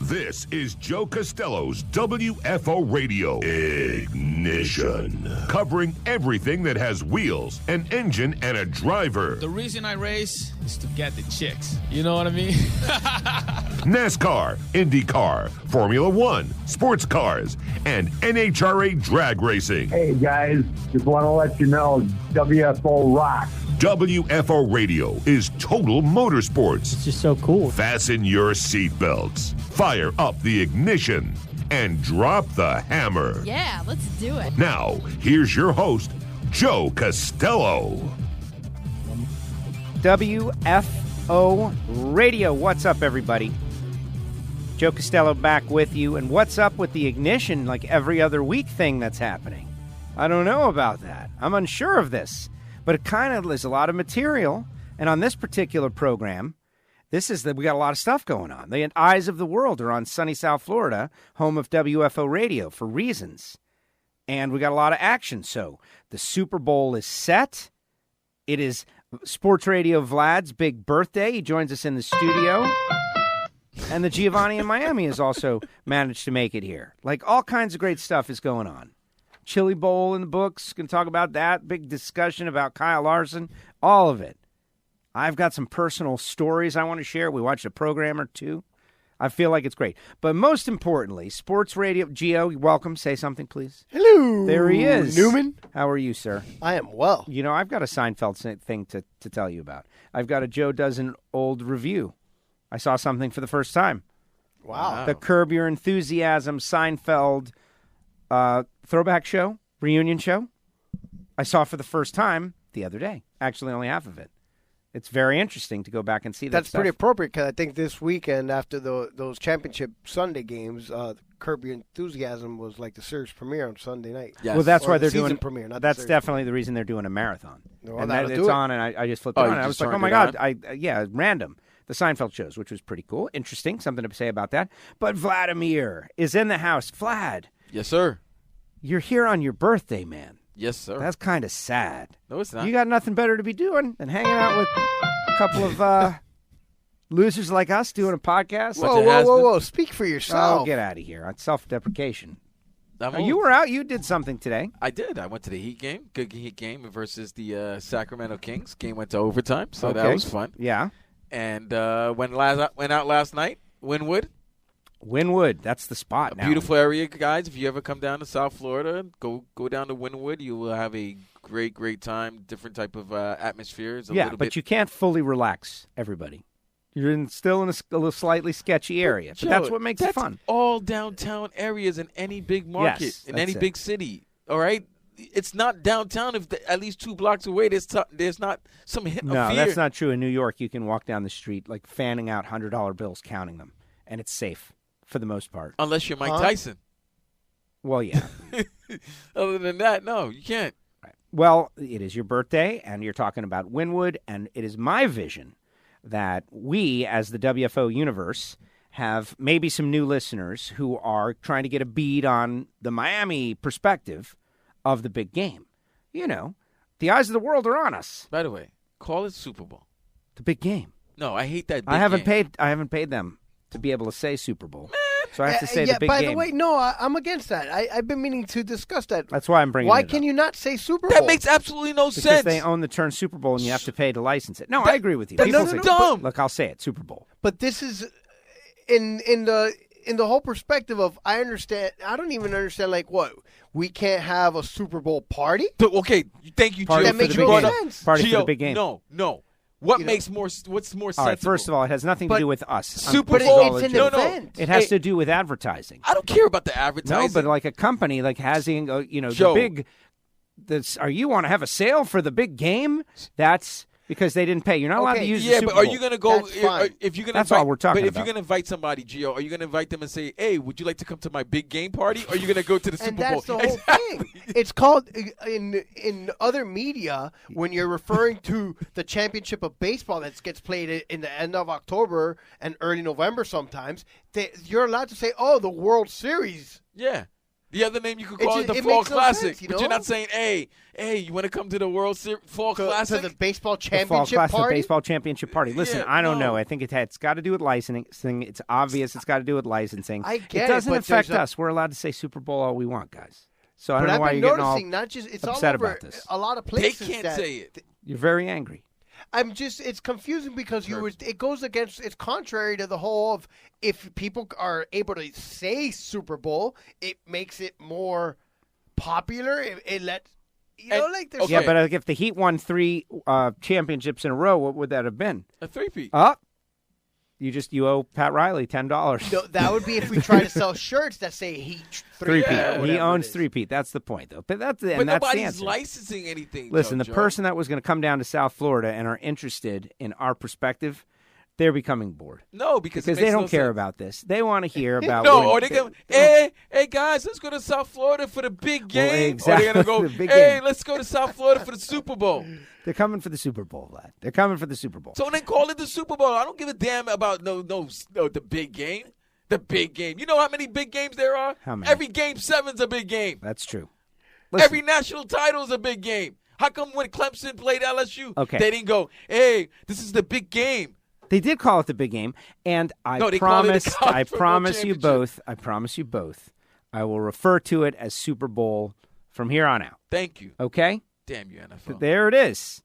This is Joe Castello's WFO Radio Ignition. Covering everything that has wheels, an engine, and a driver. The reason I race is to get the chicks. You know what I mean? NASCAR, IndyCar, Formula One, sports cars, and NHRA drag racing. Hey, guys, just want to let you know, WFO rocks. WFO Radio is total motorsports. It's just so cool. Fasten your seatbelts, fire up the ignition, and drop the hammer. Yeah, let's do it. Now, here's your host, Joe Castello. WFO Radio. What's up, everybody? Joe Castello back with you. And what's up with the ignition, like every other week thing that's happening? I don't know about that. I'm unsure of this. But it kind of is a lot of material. And on this particular program, we got a lot of stuff going on. The eyes of the world are on sunny South Florida, home of WFO Radio, for reasons. And we got a lot of action. So the Super Bowl is set. It is Sports Radio Vlad's big birthday. He joins us in the studio. And the Giovanni in Miami has also managed to make it here. Like, all kinds of great stuff is going on. Chili Bowl in the books. Going to talk about that. Big discussion about Kyle Larson. All of it. I've got some personal stories I want to share. We watched a program or two. I feel like it's great. But most importantly, Sports Radio. Gio, welcome. Say something, please. Hello. There he is. Newman. How are you, sir? I am well. You know, I've got a Seinfeld thing to tell you about. I've got a Joe Does an Old review. I saw something for the first time. Wow. The Curb Your Enthusiasm Seinfeld throwback show, reunion show. I saw for the first time the other day. Actually, only half of it. It's very interesting to go back and see that That's stuff. pretty appropriate because I think this weekend after those championship Sunday games, Curb Your Enthusiasm was like the series premiere on Sunday night. Yes. Well, that's why they're doing premiere. Not that's definitely the reason they're doing a marathon. Well, and it's on, and I just flipped it on. And I was like, oh my god, random. The Seinfeld shows, which was pretty cool, interesting. Something to say about that. But Vladimir is in the house. Vlad. Yes, sir. You're here on your birthday, man. Yes, sir. That's kind of sad. No, it's not. You got nothing better to be doing than hanging out with a couple of losers like us doing a podcast. Whoa. Speak for yourself. Oh, get out of here. That's self-deprecation. You You were out. You did something today. I did. I went to the Heat game. Good Heat game versus the Sacramento Kings. Game went to overtime, so that was fun. Yeah. And went out last night. Wynwood, that's the spot now. Beautiful area, guys. If you ever come down to South Florida, go down to Wynwood. You will have a great time. Different type of atmosphere. But you can't fully relax everybody. You're still in a little slightly sketchy area. But that's what makes it fun. All downtown areas in any big market, in any big city. All right? It's not downtown if at least 2 blocks away there's not some hit No, of fear. that's not true. In New York, you can walk down the street like fanning out $100 bills, counting them, and it's safe. For the most part. Unless you're Mike Tyson. Well, yeah. Other than that, no, you can't. Right. Well, it is your birthday, and you're talking about Wynwood, and it is my vision that we, as the WFO universe, have maybe some new listeners who are trying to get a bead on the Miami perspective of the big game. You know, the eyes of the world are on us. By the way, call it Super Bowl. The big game. No, I hate that big I haven't game. paid them to be able to say Super Bowl. So I have to say the big by game. the way, no, I'm against that. I've been meaning to discuss that. That's why I'm bringing it Why up. can you not say Super Bowl? That makes absolutely no because sense. they own the term Super Bowl and you have to pay to license it. No, I agree with you. That's People say, dumb. Look, I'll say it, Super Bowl. But this is in the whole perspective of I understand. I don't even understand like what we can't have a Super Bowl party. Okay, thank you, Party Gio. That makes for the no big game. sense. Party Gio, for the big game. No. What's more sensible? All right, first of all, it has nothing to do with us. Super But Bowl. it's an No. event. It has to do with advertising. I don't care about the No, advertising. but like a company like having, Joe. the big. You want to have a sale for the big game? That's because they didn't pay. You're not allowed to use the Super but are Bowl. you going to go That's fine. if you're going to That's invite, all we're talking But if about. you're going to invite somebody, Gio, are you going to invite them and say, "Hey, would you like to come to my big game party?" Or are you going to go to the And Super Bowl? that's the whole thing. It's called in other media when you're referring to the championship of baseball that gets played in the end of October and early November. Sometimes you're allowed to say, "Oh, the World Series." Yeah. The other name you could call it the Fall Classic. But you're not saying, hey, you want to come to the World Series Fall Classic? To the baseball championship party? The baseball championship party. Listen, I don't know. I think it's got to do with licensing. It's obvious it's got to do with licensing. I get it doesn't affect us. We're allowed to say Super Bowl all we want, guys. So I don't know why you're getting all upset about this. A lot of places they can't say it. You're very angry. It's confusing because it goes against, it's contrary to the whole of, if people are able to say Super Bowl, it makes it more popular. It lets, there's yeah, but if the Heat won 3 championships in a row, what would that have been? A 3-peat. You owe Pat Riley $10. No, that would be if we try to sell shirts that say Heat 3-peat. Yeah, he owns 3-peat. That's the point, though. But nobody's licensing anything. Listen, the person that was going to come down to South Florida and are interested in our perspective, they're becoming bored. No, because they don't care about this. They want to hear about. Or they go, hey guys, let's go to South Florida for the big game. Well, exactly. Or they're going to go, let's go to South Florida for the Super Bowl. They're coming for the Super Bowl, lad. They're coming for the Super Bowl. So then call it the Super Bowl. I don't give a damn about the big game. The big game. You know how many big games there are? How many? Every game 7's a big game. That's true. Listen. Every national title is a big game. How come when Clemson played LSU, they didn't go, hey, this is the big game? They did call it the big game, and I promise you both, I will refer to it as Super Bowl from here on out. Thank you. Okay? Damn you, NFL. There it is.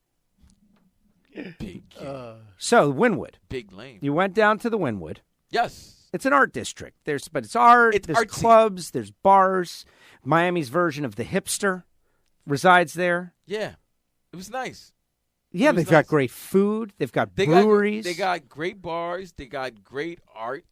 Big game. So, Wynwood. Big lane. You went down to the Wynwood. Yes. It's an art district. But it's art. There's artsy. Clubs. There's bars. Miami's version of the hipster resides there. Yeah. It was nice. Yeah, they've got great food. They've got breweries. They got great bars. They got great art.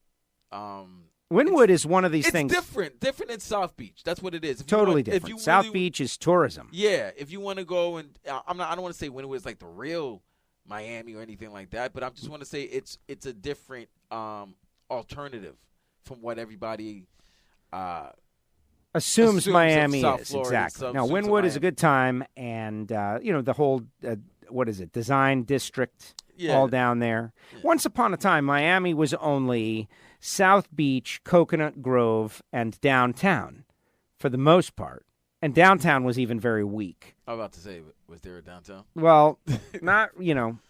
Wynwood is one of these things. It's different than South Beach. That's what it is. Totally different. South Beach is tourism. Yeah, if you want to go and I don't want to say Wynwood is like the real Miami or anything like that, but I just want to say it's a different alternative from what everybody assumes Miami South is. Florida, exactly. Now, Wynwood is a good time, and the whole design district all down there. Yeah. Once upon a time, Miami was only South Beach, Coconut Grove, and downtown for the most part. And downtown was even very weak. I was about to say, was there a downtown? Well, it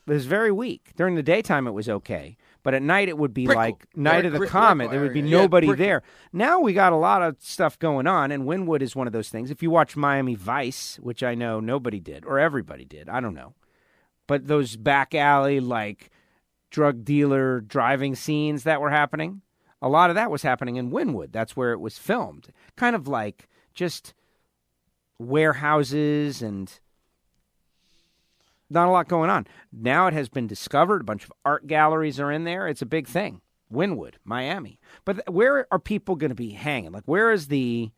was very weak. During the daytime, it was okay. But at night, it would be like Night of the Comet. There would be nobody there. Now we got a lot of stuff going on, and Wynwood is one of those things. If you watch Miami Vice, which I know nobody did, or everybody did, I don't know. But those back alley, drug dealer driving scenes that were happening, a lot of that was happening in Wynwood. That's where it was filmed. Kind of like just warehouses and not a lot going on. Now it has been discovered. A bunch of art galleries are in there. It's a big thing. Wynwood, Miami. But where are people going to be hanging? Where is the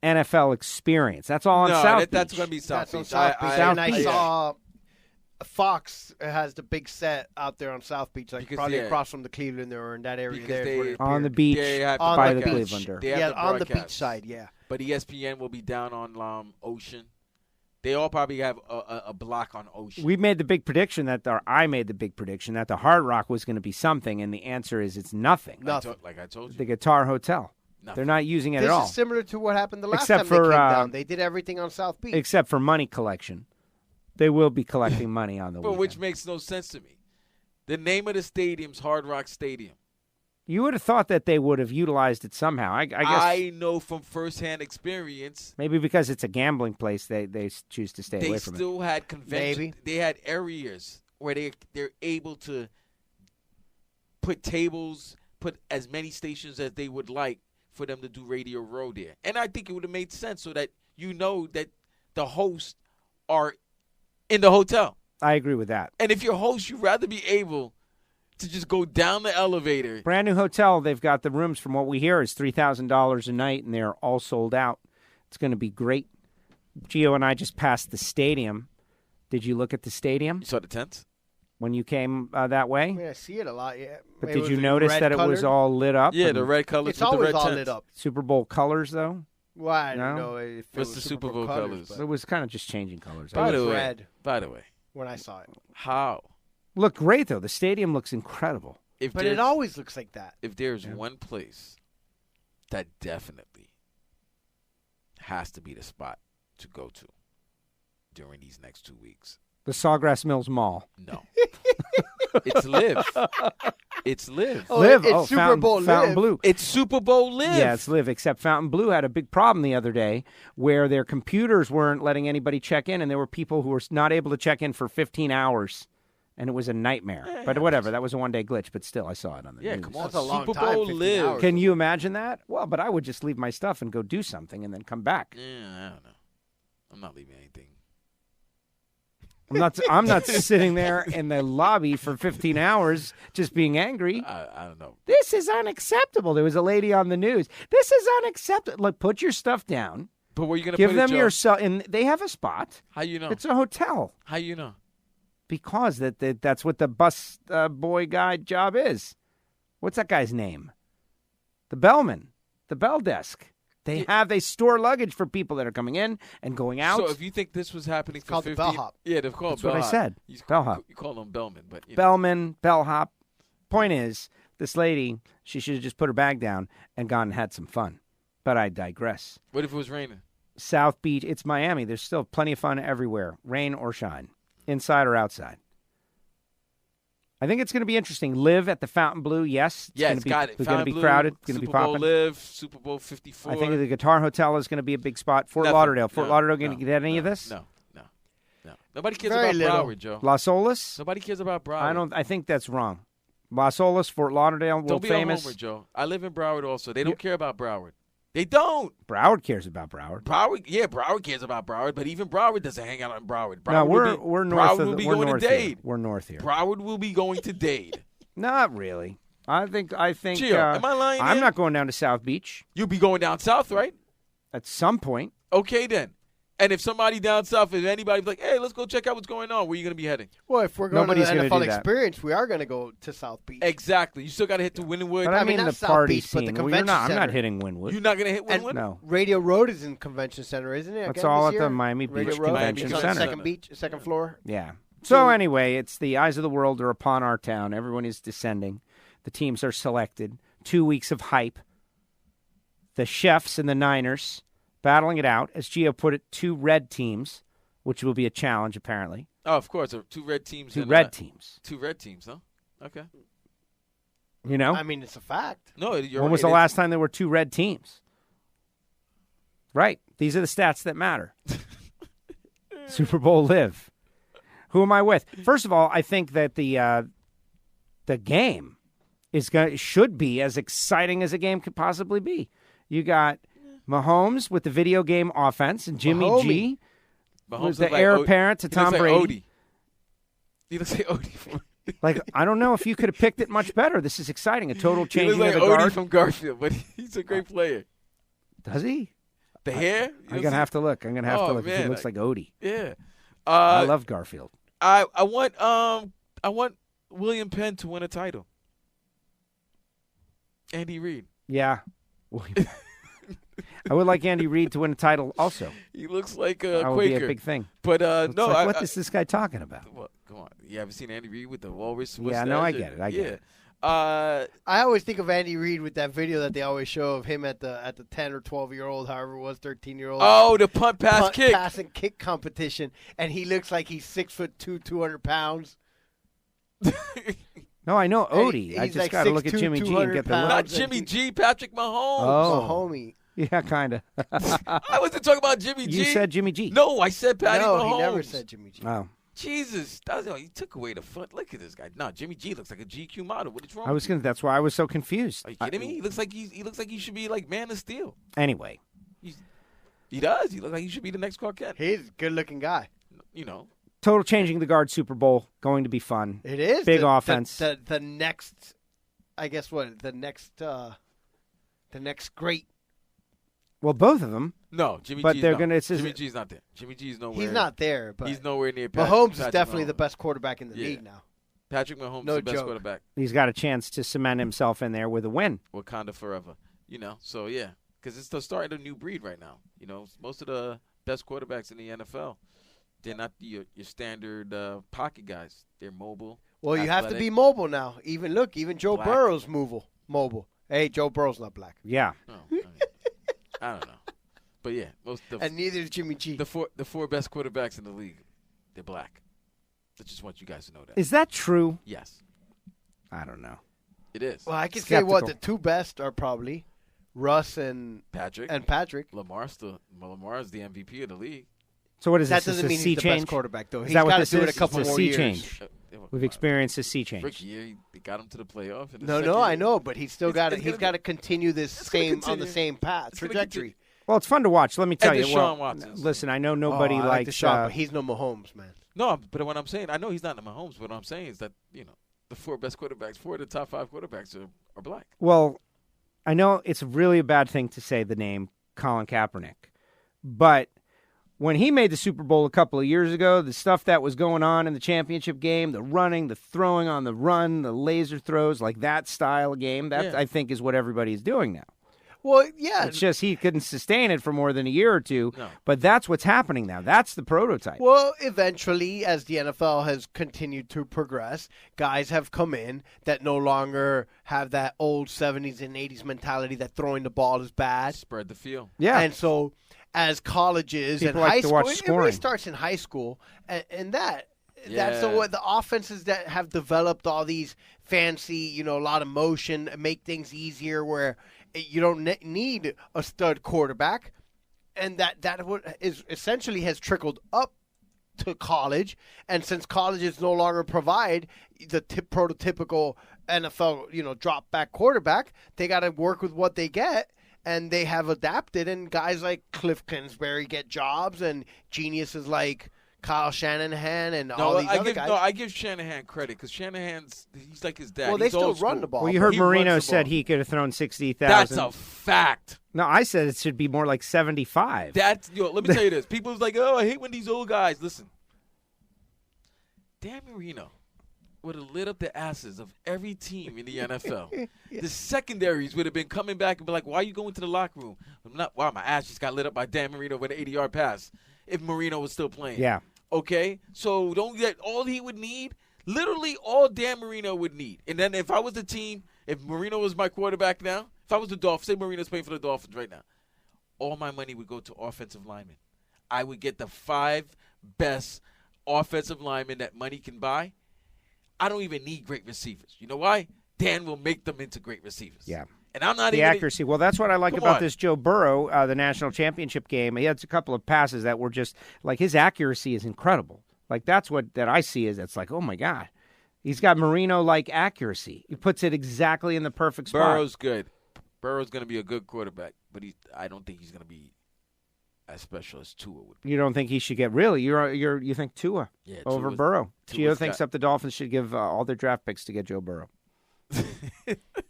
NFL experience? That's all on South Beach. That's going to be South Beach. I saw Fox has the big set out there on South Beach, probably across from the Cleveland or in that area there. On the beach by the Clevelander. Yeah, on the beach side, yeah. But ESPN will be down on Ocean. They all probably have a block on Ocean. We made the big prediction I made the big prediction that the Hard Rock was going to be something, and the answer is it's nothing. Nothing. Like I told you. The Guitar Hotel. Nothing. They're not using it at all. This is similar to what happened the last time they came down. They did everything on South Beach. Except for money collection. They will be collecting money on the weekend. Which makes no sense to me. The name of the stadium's Hard Rock Stadium. You would have thought that they would have utilized it somehow. I guess I know from firsthand experience. Maybe because it's a gambling place, they choose to stay away from it. They still had conventions. They had areas where they're able to put tables, put as many stations as they would like for them to do Radio Row there. And I think it would have made sense so that that the hosts are in the hotel. I agree with that. And if you're a host, you'd rather be able to just go down the elevator. Brand new hotel. They've got the rooms, from what we hear, is $3,000 a night, and they're all sold out. It's going to be great. Gio and I just passed the stadium. Did you look at the stadium? You saw the tents? When you came that way? I mean, I see it a lot, yeah. But did you notice that it was all lit up? Yeah, the red colors. It's always the red all tents. lit up. Super Bowl colors, though? Well, I don't know if it What's was the Super Bowl colors? It was kind of just changing colors. By the way. When I saw it. How? Looked great, though. The stadium looks incredible. But it always looks like that. If there's one place that definitely has to be the spot to go to during these next 2 weeks. The Sawgrass Mills Mall. No. It's Live. It's Live. Oh, Live. it's Super Fountain, Bowl Fountain Live. Blue. It's Super Bowl Live. Yeah, it's Live, except Fountain Blue had a big problem the other day where their computers weren't letting anybody check in, and there were people who were not able to check in for 15 hours, and it was a nightmare. But whatever, that was a one-day glitch, but still, I saw it on the news. Come on. That's a long Super time, Bowl 15 Live. hours. Can you imagine that? Well, but I would just leave my stuff and go do something and then come back. Yeah, I don't know. I'm not leaving anything. I'm not sitting there in the lobby for 15 hours just being angry. I don't know. This is unacceptable. There was a lady on the news. This is unacceptable. Like, put your stuff down. But where are you going to Give put them it, Joe? your cell, and they have a spot. How you know? It's a hotel How you know? because that's what the bus boy guy job is. What's that guy's name? The bellman, the bell desk. They store luggage for people that are coming in and going out. So if you think this was happening for called the 15... bellhop. Yeah, they're called That's what I bellhop. said. Bellhop. You call them bellmen, but... You know. Bellman, bellhop. Point is, this lady, she should have just put her bag down and gone and had some fun. But I digress. What if it was raining? South Beach, it's Miami. There's still plenty of fun everywhere, rain or shine, inside or outside. I think it's going to be interesting. Live at the Fountain Blue, yes. It's got it. It's going to be crowded. It's going to be Super Bowl popping. Live, Super Bowl 54. I think the Guitar Hotel is going to be a big spot. Fort Nothing. Lauderdale. Fort No, Lauderdale going to no, get any no, of this? No. Nobody cares Very about little. Broward, Joe. Las Olas? Nobody cares about Broward. I think that's wrong. Las Olas, Fort Lauderdale, Don't world be famous. a homer, Joe. I live in Broward also. They don't care about Broward. They don't. Broward cares about Broward. Broward cares about Broward, but even Broward doesn't hang out in Broward. No, Broward we're north Broward of will be we're going north to here. Dade. We're north here. Broward will be going to Dade. Not really. I think. Gio, am I lying I'm here? not going down to South Beach You'll be going down south, right? at some point. Okay, then. And if somebody down south, if anybody's like, hey, let's go check out what's going on, where are you going to be heading? Well, if we're going Nobody's to gonna the NFL do that. experience, we are going to go to South Beach. Exactly. You still got to hit the Wynwood. But I mean not the South party Beach, but the scene. Well, convention I'm not center. hitting Wynwood. You're not going to hit And Wynwood? No. Radio Road is in Convention Center, isn't it? That's again all this at the year? Miami Radio Beach Road Convention is on Center. the second floor. Yeah. So anyway, it's the eyes of the world are upon our town. Everyone is descending. The teams are selected. 2 weeks of hype. The Chefs and the Niners battling it out. As Gio put it, two red teams, which will be a challenge apparently. Oh, of course. Two red teams. Two and, red teams. Two red teams, huh? Okay. You know? I mean, it's a fact. No, you're When right. was the last time there were two red teams? Right. These are the stats that matter. Super Bowl Live. Who am I with? First of all, I think that the game should be as exciting as a game could possibly be. You got Mahomes with the video game offense and Jimmy G Mahomes was looks the heir Odie. apparent to He Tom looks Brady. like Odie. He looks like Odie from Like, I don't know if you could have picked it much better. This is exciting. A total He changing looks like of the Odie guard. from Garfield, but he's a great player. Does he? The hair? I'm going to have to look. I'm going to have to Oh, look. If he man, looks like Odie. Yeah. I love Garfield. I want William Penn to win a title. Andy Reid. Yeah. I would like Andy Reid to win a title also. He looks like a That would Quaker. be a big thing. But It's no, like, what is this guy talking about? Well, come on. You haven't seen Andy Reid with the walrus? Yeah, no, I get it. I get it. I always think of Andy Reid with that video that they always show of him at the 10 or 12-year-old, however it was, 13-year-old. Oh, the punt, pass, kick. Pass and kick competition, and he looks like he's 6'2", 200 pounds. No, I know And Odie. I he's just like got to look at 6'2", Jimmy G and 200 get the pounds. look. Not Jimmy G, Patrick Mahomes. Oh. homie. Yeah, kind of. I wasn't talking about Jimmy G. You said Jimmy G. No, I said Patty No, Mahomes. he never said Jimmy G. Oh. Jesus, he took away the fun. Look at this guy. No, Jimmy G looks like a GQ model. What is wrong? I was gonna. That's why I was so confused. Are you kidding me? He looks like he should be like Man of Steel. Anyway, He does. He looks like he should be the next Clark Kent. He's a good-looking guy. You know. total changing the guard Super Bowl going to be fun. It is big the offense. The next, I guess what the next great. Well, both of them. No, Jimmy But G's they're not. gonna- Jimmy G's not there. Jimmy G's nowhere. He's not there, but He's nowhere near. Mahomes is Patrick definitely Mahomes. the best quarterback in the Yeah. league now. Patrick Mahomes No is the best joke. quarterback. He's got a chance to cement himself in there with a win. Wakanda forever. You know. So yeah, because it's the start of a new breed right now. You know, most of the best quarterbacks in the NFL, they're not your standard pocket guys. They're mobile. Well, you have to athletic. be mobile now. Even Joe Black. Burrow's mobile. Hey, Joe Burrow's not black. Yeah. Oh, I don't know. But yeah, and neither is Jimmy G. The four best quarterbacks in the league, they're black. I just want you guys to know that. Is that true? Yes, I don't know. it is. Well, I can say Skeptical. the two best are probably Russ and Patrick. Lamar's Lamar is the MVP of the league. So what is That this? doesn't a mean sea he's the change? best quarterback, though. Is He's that what got to this do it a is? couple It's a more sea years. change. We've experienced a sea change. Rookie year, they got him to the playoff. No, I know, but he's still got to. it's He's gonna got to continue this gonna on the continue. same path It's gonna trajectory. Well, it's fun to watch. Let me tell you. Deshaun Well, Watson. listen, I know nobody I like likes. Deshaun, but he's no Mahomes, man. No, but what I'm saying, I know he's not in Mahomes. But what I'm saying is that the four best quarterbacks, four of the top five quarterbacks are black. Well, I know it's really a bad thing to say the name Colin Kaepernick, but when he made the Super Bowl a couple of years ago, the stuff that was going on in the championship game, the running, the throwing on the run, the laser throws, like that style of game, that I think is what everybody's doing now. Well, yeah. It's just he couldn't sustain it for more than a year or two, No. but that's what's happening now. That's the prototype. Well, eventually, as the NFL has continued to progress, guys have come in that no longer have that old 70s and 80s mentality that throwing the ball is bad. Spread the field. Yeah. And so, as colleges People and like high to school, watch it really scoring. starts in high school, and that's Yeah. the offenses that have developed all these fancy, a lot of motion, make things easier where you don't need a stud quarterback, and that is essentially has trickled up to college, and since colleges no longer provide the prototypical NFL, drop back quarterback, they got to work with what they get. And they have adapted, and guys like Cliff Kingsbury get jobs, and geniuses like Kyle Shanahan and all these other guys. No, I give Shanahan credit because he's like his dad. Well, they He's still old run school. the ball. Well, you but heard he Marino runs the said ball. he could have thrown 60,000. That's a fact. No, I said it should be more like 75. Let me tell you this. People's like, oh, I hate when these old guys. Listen, Dan Marino would have lit up the asses of every team in the NFL. The secondaries would have been coming back and be like, why are you going to the locker room? Wow, my ass just got lit up by Dan Marino with an 80-yard pass if Marino was still playing. Yeah. Okay? So don't get all he would need, literally all Dan Marino would need. And then if I was the team, if Marino was my quarterback now, if I was the Dolphins, say Marino's playing for the Dolphins right now, all my money would go to offensive linemen. I would get the 5 best offensive linemen that money can buy. I don't even need great receivers. You know why? Dan will make them into great receivers. Yeah. And I'm not The even accuracy. Well, that's what I like Come about on. this Joe Burrow, the national championship game. He had a couple of passes that were just like his accuracy is incredible. Like that's what that I see is it's like, oh my God. He's got Marino-like accuracy. He puts it exactly in the perfect spot. Burrow's good. Burrow's going to be a good quarterback, but I don't think he's going to be as special as Tua would be. You don't think he should get really? You think Tua Yeah, over Tua's- Burrow? Gio Tua's thinks got- that the Dolphins should give all their draft picks to get Joe Burrow.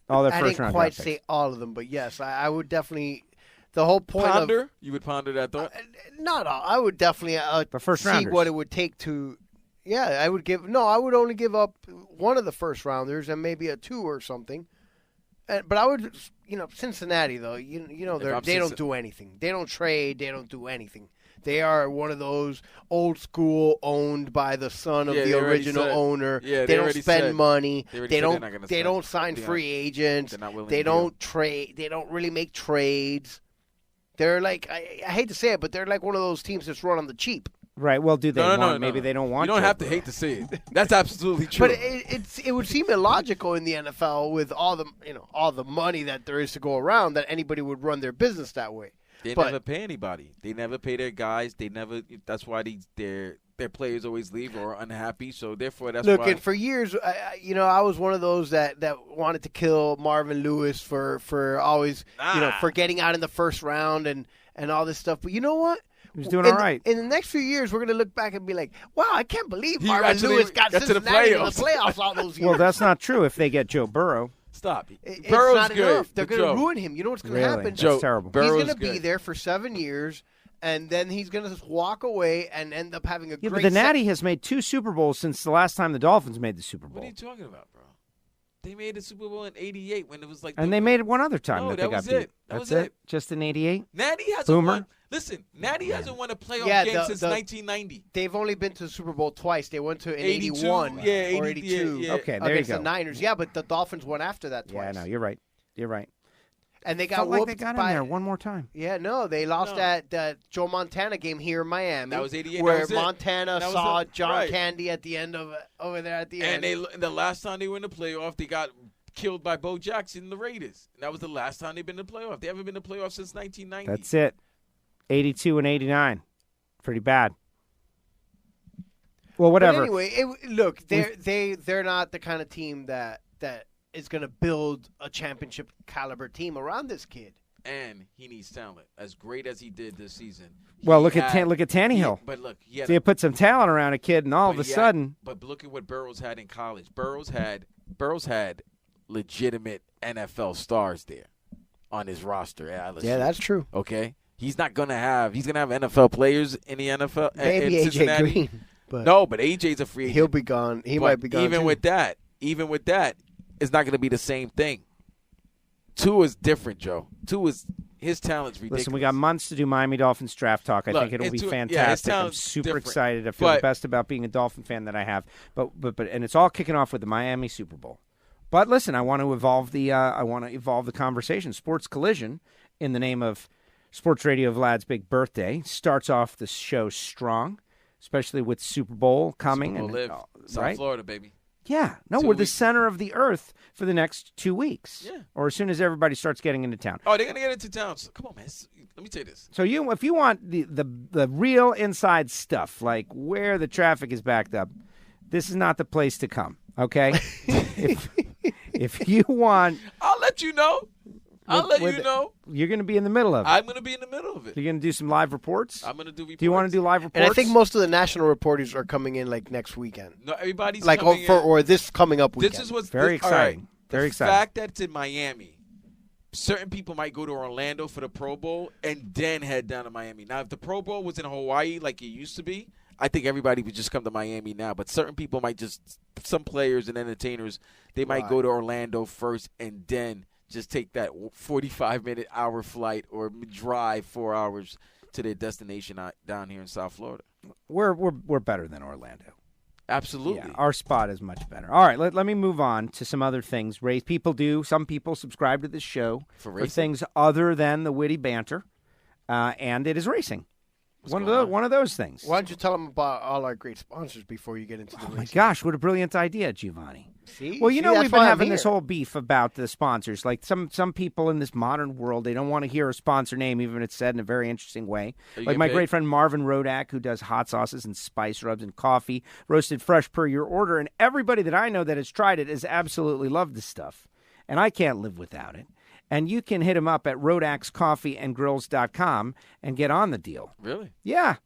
All their I first didn't round quite draft say picks. all of them, but yes, I would definitely. The whole point Ponder? You would ponder that thought? not all. I would definitely The first see rounders. what it would take to. Yeah, I would give. No, I would only give up one of the first rounders and maybe a 2 or something. But I would, Cincinnati though. They don't do anything. They don't trade. They don't do anything. They are one of those old school, owned by the son of Yeah, the they already original said. owner. Yeah, they they don't already spend said. money. They already They said don't. they're not gonna They spend. don't sign They're free agents. They're not willing They to don't trade. They don't really make trades. They're like I hate to say it, but they're like one of those teams that's run on the cheap. Right. Well, do they No. want? Maybe they don't want. You don't Joe have to Burrow. hate to say it. That's absolutely true. But it would seem illogical in the NFL with all the money that there is to go around that anybody would run their business that way. They But- never pay anybody. They never pay their guys. They never. That's why their players always leave or are unhappy. So therefore, that's Look, why. and for years, I was one of those that wanted to kill Marvin Lewis for always, for getting out in the first round and all this stuff. But you know what? He was doing all right. In the next few years, we're going to look back and be like, wow, I can't believe He Marvin actually Lewis got got to the Cincinnati in the playoffs. playoffs all those years. Well, that's not true. If they get Joe Burrow, Stop. It's Burrow's not good. enough. They're but going to Joe, ruin him. You know what's going to really, happen? that's Joe, terrible. He's Burrow's going to be good. there for 7 years, and then he's going to walk away and end up having a yeah, great but the Natty has made 2 Super Bowls since the last time the Dolphins made the Super What Bowl, are you talking about, bro? They made a Super Bowl in '88 when it was like. and they made it one other time No, that they that got was beat. it. That That's was it. Just in '88. Natty hasn't Boomer. won. Listen, Natty hasn't won a playoff Yeah, game the- since the- 1990. They've only been to the Super Bowl twice. They went to in 82, 81 yeah, or 80, 82 yeah. Okay, there you against go. the Niners. Yeah, but the Dolphins won after that Yeah, twice. no, you're right. You're right. And they got Felt like whooped they got by, in there one more time. Yeah, no, they lost that Joe Montana game here in Miami. That was 88. Where that was Montana saw John right. Candy at the end of over there at the end. And the last time they were in the playoff, they got killed by Bo Jackson and the Raiders. And that was the last time they've been in the playoff. They haven't been in the playoff since 1990. That's it. 82 and 89. Pretty bad. Well, whatever. But anyway, look, they're not the kind of team that is going to build a championship caliber team around this kid. And he needs talent, as great as he did this season. Well, look at Tannehill. But look, So you put some talent around a kid, and all of a sudden. But look at what Burrows had in college. Burrows had legitimate NFL stars there on his roster at LSU. Yeah, that's true. Okay, he's going to have NFL players in the NFL. Maybe in AJ Green. But no, but AJ's a free agent. He'll be gone. He might be gone. Even too. with that, it's not going to be the same thing. Tua is different, Joe. His talent's ridiculous. Listen, we got months to do Miami Dolphins draft talk. I think it'll be fantastic. I'm super excited. I feel the best about being a Dolphin fan that I have. But and it's all kicking off with the Miami Super Bowl. But listen, I want to evolve the conversation. Sports Collision, in the name of Sports Radio Vlad's big birthday, starts off the show strong, especially with Super Bowl coming. Super Bowl live. South Florida, baby. Yeah. No, we're the center of the earth for the next 2 weeks. Yeah. Or as soon as everybody starts getting into town. Oh, they're going to get into town. So, come on, man. Let me tell you this. So if you want the real inside stuff, like where the traffic is backed up, this is not the place to come, okay? if you want... I'll let you know. I'll let you know. You're going to be in the middle of it. I'm going to be in the middle of it. You're going to do some live reports? I'm going to do reports. Do you want to do live reports? And I think most of the national reporters are coming in like next weekend. No, everybody's like coming in. Or this coming up weekend. This is what's very exciting. Right. Very exciting. The fact that it's in Miami, certain people might go to Orlando for the Pro Bowl and then head down to Miami. Now, if the Pro Bowl was in Hawaii like it used to be, I think everybody would just come to Miami now. But certain people might some players and entertainers, they might go to Orlando first and then just take that 45-minute hour flight or drive 4 hours to their destination down here in South Florida. We're better than Orlando. Absolutely. Yeah, our spot is much better. All right, let me move on to some other things. Some people subscribe to this show for things other than the witty banter, and it is racing. One of those things. Why don't you tell them about all our great sponsors before you get into the racing? Oh, my gosh, what a brilliant idea, Giovanni. See? Well, we've been having this whole beef about the sponsors. Like some people in this modern world, they don't want to hear a sponsor name, even if it's said in a very interesting way. Like my great friend Marvin Rodak, who does hot sauces and spice rubs and coffee, roasted fresh per your order. And everybody that I know that has tried it has absolutely loved this stuff. And I can't live without it. And you can hit him up at rodaxcoffeeandgrills.com and get on the deal. Really? Yeah.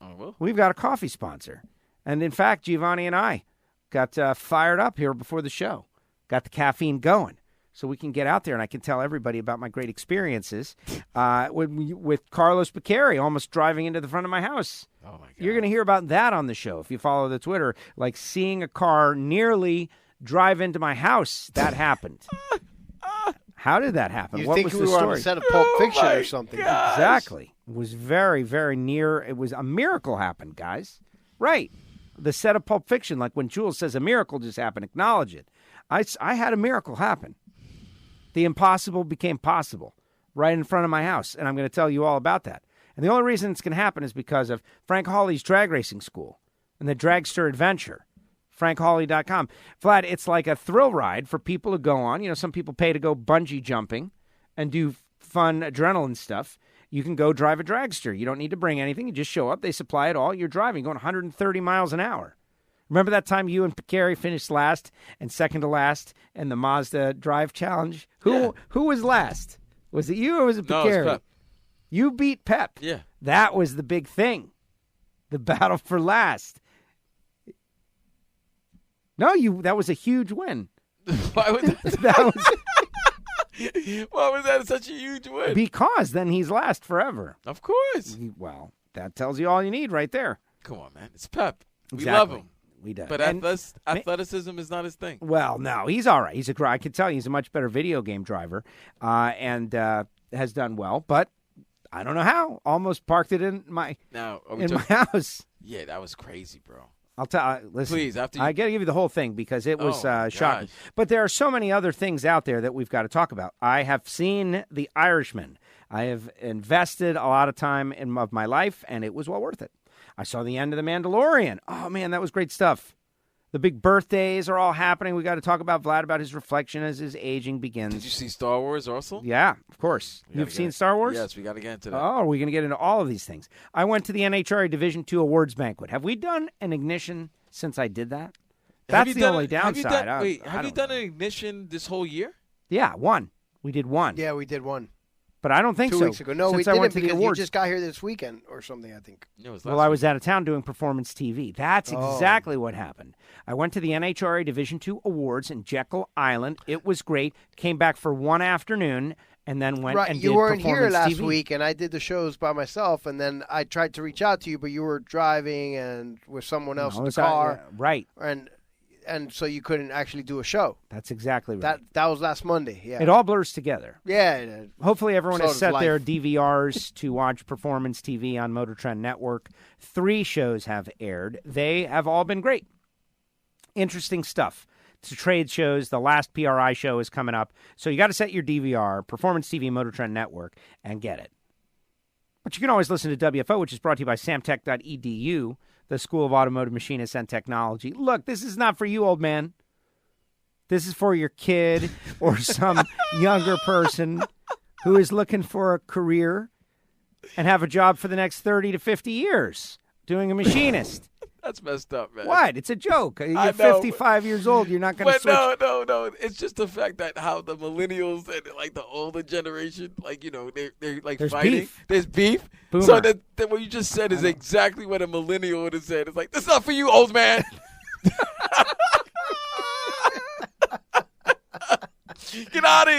Oh, well. We've got a coffee sponsor. And in fact, Giovanni and I got fired up here before the show. Got the caffeine going. So we can get out there and I can tell everybody about my great experiences with Carlos Beccari almost driving into the front of my house. Oh, my God. You're going to hear about that on the show if you follow the Twitter. Like seeing a car nearly drive into my house. That happened. How did that happen? What was the story? On a set of Pulp Fiction or something. Gosh. Exactly. It was very, very near. It was a miracle happened, guys. Right. The set of Pulp Fiction, like when Jules says a miracle just happened, acknowledge it. I had a miracle happen. The impossible became possible right in front of my house, and I'm going to tell you all about that. And the only reason it's going to happen is because of Frank Hawley's drag racing school and the Dragster Adventure. FrankHawley.com. Vlad, it's like a thrill ride for people to go on. Some people pay to go bungee jumping and do fun adrenaline stuff. You can go drive a dragster. You don't need to bring anything. You just show up. They supply it all. You're driving, going 130 miles an hour. Remember that time you and Beccari finished last and second to last in the Mazda Drive Challenge? Who was last? Was it you or was it Beccari? No, it was Pep. You beat Pep. Yeah. That was the big thing. The battle for last. No, that was a huge win. Why was that? Why was that such a huge win? Because then he's last forever. Of course. Well, that tells you all you need right there. Come on, man. It's Pep. We Exactly. love him. We do. But athleticism is not his thing. Well, no, he's all right. I can tell you he's a much better video game driver and has done well. But I don't know how. Almost parked it in my house. Yeah, that was crazy, bro. I'll tell. Listen, Please, after you... I got to give you the whole thing because it was shocking. Gosh. But there are so many other things out there that we've got to talk about. I have seen The Irishman. I have invested a lot of time of my life, and it was well worth it. I saw the end of The Mandalorian. Oh, man, that was great stuff. The big birthdays are all happening. We got to talk about Vlad, about his reflection as his aging begins. Did you see Star Wars also? Yeah, of course. You've seen Star Wars? Yes, we got to get into that. Oh, are we going to get into all of these things? I went to the NHRA Division II Awards Banquet. Have we done an Ignition since I did that? That's the only downside. Have you done an Ignition this whole year? Yeah, one. We did one. Yeah, we did one. But I don't think 2 so. weeks ago. No, we since I went didn't to the because you awards. just got here this weekend or something, I think. No, I was out of town doing performance TV. That's exactly what happened. I went to the NHRA Division II Awards in Jekyll Island. It was great. Came back for one afternoon and then went and did you weren't here performance last TV. week, and I did the shows by myself, and then I tried to reach out to you, but you were driving and with someone else in the car. Right. And so you couldn't actually do a show. That's exactly right. That was last Monday, yeah. It all blurs together. Yeah. Hopefully everyone So has does set life. their DVRs to watch Performance TV on Motor Trend Network. 3 shows have aired. They have all been great. Interesting stuff. It's trade shows. The last PRI show is coming up. So you got to set your DVR, Performance TV, Motor Trend Network, and get it. But you can always listen to WFO, which is brought to you by samtech.edu, the School of Automotive Machinists and Technology. Look, this is not for you, old man. This is for your kid or some younger person who is looking for a career and have a job for the next 30 to 50 years doing a machinist. That's messed up, man. What? It's a joke. You're know, 55 years old. You're not going to switch. No. It's just the fact that how the millennials and like the older generation, like, you know, they're like There's fighting. beef. There's beef. Boomer. So that what you just said is exactly what a millennial would have said. It's like, that's not for you, old man. Get out of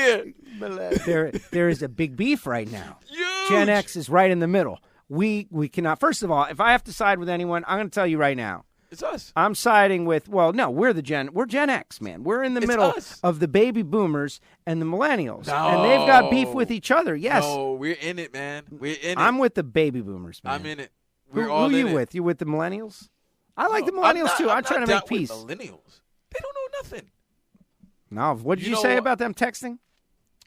here. There is a big beef right now. Huge. Gen X is right in the middle. We cannot. First of all, if I have to side with anyone, I'm going to tell you right now. It's us. I'm siding with. Well, no, we're Gen X, man. We're in the middle us. of the baby boomers and the millennials, No. and they've got beef with each other. Yes, No, we're in it, man. We're in it. I'm with the baby boomers, man. I'm in it. Who We're all are you in it. with? You with the millennials? I like the millennials too. I'm trying to make peace. Millennials. They don't know nothing. No, what did You you know say what? about them texting?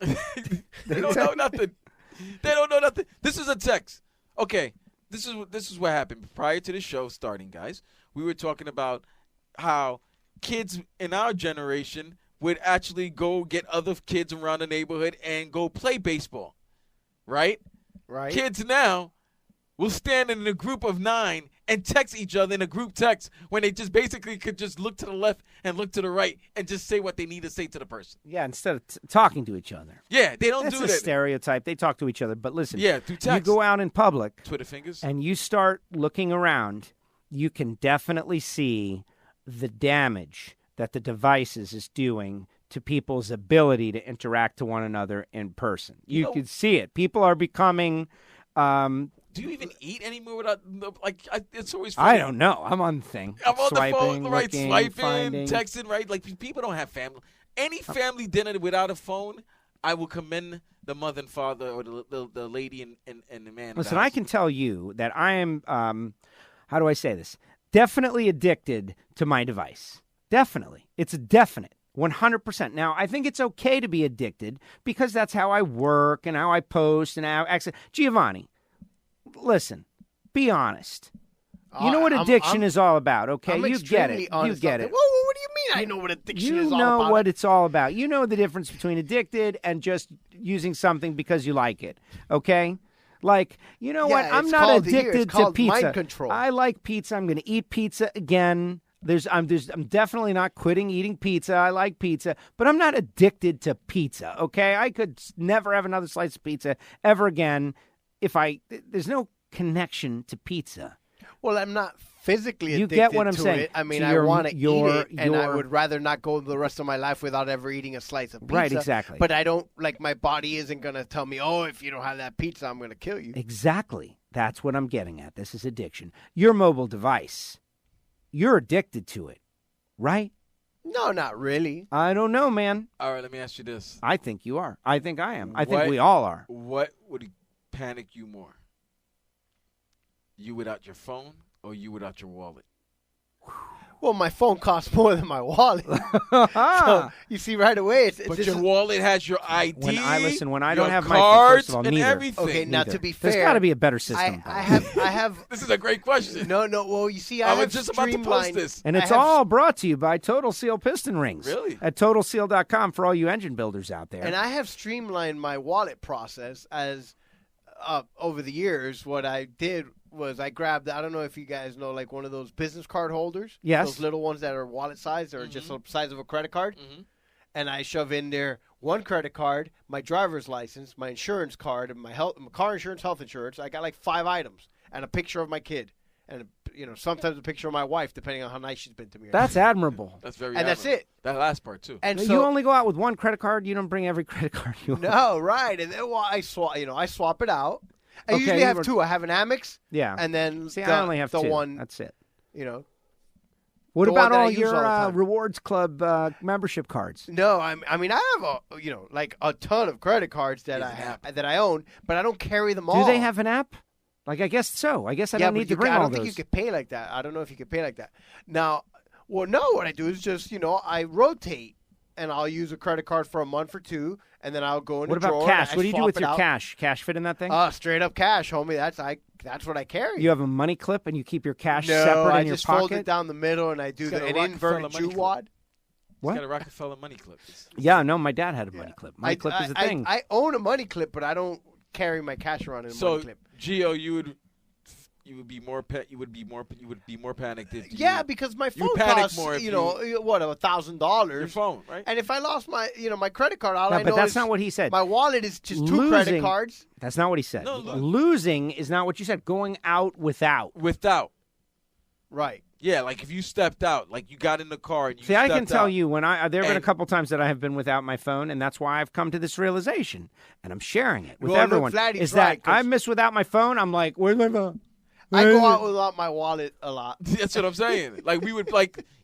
They don't know nothing. They don't know nothing. This is a text. Okay, this is what happened prior to the show starting, guys. We were talking about how kids in our generation would actually go get other kids around the neighborhood and go play baseball, right? Right. Kids now will stand in a group of 9 and text each other in a group text when they just basically could just look to the left and look to the right and just say what they need to say to the person. Yeah, instead of talking to each other. Yeah, they don't That's do a that. stereotype. They talk to each other. But listen, Yeah, through text. you go out in public Twitter fingers. and you start looking around, you can definitely see the damage that the devices is doing to people's ability to interact to one another in person. You can see it. People are becoming... Do you even eat anymore without it's always funny. I don't know. I'm on the thing. I'm on swiping, the phone, right? looking, Swiping, finding. texting, right? Like people don't have family. Any family dinner without a phone, I will commend the mother and father or the lady and the man. Listen, I can tell you that I am, how do I say this? Definitely addicted to my device. Definitely. It's a definite. 100%. Now, I think it's okay to be addicted because that's how I work and how I post and how I access. Giovanni, listen, be honest. You know what addiction is all about, okay? I'm You get extremely it. You honest get about it. that. Whoa, what do you mean I know what addiction is all about? You know what it's all about. You know the difference between addicted and just using something because you like it, okay? Like, you know what? I'm it's not called addicted it's to called pizza. mind control. I like pizza. I'm going to eat pizza again. I'm definitely not quitting eating pizza. I like pizza, but I'm not addicted to pizza, okay? I could never have another slice of pizza ever again if there's no connection to pizza. Well, I'm not physically You addicted get what I'm to saying. it. I mean, So I want to eat it, and I your- would rather not go the rest of my life without ever eating a slice of pizza. Right, exactly. But I don't, like, my body isn't going to tell me, oh, if you don't have that pizza, I'm going to kill you. Exactly. That's what I'm getting at. This is addiction. Your mobile device, you're addicted to it, right? No, not really. I don't know, man. All right, let me ask you this. I think you are. I think I am. I think What- we all are. What would panic you more? You without your phone or you without your wallet? Well, my phone costs more than my wallet. So you see right away. But your wallet has your ID. When I don't have cards, my phone, first of all, and neither. everything. Okay, now to be fair, there's got to be a better system. I have. This is a great question. No. Well, you see, I have was just about to post this. And it's all brought to you by Total Seal Piston Rings. Really? At TotalSeal.com for all you engine builders out there. And I have streamlined my wallet process as over the years. What I did was I grabbed, I don't know if you guys know, like one of those business card holders. Yes. Those little ones that are wallet size or just the size of a credit card. Mm-hmm. And I shove in there one credit card, my driver's license, my insurance card, and my car insurance, health insurance. I got like 5 items and a picture of my kid. And, sometimes a picture of my wife, depending on how nice she's been to me. That's admirable. That's very And admirable. that's it. That last part, too. And so so you only go out with one credit card? You don't bring every credit card you want? No, right. And then, I swap it out. I Okay, usually have 2. I have an Amex. Yeah. And then I only have the 2. one. That's it. the What one about that I all use your all the time. rewards club membership cards? No, I have like a ton of credit cards that I own, but I don't carry them all. Do they have an app? Like, I guess so. I guess I don't need to bring all those. I don't think you could pay like that. I don't know if you could pay like that. Now, what I do is just, I rotate, and I'll use a credit card for a month or 2, and then I'll go in What the drawer. about cash? And What do you do with your out. cash? Cash fit in that thing? Straight up cash, homie. That's what I carry. You have a money clip and you keep your cash No, separate I in your just fold pocket? it down the middle, and I do got an a inverted Rockefeller money Jew wad. What? He's got a Rockefeller money clip. Yeah, no, my dad had a money clip. Money clip is a thing. I own a money clip, but I don't carry my cash around in a money clip. Gio, you would be more panicked if because my phone panic costs more if $1,000. your phone, right? And if I lost my my credit card, but that's not what he said. My wallet is just 2 credit cards. That's not what he said. No, losing is not what you said. Going out without. Right. Yeah, like if you stepped out, like you got in the car and you See, I stepped can tell out. you when there have been a couple times that I have been without my phone, and that's why I've come to this realization, and I'm sharing it with everyone. Look, is right, that I miss without my phone? I'm like, where's my phone? I go out without my wallet a lot. That's what I'm saying. Like we would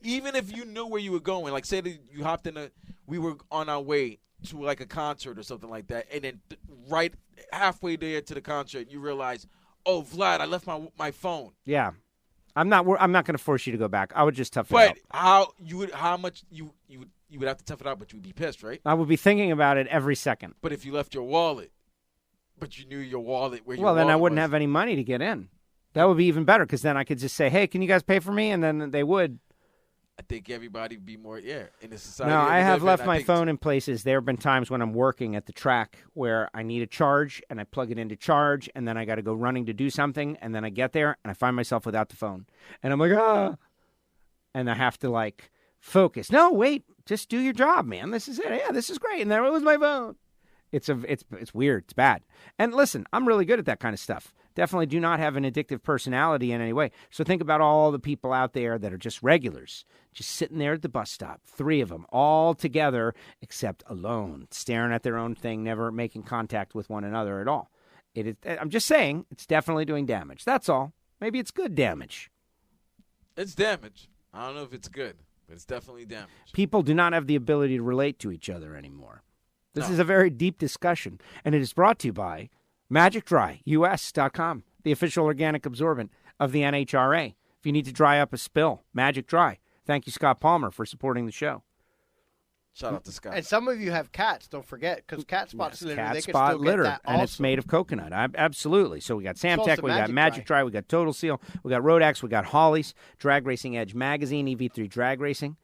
even if you knew where you were going, like say that you hopped we were on our way to like a concert or something like that, and then right halfway there to the concert, you realize, oh, Vlad, I left my phone. Yeah, I'm not going to force you to go back. I would just tough it out. But how much you would have to tough it out, but you would be pissed, right? I would be thinking about it every second. But if you left your wallet, but you knew your wallet where your well, then I wallet wouldn't was, have any money to get in. That would be even better because then I could just say, hey, can you guys pay for me? And then they would. I think everybody would be more, in the society. No, I have left my think phone in places. There have been times when I'm working at the track where I need a charge and I plug it into charge and then I got to go running to do something and then I get there and I find myself without the phone. And I'm like, and I have to focus. No, wait, just do your job, man. This is it. Yeah, this is great. And there was my phone. It's weird. It's bad. And listen, I'm really good at that kind of stuff. Definitely do not have an addictive personality in any way. So think about all the people out there that are just regulars, just sitting there at the bus stop, 3 of them, all together except alone, staring at their own thing, never making contact with one another at all. I'm just saying it's definitely doing damage. That's all. Maybe it's good damage. It's damage. I don't know if it's good, but it's definitely damage. People do not have the ability to relate to each other anymore. This is a very deep discussion, and it is brought to you by MagicDryUS.com, the official organic absorbent of the NHRA. If you need to dry up a spill, Magic Dry. Thank you, Scott Palmer, for supporting the show. Shout out to Scott. And some of you have cats, don't forget, because cat spots litter. Cat they can spot still litter, get that and also. it's made of coconut. Absolutely. So we got Samtech, we got Magic Magic Dry, we got Total Seal, we got Rodex, we got Holly's, Drag Racing Edge Magazine, EV3 Drag Racing.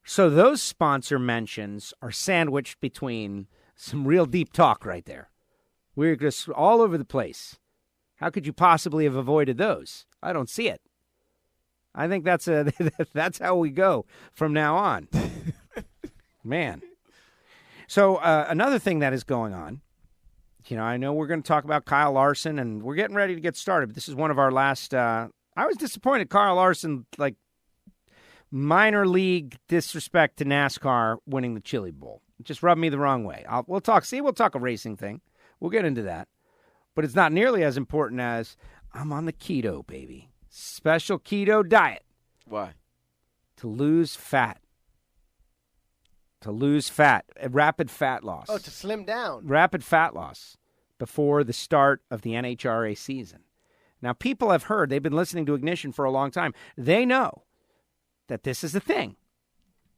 So those sponsor mentions are sandwiched between some real deep talk right there. We're just all over the place. How could you possibly have avoided those? I don't see it. I think that's how we go from now on. Man. So another thing that is going on, I know we're going to talk about Kyle Larson, and we're getting ready to get started, but this is one of our last I was disappointed Kyle Larson, minor league disrespect to NASCAR winning the Chili Bowl. It just rubbed me the wrong way. We'll talk a racing thing. We'll get into that. But it's not nearly as important as I'm on the keto, baby. Special keto diet. Why? To lose fat. A rapid fat loss. Oh, to slim down. Rapid fat loss before the start of the NHRA season. Now, people have heard, they've been listening to Ignition for a long time. They know that this is a thing.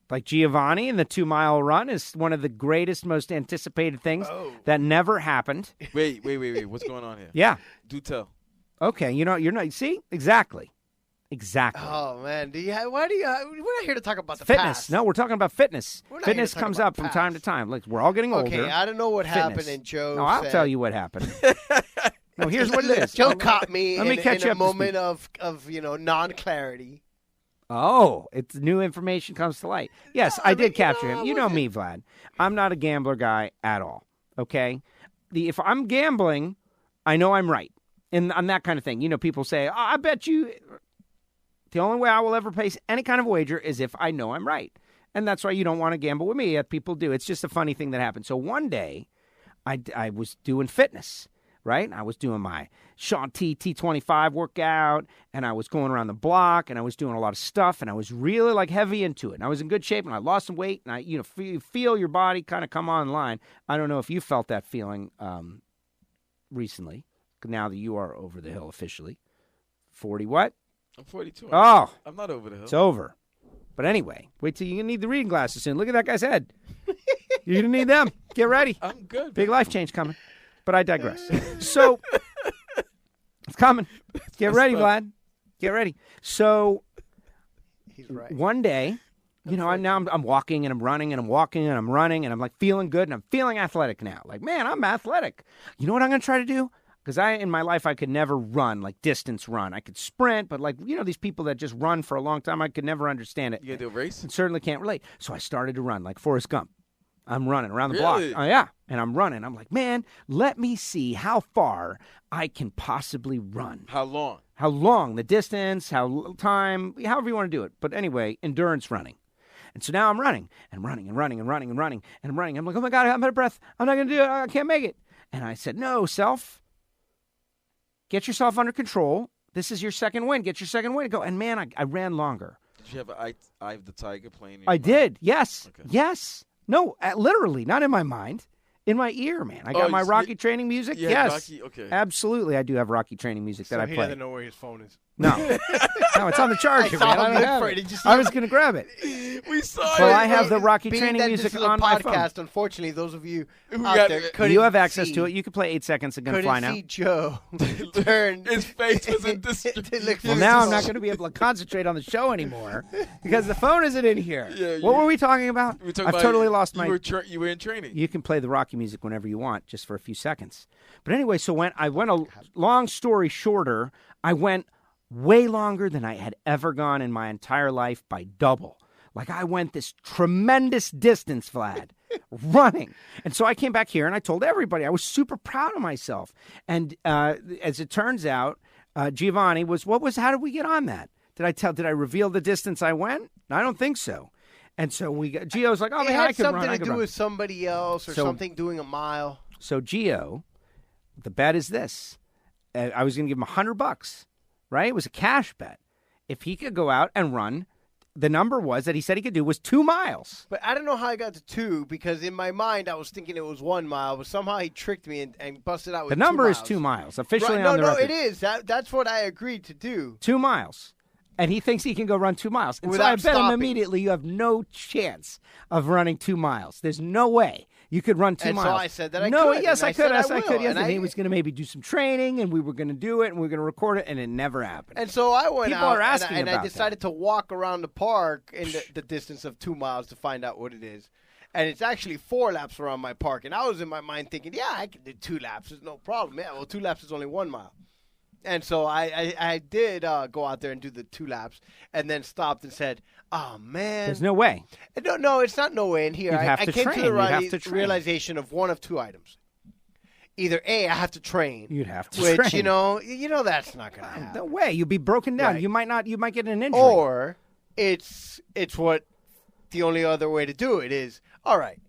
Like Giovanni and the 2-mile run is one of the greatest, most anticipated things that never happened. Wait. What's going on here? Yeah. Do tell. Okay, you're not. See, exactly. Oh man, we're not here to talk about the fitness. past. No, we're talking about fitness. We're not Fitness here to talk comes about up from past. time to time. Like we're all getting older. Okay, I don't know what happened, and Joe. No, I'll tell you what happened. No, here's what it is. Joe caught me Let me catch in you a up to moment speed. of non-clarity. Oh, it's new information comes to light. Yes, I did capture him. You know me, Vlad. I'm not a gambler guy at all. Okay, if I'm gambling, I know I'm right, and on that kind of thing. You know, people say, "I bet you." The only way I will ever place any kind of wager is if I know I'm right, and that's why you don't want to gamble with me. Yet people do. It's just a funny thing that happened. So one day, I was doing fitness. Right? I was doing my Sean T25 workout, and I was going around the block, and I was doing a lot of stuff, and I was really like heavy into it. And I was in good shape, and I lost some weight, and you feel your body kind of come online. I don't know if you felt that feeling recently, now that you are over the hill officially. 40 what? I'm 42. Oh. I'm not over the hill. It's over. But anyway, wait till you need the reading glasses soon. Look at that guy's head. You're going to need them. Get ready. I'm good. Big life change coming. But I digress. So, it's coming. Get ready, Vlad. Get ready. So, He's right. one day, I'm walking and I'm running and I'm walking and I'm running and I'm like feeling good and I'm feeling athletic now. Like, man, I'm athletic. You know what I'm going to try to do? Because in my life, I could never run, like distance run. I could sprint, but these people that just run for a long time, I could never understand it. You going to do a race? And certainly can't relate. So I started to run like Forrest Gump. I'm running around the Really? block. Oh, yeah. And I'm running. I'm like, man, let me see how far I can possibly run. How long? How long, the distance, time, however you want to do it. But anyway, endurance running. And so now I'm running and running and running and running and running and I'm running. I'm like, oh, my God, I'm out of breath. I'm not going to do it. I can't make it. And I said, no, self, get yourself under control. This is your second win. Get your second win. Go. And, man, I ran longer. Did you have Eye of the Tiger playing in your I mind? did. Yes. Okay. Yes. No, literally, not in my mind. In my ear, man. I got my Rocky training music. Yeah, yes. Rocky, okay. Absolutely, I do have Rocky training music that I he play. doesn't know where his phone is. No. No, it's on the charger, man. I don't have it. Did you see I was going to grab it. We saw Well, it. I have the Rocky Being training that music this is a on my phone. podcast, unfortunately, those of you Who out got there it? couldn't You have access see, to it. You can play 8 seconds and going to couldn't fly now. see Joe turn. His face was in distress. Well, now I'm not going to be able to concentrate on the show anymore because the phone isn't in here. Yeah, what were we talking about? We were talking I've about totally lost my... You were in training. You can play the Rocky music whenever you want, just for a few seconds. But anyway, so I went a long story shorter, I went way longer than I had ever gone in my entire life by double. Like I went this tremendous distance, Vlad, running. And so I came back here and I told everybody I was super proud of myself. And as it turns out, Giovanni how did we get on that? Did I reveal the distance I went? I don't think so. And so Gio's like, oh, It man, had I could run. something I to could do run. with somebody else or something doing a mile. So Gio, the bet is this. I was going to give him $100, right? It was a cash bet. If he could go out and run, the number that he said he could do was 2 miles. But I don't know how I got to 2 because in my mind I was thinking it was 1 mile, but somehow he tricked me and busted out with The number 2 is miles. 2 miles, officially Right, on the record. it is. That's what I agreed to do. 2 miles. And he thinks he can go run 2 miles. And so Without I bet him stopping. immediately you have no chance of running 2 miles. There's no way you could run 2 And so miles. I said that I no, could, yes, and I I could. said I Yes, I could. will, Yes, and and he was going to maybe do some training, and we were going to do it, and we were going to record it, and it never happened. And so I went People out are asking and I about decided to walk around the park in the distance of 2 miles to find out what it is. And it's actually 4 laps around my park. And I was in my mind thinking, yeah, I can do 2 laps. There's no problem. Yeah, well, 2 laps is only 1 mile. And so I did go out there and do the 2 laps and then stopped and said, oh, man. There's no way. No, it's not no way in here. You'd have I to came train. to the You'd have to train. realization of one of 2 items. Either A, I have to train. You'd have to which, train. you know that's not going to happen. No way. You'd be broken down. Right. You might get an injury. Or it's what the only other way to do it is, all right,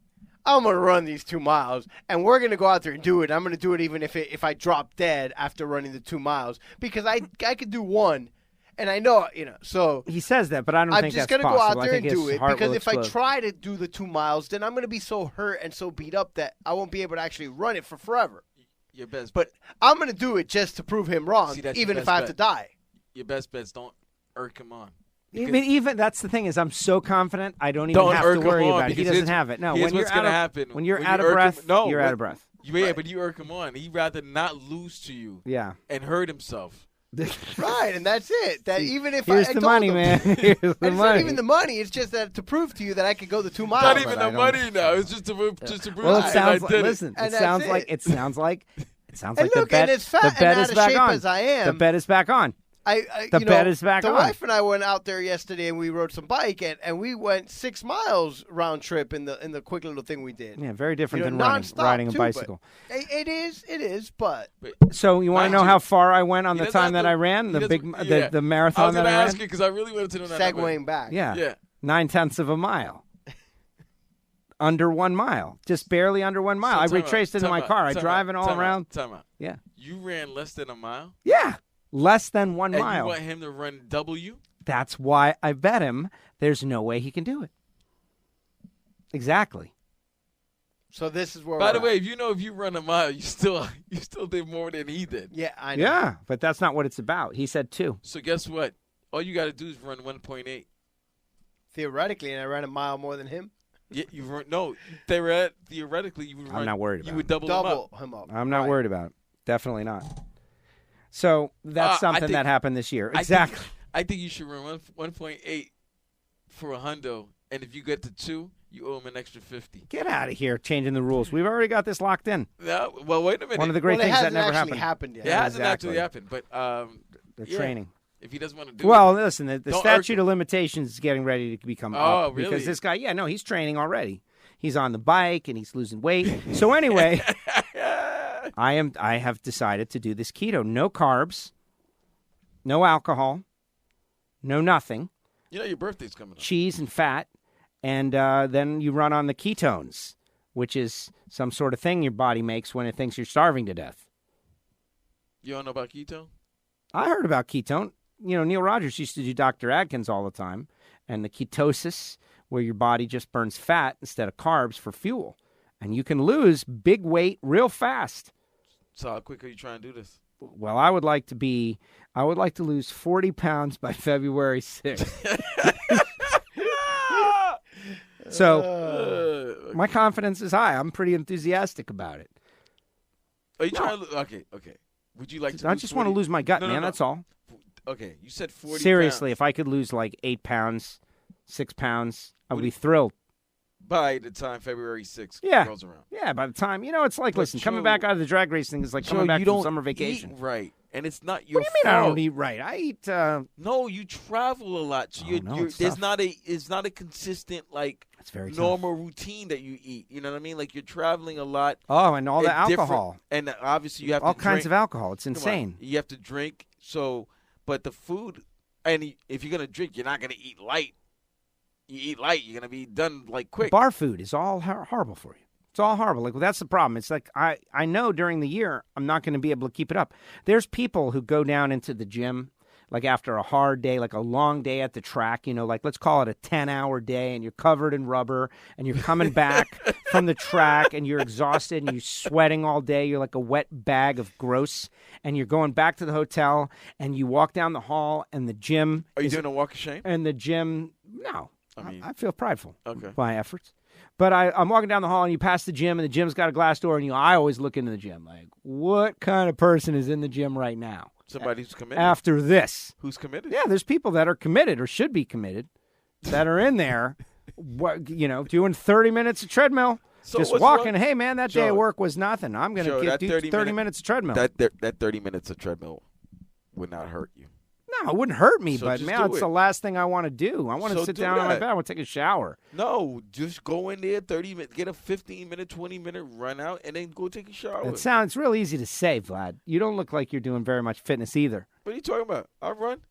I'm going to run these 2 miles, and we're going to go out there and do it. I'm going to do it even if I drop dead after running the 2 miles, because I could do 1, and I know, so He says that, but I don't I'm think just that's going to go possible. out I there and think do his it, heart because will if I explode. try to do the 2 miles, then I'm going to be so hurt and so beat up that I won't be able to actually run it for forever. Your best, But I'm going to do it just to prove him wrong, See, that's even your if best I have bet. to die. your best bets don't irk him on. Even that's the thing is I'm so confident I don't even have to worry about it. He doesn't have it. No, when you're happen. When you're out of breath, you're out of breath. Yeah, but you irk him on. He'd rather not lose to you. Yeah. And hurt himself. Right, and that's it. That even if here's the money, man. Here's the money. It's not even the money. It's just that to prove to you that I could go the 2 miles. Not even the money now. It's just to prove. Well, it sounds like. Listen, it sounds like the bet is back on. As I am, the bet is back on. The bet is back on. The wife and I went out there yesterday and we rode some bike and we went 6 miles round trip in the quick little thing we did. Yeah, very different than riding a bicycle. It is, but. So you want to know how far I went on the time that I ran the marathon that I ran? I was going to ask you because I really wanted to know that. Segueing back. Yeah. 0.9 of a mile. Under 1 mile, just barely under 1 mile. I retraced into my car. I driving all around. Time out. Yeah. You ran less than a mile? Yeah. Less than 1 mile. And you want him to run W? That's why I bet him there's no way he can do it. Exactly. So this is where. By the way, if you run a mile, you still did more than he did. Yeah, I know. Yeah, but that's not what it's about. He said 2. So guess what? All you got to do is run 1.8. Theoretically, and I ran a mile more than him. Yeah, theoretically, you would run. I'm not worried about. You would double him up. I'm not worried about it. Definitely not. So that's something that happened this year. Exactly. I think you should run 1.8 for a hundo, and if you get to 2, you owe him an extra 50. Get out of here, changing the rules. We've already got this locked in. Yeah, well, wait a minute. One of the great things that never happened yet. It hasn't actually happened, but they're training. If he doesn't want to do it. Well, listen, the statute of limitations is getting ready to become up. Oh, really? Because this guy, he's training already. He's on the bike and he's losing weight. So anyway, I have decided to do this keto. No carbs, no alcohol, no nothing. Your birthday's coming up. Cheese and fat. And then you run on the ketones, which is some sort of thing your body makes when it thinks you're starving to death. You don't know about ketone? I heard about ketone. Neil Rogers used to do Dr. Atkins all the time, and the ketosis, where your body just burns fat instead of carbs for fuel. And you can lose big weight real fast. So how quick are you trying to do this? Well, I would like to lose 40 pounds by February 6th. So my confidence is high. I'm pretty enthusiastic about it. Are you trying to okay. Would you like to I just want to lose my gut, man. No. That's all. Okay, you said 40 Seriously, pounds. If I could lose like 8 pounds, 6 pounds, I would be thrilled. By the time February 6th rolls around. Yeah, by the time, it's like, listen, coming back out of the drag racing is like coming back from summer vacation. Eat right, and it's not your fault. What do you mean I don't eat right? I eat. No, you travel a lot, so it's not a consistent it's very normal routine that you eat. You know what I mean? Like you're traveling a lot. Oh, and all the alcohol, and obviously you have all to drink. Kinds of alcohol. It's insane. You have to drink. So, but the food, and if you're gonna drink, you're not gonna eat light. You eat light, you're going to be done, quick. Bar food is all horrible for you. It's all horrible. That's the problem. It's like I know during the year I'm not going to be able to keep it up. There's people who go down into the gym, after a hard day, a long day at the track, let's call it a 10-hour day, and you're covered in rubber, and you're coming back from the track, and you're exhausted, and you're sweating all day. You're like a wet bag of gross, and you're going back to the hotel, and you walk down the hall, and the gym. Are you doing a walk of shame? And the gym, no. I feel prideful by my efforts. But I'm walking down the hall, and you pass the gym, and the gym's got a glass door, and I always look into the gym like, what kind of person is in the gym right now? Somebody who's committed. After this. Who's committed? Yeah, there's people that are committed or should be committed that are in there, doing 30 minutes of treadmill. So just walking. Hey, man, that day of work was nothing. I'm going to do 30 minutes of treadmill. That 30 minutes of treadmill would not hurt you. No, it wouldn't hurt me, so but, man, it's the last thing I want to do. I want to sit down on my bed. I want to take a shower. No, just go in there, 30 minutes, get a 15-minute, 20-minute run out, and then go take a shower. It sounds real easy to say, Vlad. You don't look like you're doing very much fitness either. What are you talking about? I run.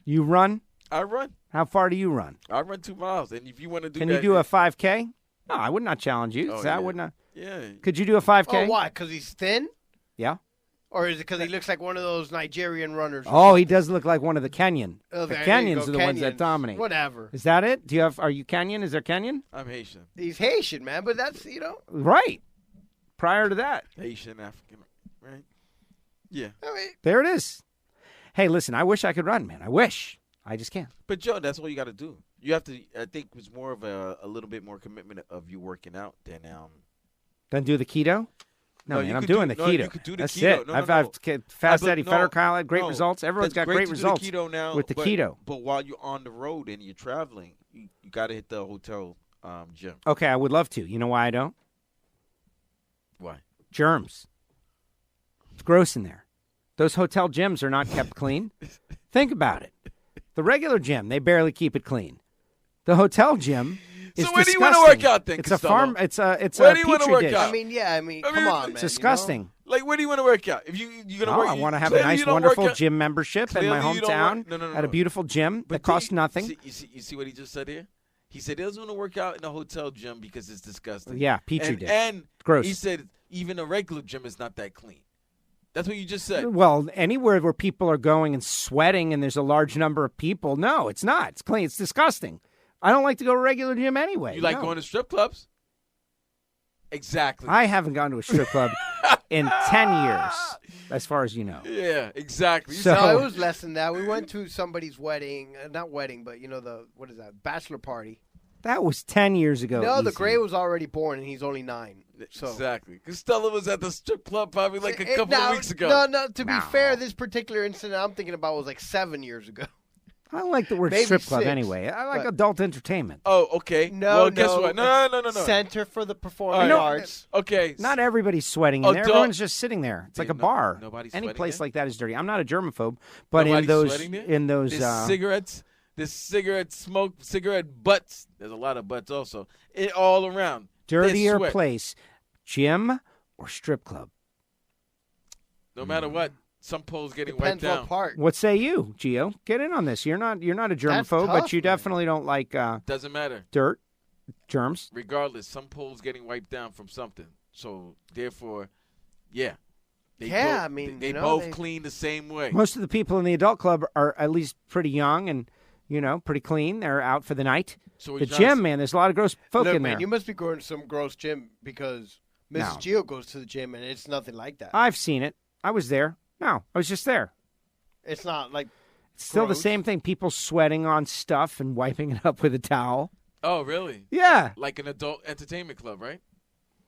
You run? I run. How far do you run? I run 2 miles, and if you want to do Can you do a 5K? No, I would not challenge you. I would not. Yeah. Could you do a 5K? Oh, why? Because he's thin? Yeah. Or is it because he looks like one of those Nigerian runners? Oh, he does look like one of the Kenyan. Oh, the Kenyans are the ones that dominate. Whatever. Is that it? Are you Kenyan? Is there Kenyan? I'm Haitian. He's Haitian, man, but that's, Right. Prior to that. Haitian, African, right? Yeah. There it is. Hey, listen, I wish I could run, man. I wish. I just can't. But Joe, that's all you got to do. You have to. I think it's more of a little bit more commitment of you working out than Then do the keto? No, man, you I'm could doing do- the no, keto. you could do the That's keto. it. No, I've no, no. Fast but Eddie no, Fetterkyle had great no, results. Everyone's that's got great great to do the results keto now, with the but, keto. But while you're on the road and you're traveling, you got to hit the hotel gym. Okay, I would love to. You know why I don't? Why? Germs. It's gross in there. Those hotel gyms are not kept clean. Think about it. The regular gym, they barely keep it clean. The hotel gym is So where do you disgusting. want to work out then, It's Costello? a farm. It's a Where do you wanna petri work dish. out? I mean, come mean, on, man. It's disgusting. Like, where do you want to work out? If you're gonna No, work, I want to have a clearly nice, you don't wonderful work out- gym membership in my Clearly you don't hometown work- no, at a beautiful gym that costs nothing. You see what he just said here? He said he doesn't want to work out in a hotel gym because it's disgusting. Yeah, petri and, dish. And Gross. he said even a regular gym is not that clean. That's what you just said. Well, anywhere where people are going and sweating and there's a large number of people, no, it's not. It's clean. It's disgusting. I don't like to go to a regular gym anyway. You like No. going to strip clubs? Exactly. I haven't gone to a strip club in 10 years, as far as you know. Yeah, exactly. So- No, it was less than that. We went to somebody's wedding, not wedding, but what is that? Bachelor party. That was 10 years ago. No, the easy. Gray was already born, and he's only 9. So Exactly. Costello was at the strip club probably like a couple Now, of weeks ago. No. To be fair, this particular incident I'm thinking about was like 7 years ago. I don't like the word Maybe strip club 6, anyway. I like but- adult entertainment. Oh, okay. No, well, guess what? No. Center for the Performing All right. Arts. Okay. Not everybody's sweating in there. Adult- Everyone's just sitting there. It's like a No- bar. nobody's Any sweating place there? like that is dirty. I'm not a germaphobe, but Nobody's sweating there? in those There's cigarettes. There's cigarette smoke, cigarette butts. There's a lot of butts also. All around. There's dirtier sweat. place, gym or strip club. No matter what, some poles getting Depends wiped down. what part. What say you, Gio? Get in on this. You're not a germaphobe, tough, but you man. definitely don't like Doesn't matter. dirt, germs. Regardless, some poles getting wiped down from something. So therefore, yeah. They Yeah, both, I mean, they you know, both they- clean the same way. Most of the people in the adult club are at least pretty young and pretty clean. They're out for the night. So what The you trying to gym, say- man, there's a lot of gross folk Look, in man, there. you must be going to some gross gym because Mrs. No. Gio goes to the gym, and it's nothing like that. I've seen it. I was there. No, I was just there. It's not like It's still Gross. the same thing. People sweating on stuff and wiping it up with a towel. Oh, really? Yeah. Like an adult entertainment club, right?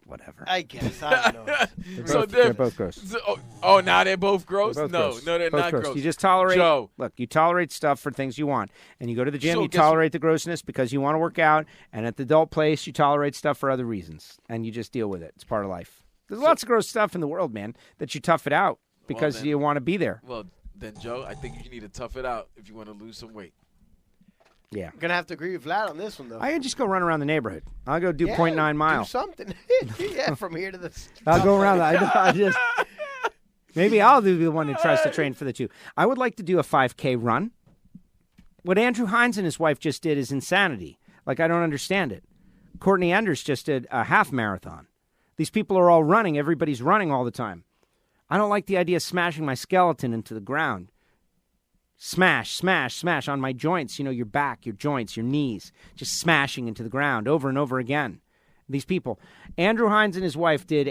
Whatever. I guess I don't know. So They're both gross. Oh, now they're both gross? They're both no, gross. no, they're Both not gross. You just tolerate. Joe. Look, you tolerate stuff for things you want, and you go to the gym. So You guess tolerate the grossness because you want to work out, and at the adult place, you tolerate stuff for other reasons, and you just deal with it. It's part of life. There's lots of gross stuff in the world, man, that you tough it out because then- you want to be there. Well, then, Joe, I think you need to tough it out if you want to lose some weight. Yeah. I'm gonna have to agree with Vlad on this one, though. I can just go run around the neighborhood. I'll go do 0.9 Do miles. something. Yeah, from here to the. I'll go around. I just maybe I'll be the one who tries to train for the 2. I would like to do a 5K run. What Andrew Hines and his wife just did is insanity. Like, I don't understand it. Courtney Enders just did a half marathon. These people are all running. Everybody's running all the time. I don't like the idea of smashing my skeleton into the ground. Smash, smash, smash on my joints, your back, your joints, your knees, just smashing into the ground over and over again. These people. Andrew Hines and his wife did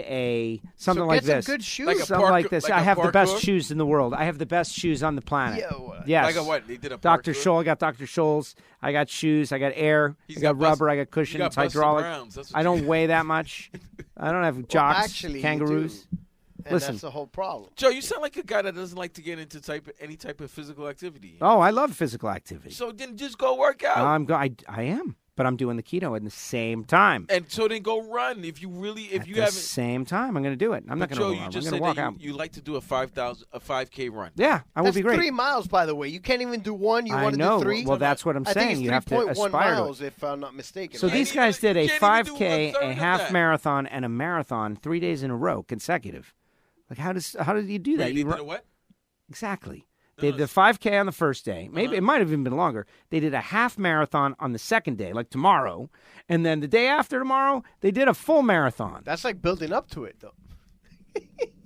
something So like get some this. good shoes. Like a Something like parkour- this. like I a have the best parkour? shoes in the world. I have the best shoes on the planet. Yo, Yes. Like a what? They did a Dr. parkour? Scholl. I got Dr. Scholl's. I got shoes. I got air. He's I got got bust- rubber. I got You cushion. got It's Buster hydraulic. Browns. That's what I you- don't weigh that much. I don't have jocks, actually, you kangaroos. do. And Listen. that's the whole problem. Joe, you sound like a guy that doesn't like to get into any type of physical activity. Oh, I love physical activity. So then just go work out. I am, but I'm doing the keto at the same time. And so then go run. If you At you the haven't. same time, I'm going to do it. I'm not But going Joe, to you I'm just going said to walk that out. you like to do a 5K run. Yeah, I will That's be great. 3 miles, by the way. You can't even do one. You I want to know. do 3? Well, that's what I'm I think saying. it's You have to 3.1 aspire to it. miles, if I'm not mistaken. So right? these even- guys did a you can't even do 5K, a third a of half that. marathon, and a marathon 3 days in a row, consecutive. Like how did you do that? Wait, they You did run- a what? Exactly. No, They did the 5K on the first day. Maybe Uh-huh. it might have even been longer. They did a half marathon on the second day, like tomorrow, and then the day after tomorrow, they did a full marathon. That's like building up to it, though.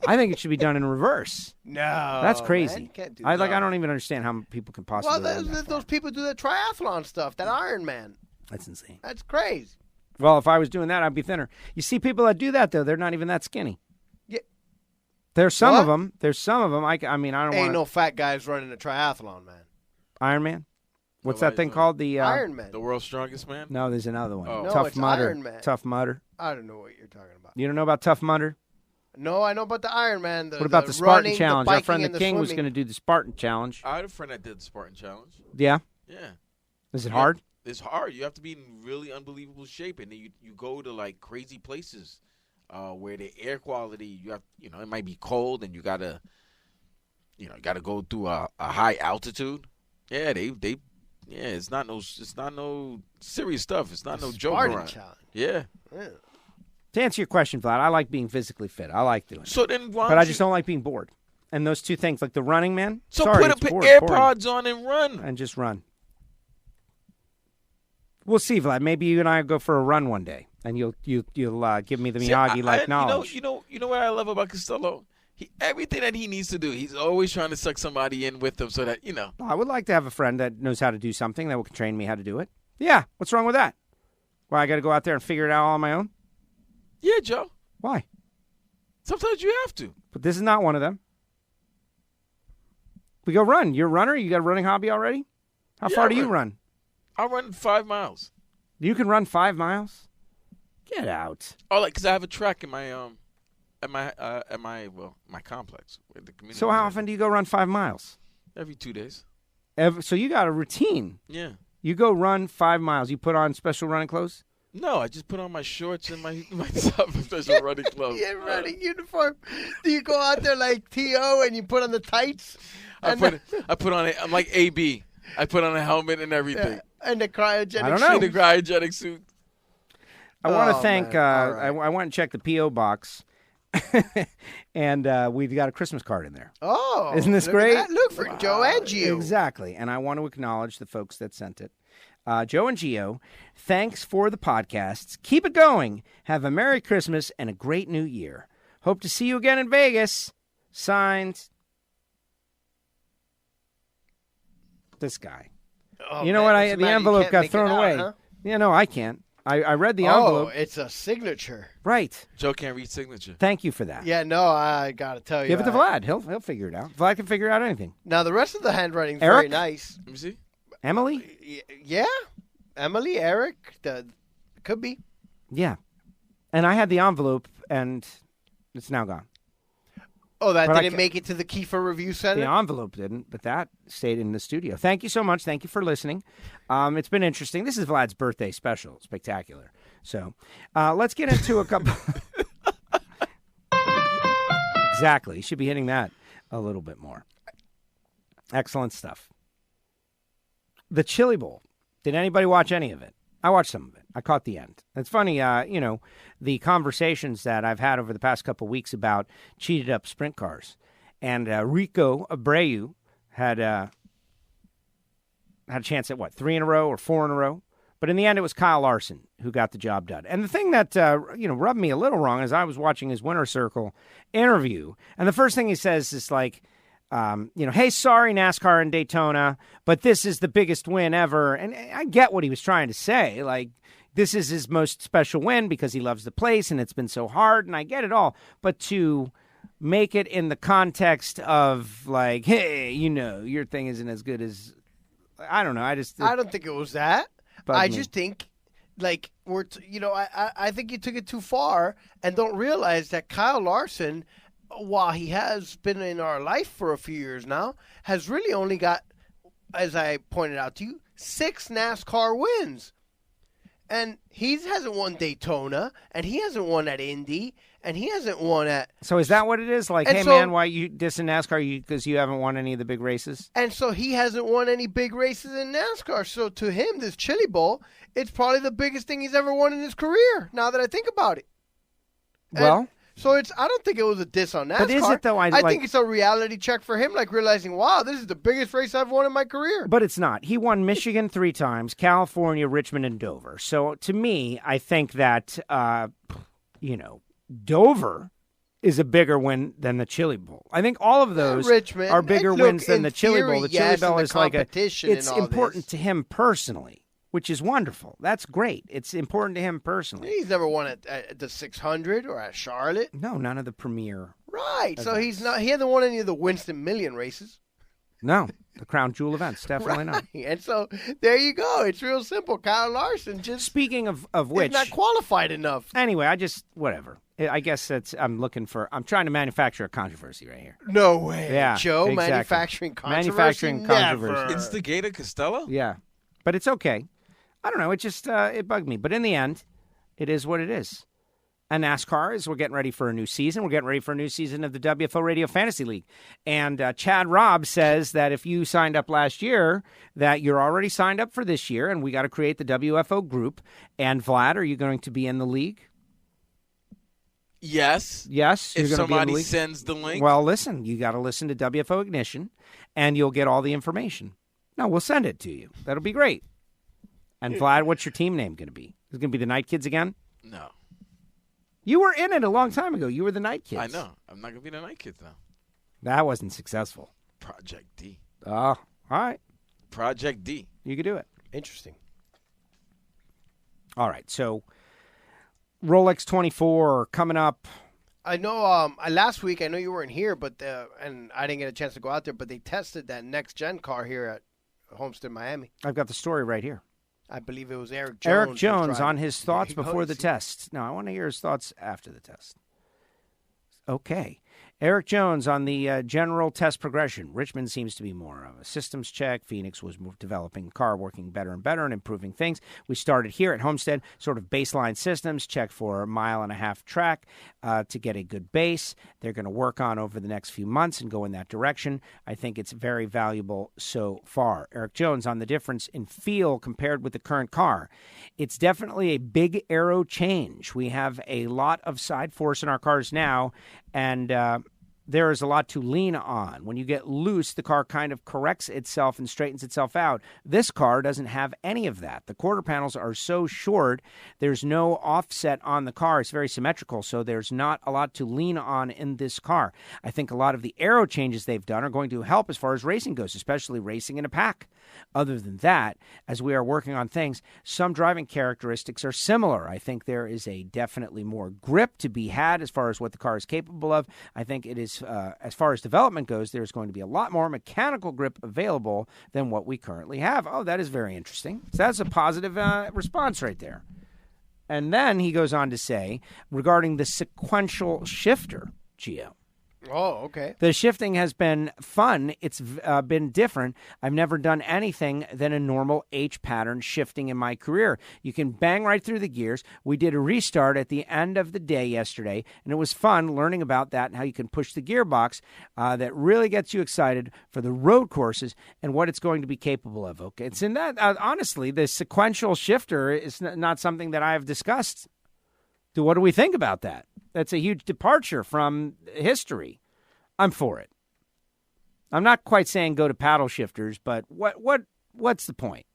I think it should be done in reverse. No, That's man, crazy. you can't do I that. don't even understand how people can possibly. Well, run that far. those people do that triathlon stuff, that Ironman. That's insane. That's crazy. Well, if I was doing that, I'd be thinner. You see people that do that though; they're not even that skinny. Yeah. There's some What? of them. There's some of them. I mean, I don't Ain't want no fat guys running a triathlon, man. Iron Man. What's that thing called? The Iron Man. The world's strongest man? No, there's another one. Oh. No, Tough it's Mudder. Iron Man. Tough Mudder. I don't know what you're talking about. You don't know about Tough Mudder? No, I know about the Iron Man. What about the Spartan running, Challenge? The Our friend biking, the and King was swimming. going to do the Spartan Challenge. I had a friend that did the Spartan Challenge. Yeah? Yeah. Is it hard? It's hard. You have to be in really unbelievable shape, and then you go to like crazy places where the air quality it might be cold, and you gotta go through a high altitude. Yeah, it's not no serious stuff. It's not no joke Spartan around. Challenge. Yeah. To answer your question, Vlad, I like being physically fit. I like doing it. So then, But I just don't like being bored. And those two things, like the running, man. So sorry, put it's boring. AirPods on and run. And just run. We'll see, Vlad. Maybe you and I will go for a run one day, and you'll give me the Miyagi-like knowledge. You know what I love about Castello? Everything that he needs to do, he's always trying to suck somebody in with him so that, I would like to have a friend that knows how to do something that will train me how to do it. Yeah, what's wrong with that? Why, I got to go out there and figure it out all on my own? Yeah, Joe. Why? Sometimes you have to. But this is not one of them. We go run. You're a runner? You got a running hobby already? How far do you run? I run 5 miles. You can run 5 miles? Get out. Oh, because I have a track in my my complex. Where the community So how often do you go run 5 miles? Every 2 days. So you got a routine. Yeah. You go run 5 miles. You put on special running clothes? No, I just put on my shorts and my special running clothes. Yeah, running uniform. Do you go out there like T.O. and you put on the tights? I put on it. I'm like AB. I put on a helmet and everything. Yeah, and the cryogenic I don't know. And the cryogenic suit. I want to thank, man. All right. I went and checked the P.O. box, and we've got a Christmas card in there. Oh. Isn't this look at great? that. Look for Joe and Gio. Exactly. And I want to acknowledge the folks that sent it. Joe and Gio, thanks for the podcasts. Keep it going. Have a Merry Christmas and a great New Year. Hope to see you again in Vegas. Signed, this guy. Oh, You know man, what? what's the The matter? You envelope can't got make it thrown out, away. huh? Yeah, no, I can't. I read the envelope. Oh, it's a signature. Right. Joe can't read signature. Thank you for that. Yeah, no, I got to tell you. Give it to Vlad. He'll figure it out. Vlad can figure out anything. Now, the rest of the handwriting's Eric? very nice. Let me see. Emily? Yeah. Emily, Eric, could be. Yeah. And I had the envelope, and it's now gone. Oh, that But I didn't ca- make it to the Kiefer Review Center? The envelope didn't, but that stayed in the studio. Thank you so much. Thank you for listening. It's been interesting. This is Vlad's birthday special. Spectacular. So let's get into a couple. Exactly. You should be hitting that a little bit more. Excellent stuff. The Chili Bowl. Did anybody watch any of it? I watched some of it. I caught the end. It's funny, the conversations that I've had over the past couple of weeks about cheated up sprint cars. And Rico Abreu had a chance at, 3 in a row or 4 in a row? But in the end, it was Kyle Larson who got the job done. And the thing that, rubbed me a little wrong is I was watching his Winner Circle interview. And the first thing he says is like, hey, sorry, NASCAR and Daytona, but this is the biggest win ever. And I get what he was trying to say. Like, this is his most special win because he loves the place and it's been so hard. And I get it all. But to make it in the context of like, hey, your thing isn't as good as, I don't know. I don't think it was that. I just think, like, I think you took it too far and don't realize that Kyle Larson, while he has been in our life for a few years now, has really only got, as I pointed out to you, 6 NASCAR wins. And he hasn't won Daytona, and he hasn't won at Indy, and he hasn't won at... So is that what it is? Like, hey, man, why you dissing NASCAR because you haven't won any of the big races? And so he hasn't won any big races in NASCAR. So to him, this Chili Bowl, it's probably the biggest thing he's ever won in his career, now that I think about it. Well... So I don't think it was a diss on NASCAR. But is it, though? I think it's a reality check for him, like realizing, wow, this is the biggest race I've won in my career. But it's not. He won Michigan 3 times, California, Richmond, and Dover. So to me, I think that, Dover is a bigger win than the Chili Bowl. I think all of those Richmond, are bigger wins than the Chili Bowl. The Chili Bowl is like it's important to him personally, which is wonderful. That's great. It's important to him personally. He's never won at the 600 or at Charlotte. No, none of the premier. Right. So events. he hasn't won any of the Winston Million races. No, the crown jewel events, definitely not. And so there you go. It's real simple. Kyle Larson just Speaking of which, is not qualified enough. anyway, whatever. I guess I'm trying to manufacture a controversy right here. No way. Yeah, Joe, exactly. manufacturing controversy? Manufacturing controversy. Never. Instigator Castello? Yeah, but it's okay. I don't know. It just it bugged me. But in the end, it is what it is. And NASCAR is we're getting ready for a new season. We're getting ready for a new season of the WFO Radio Fantasy League. And Chad Robb says that if you signed up last year, that you're already signed up for this year, and we got to create the WFO group. And Vlad, are you going to be in the league? Yes. Yes. If you're gonna be in the somebody league? sends the link. Well, listen, you got to listen to WFO Ignition, and you'll get all the information. No, we'll send it to you. That'll be great. And Vlad, what's your team name going to be? Is it going to be the Night Kids again? No. You were in it a long time ago. You were the Night Kids. I know. I'm not going to be the Night Kids now. That wasn't successful. Project D. Oh, all right. Project D. You could do it. Interesting. All right. So, Rolex 24 coming up. I know last week, I know you weren't here, but and I didn't get a chance to go out there, but they tested that next-gen car here at Homestead, Miami. I've got the story right here. I believe it was Eric Jones. Eric Jones on his There thoughts you go. before the test. No, I want to hear his thoughts after the test. Okay. Eric Jones on the general test progression. Richmond seems to be more of a systems check. Phoenix was developing the car, working better and better and improving things. We started here at Homestead, sort of baseline systems, check for a 1.5 mile track to get a good base. They're going to work on over the next few months and go in that direction. I think it's very valuable so far. Eric Jones on the difference in feel compared with the current car. It's definitely a big aero change. We have a lot of side force in our cars now, and there is a lot to lean on. When you get loose, the car kind of corrects itself and straightens itself out. This car doesn't have any of that. The quarter panels are so short, there's no offset on the car. It's very symmetrical, so there's not a lot to lean on in this car. I think a lot of the aero changes they've done are going to help as far as racing goes, especially racing in a pack. Other than that, as we are working on things, some driving characteristics are similar. I think there is a definitely more grip to be had as far as what the car is capable of. I think it is, as far as development goes, there's going to be a lot more mechanical grip available than what we currently have. Oh, that is very interesting. So that's a positive response right there. And then he goes on to say, regarding the sequential shifter, Gio. Oh, okay. The shifting has been fun. It's been different. I've never done anything than a normal H pattern shifting in my career. You can bang right through the gears. We did a restart at the end of the day yesterday, and it was fun learning about that and how you can push the gearbox. That really gets you excited for the road courses and what it's going to be capable of. Okay, it's in that. Honestly, the sequential shifter is not something that I have discussed. So what do we think about that? That's a huge departure from history. I'm for it. I'm not quite saying go to paddle shifters, but what's the point?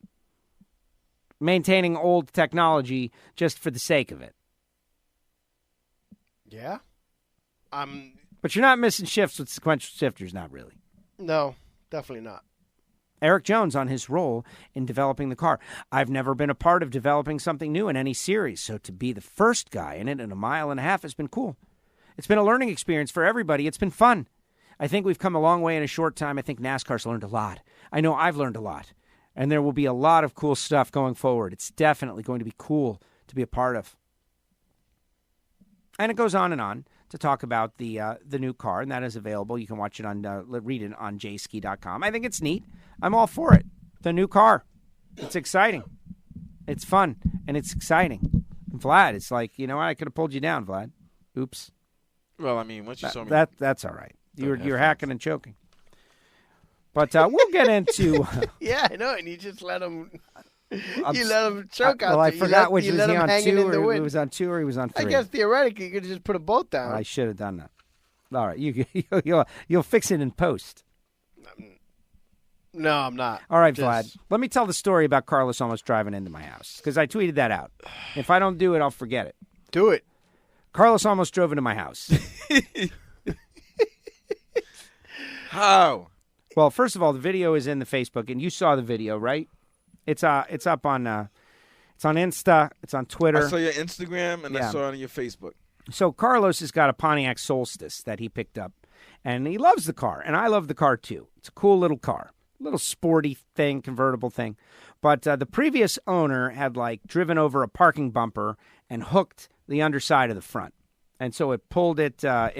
Maintaining old technology just for the sake of it. Yeah. But you're not missing shifts with sequential shifters, not really. No, definitely not. Eric Jones on his role in developing the car. I've never been a part of developing something new in any series, so to be the first guy in it in 1.5 miles has been cool. It's been a learning experience for everybody. It's been fun. I think we've come a long way in a short time. I think NASCAR's learned a lot. I know I've learned a lot, and there will be a lot of cool stuff going forward. It's definitely going to be cool to be a part of. And it goes on to talk about the new car, and that is available. You can watch it read it on jski.com. I think it's neat. I'm all for it. The new car. It's exciting. It's fun, and it's exciting. And Vlad, it's like, you know what? I could have pulled you down, Vlad. Oops. Well, I mean, once you saw me. That's all right. You're hacking and choking. But we'll get into... Yeah, I know, and you just let him... You let him choke out. Well, I forgot which was he on 2 or he was on 2 or he was on 3. I guess theoretically you could just put them both down. I should have done that. All right, you'll fix it in post. No, I'm not. All right, Vlad. Let me tell the story about Carlos almost driving into my house because I tweeted that out. If I don't do it, I'll forget it. Do it. Carlos almost drove into my house. How? Well, first of all, the video is in the Facebook, and you saw the video, right? It's up on it's on Insta, it's on Twitter. I saw your Instagram and Yeah. I saw it on your Facebook. So Carlos has got a Pontiac Solstice that he picked up, And he loves the car, and I love the car too. It's a cool little car, little sporty thing, convertible thing. But the previous owner had like driven over a parking bumper and hooked the underside of the front, and so it pulled it down.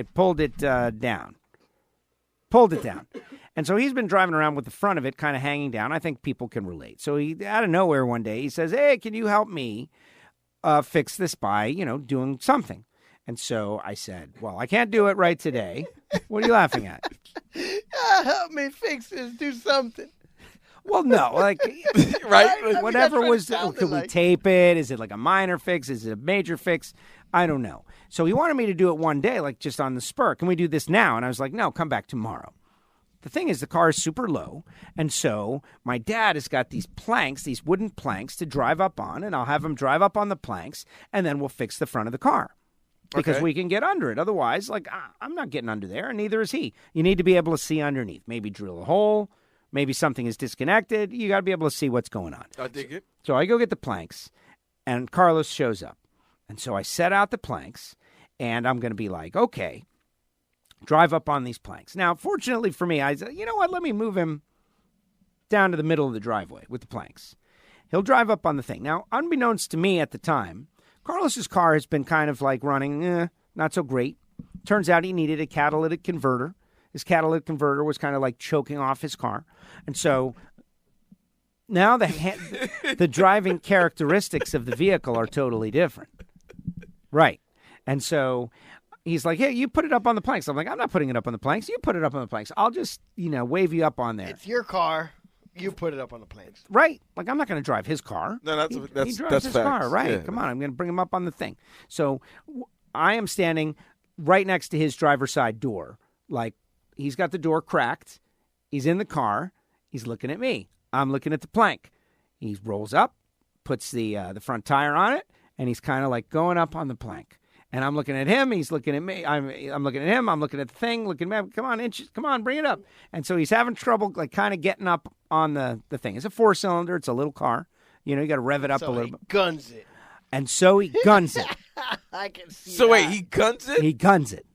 And so he's been driving around with the front of it kind of hanging down. I think people can relate. So he, out of nowhere one day, he says, "Hey, can you help me fix this by, doing something?" And so I said, "Well, I can't do it right today." What are you laughing at? Help me fix this. Do something. Well, no, like, Right? whatever was, sounded could we like. tape it? Is it like a minor fix? Is it a major fix? I don't know. So he wanted me to do it one day, like just on the spur. Can we do this now? And I was like, no, come back tomorrow. The thing is, the car is super low, and so my dad has got these planks, these wooden planks to drive up on, and I'll have him drive up on the planks, and then we'll fix the front of the car. Because we can get under it. Otherwise, like, I'm not getting under there, and neither is he. You need to be able to see underneath. Maybe drill a hole. Maybe something is disconnected. You got to be able to see what's going on. I dig it. So I go get the planks, and Carlos shows up. And so I set out the planks, and I'm going to be like, okay, drive up on these planks. Now, fortunately for me, I said, you know what? Let me move him down to the middle of the driveway with the planks. He'll drive up on the thing. Now, unbeknownst to me at the time, Carlos's car has been kind of like running not so great. Turns out he needed a catalytic converter. His catalytic converter was kind of like choking off his car. And so now the driving characteristics of the vehicle are totally different. Right. And so he's like, hey, you put it up on the planks. I'm like, I'm not putting it up on the planks. You put it up on the planks. I'll just, wave you up on there. It's your car. You put it up on the planks. Right. Like, I'm not going to drive his car. No, that's he drives that's his facts. car. Right. Yeah. Come on. I'm going to bring him up on the thing. So I am standing right next to his driver's side door. Like, he's got the door cracked. He's in the car. He's looking at me. I'm looking at the plank. He rolls up, puts the front tire on it, and he's kind of like going up on the plank. And I'm looking at him. He's looking at me. I'm looking at him. I'm looking at the thing. Looking at me. Come on, inches. Come on, bring it up. And so he's having trouble, like, kind of getting up on the thing. It's a 4-cylinder. It's a little car. You got to rev it up a little bit. Guns it. And so he guns it. I can see. So wait, he guns it? He guns it.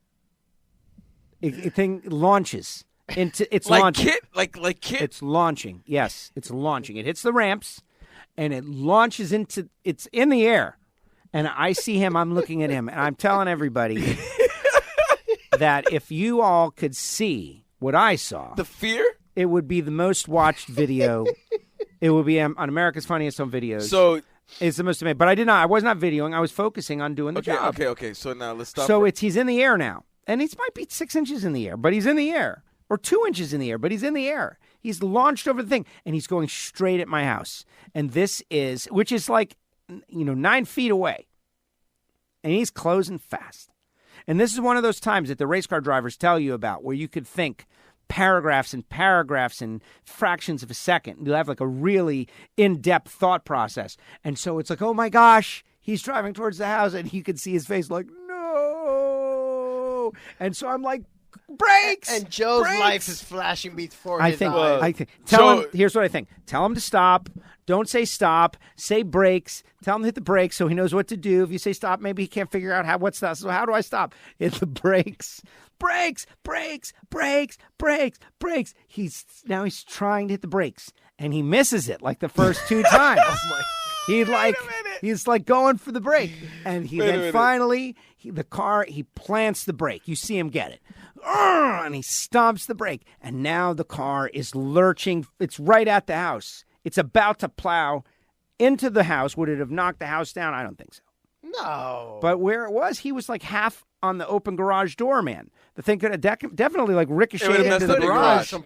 The thing launches into it's like launching. Kit? Like Kit? It's launching. Yes, it's launching. It hits the ramps, and it launches into. It's in the air, and I see him. I'm looking at him, and I'm telling everybody that if you all could see what I saw, The fear? it would be the most watched video. It would be on America's Funniest Home Videos. So it's the most amazing. But I was not videoing. I was focusing on doing the job. Okay. So now let's stop. So he's in the air now. And it might be 6 inches in the air, but he's in the air. Or 2 inches in the air, but he's in the air. He's launched over the thing, and he's going straight at my house. And which is like, 9 feet away. And he's closing fast. And this is one of those times that the race car drivers tell you about where you could think paragraphs and paragraphs and fractions of a second. You'll have like a really in-depth thought process. And so it's like, oh my gosh, he's driving towards the house, and you could see his face like, no. And so I'm like, brakes! And Joe's brakes! life is flashing before I his think. eyes. Tell him. Here's what I think. Tell him to stop. Don't say stop. Say brakes. Tell him to hit the brakes so he knows what to do. If you say stop, maybe he can't figure out what's that. So how do I stop? Hit the brakes. Brakes. Brakes. Brakes. Brakes. Brakes. He's trying to hit the brakes, and he misses it like the first 2 times. He's like going for the brake, and finally he plants the brake. You see him get it, and he stomps the brake, and now the car is lurching. It's right at the house. It's about to plow into the house. Would it have knocked the house down? I don't think so. No. But where it was, he was like half on the open garage door, man. The thing could have definitely like ricocheted into the garage. Your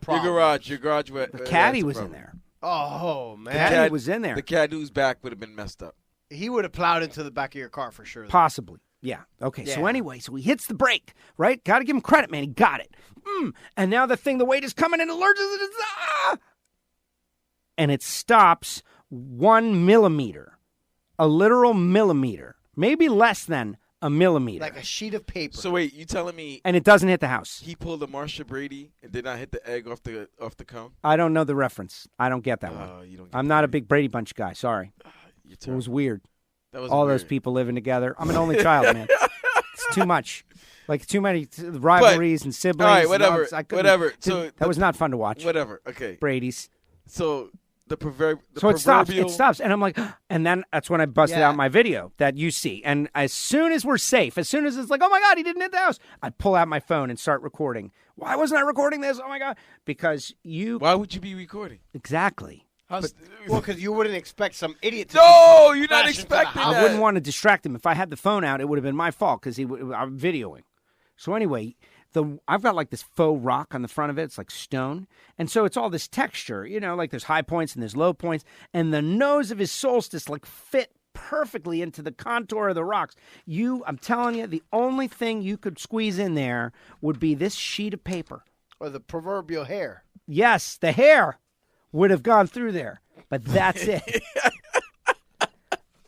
garage. The caddy was in there. Oh, man. The caddy was in there. The caddy's back would have been messed up. He would have plowed into the back of your car for sure. Possibly. Yeah. Okay. Yeah. So anyway, he hits the brake, right? Got to give him credit, man. He got it. And now the weight is coming and it lurches. And it stops 1 millimeter, a literal millimeter, maybe less than a millimeter. Like a sheet of paper. So wait, you telling me? And it doesn't hit the house. He pulled a Marsha Brady and did not hit the egg off the cone. I don't know the reference. I don't get that one. You don't get I'm not a big Brady Bunch guy. Sorry. It was weird. That was all weird. those people living together. I'm an only child, man. It's too much. Like too many rivalries and siblings. All right, whatever. And all, Whatever. So that was not fun to watch. Whatever. Okay. Brady's. So the So it stops. It stops, and I'm like, and then that's when I busted out my video that you see. And as soon as we're safe, as soon as it's like, oh my God, he didn't hit the house, I pull out my phone and start recording. Why wasn't I recording this? Oh my God, because you. Why would you be recording? Exactly. Well, because you wouldn't expect some idiot to No, you're not crash into the expecting house. that. I wouldn't want to distract him. If I had the phone out, it would have been my fault because I'm videoing. So anyway, I've got like this faux rock on the front of it. It's like stone. And so it's all this texture, like there's high points and there's low points. And the nose of his solstice like fit perfectly into the contour of the rocks. I'm telling you, the only thing you could squeeze in there would be this sheet of paper. Or the proverbial hair. Yes, the hair would have gone through there. But that's it.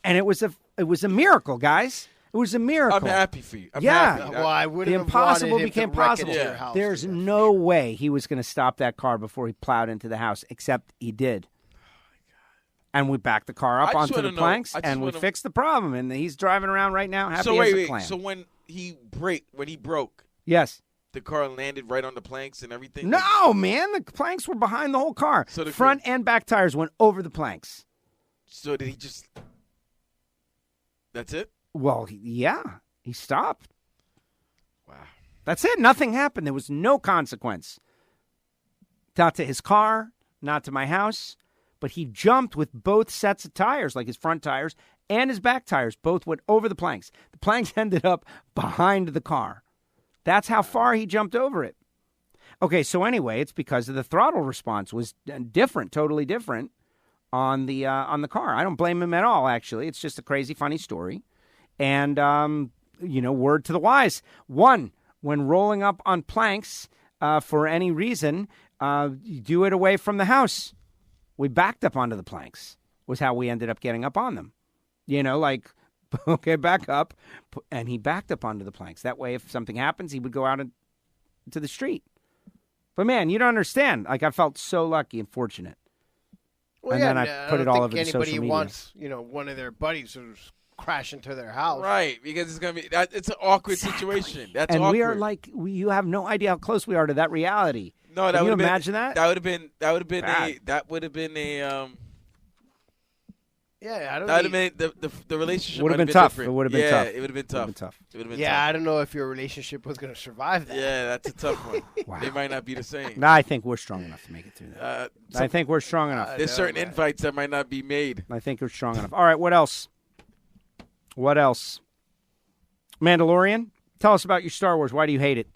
And it was a miracle, guys. It was a miracle. I'm happy for you. I'm Yeah. happy. Well, I would The have impossible wanted him became to wreck possible. into your house. There's no way he was going to stop that car before he plowed into the house, except he did. And we backed the car up I just onto the wanna know- planks, I just and we wanna- fixed the problem. And he's driving around right now happy So as a wait. clam. So when he broke, Yes. the car landed right on the planks and everything? No, man. The planks were behind the whole car. So the front and back tires went over the planks. So did he just... That's it? Well, yeah. He stopped. Wow. That's it. Nothing happened. There was no consequence. Not to his car, not to my house. But he jumped with both sets of tires, like his front tires and his back tires. Both went over the planks. The planks ended up behind the car. That's how far he jumped over it. Okay, so anyway, it's because of the throttle response was different, totally different on the car. I don't blame him at all, actually. It's just a crazy, funny story. And, word to the wise. One, when rolling up on planks for any reason, you do it away from the house. We backed up onto the planks was how we ended up getting up on them. Okay, back up. And he backed up onto the planks. That way, if something happens, he would go out into the street. But, man, you don't understand. Like, I felt so lucky and fortunate. Well, And yeah, then I put it all over the social anybody media. wants, one of their buddies to crash into their house. Right, because it's going to be... It's an awkward situation. That's and awkward. we are like, you have no idea how close we are to that reality. No, that Can you would have imagine been, that? That would have been Bad. that would have been a Yeah, I don't that would know. have been the relationship Would have might been tough. different. It would have been yeah, tough. It would have been It would have tough. been tough. It would have been Yeah, tough. I don't know if your relationship was going to survive that. Yeah, that's a tough one. Wow. They might not be the same. No, I think we're strong enough to make it through that. I think we're strong enough. There's certain invites that might not be made. I think we're strong enough. All right, what else? What else? Mandalorian? Tell us about your Star Wars. Why do you hate it?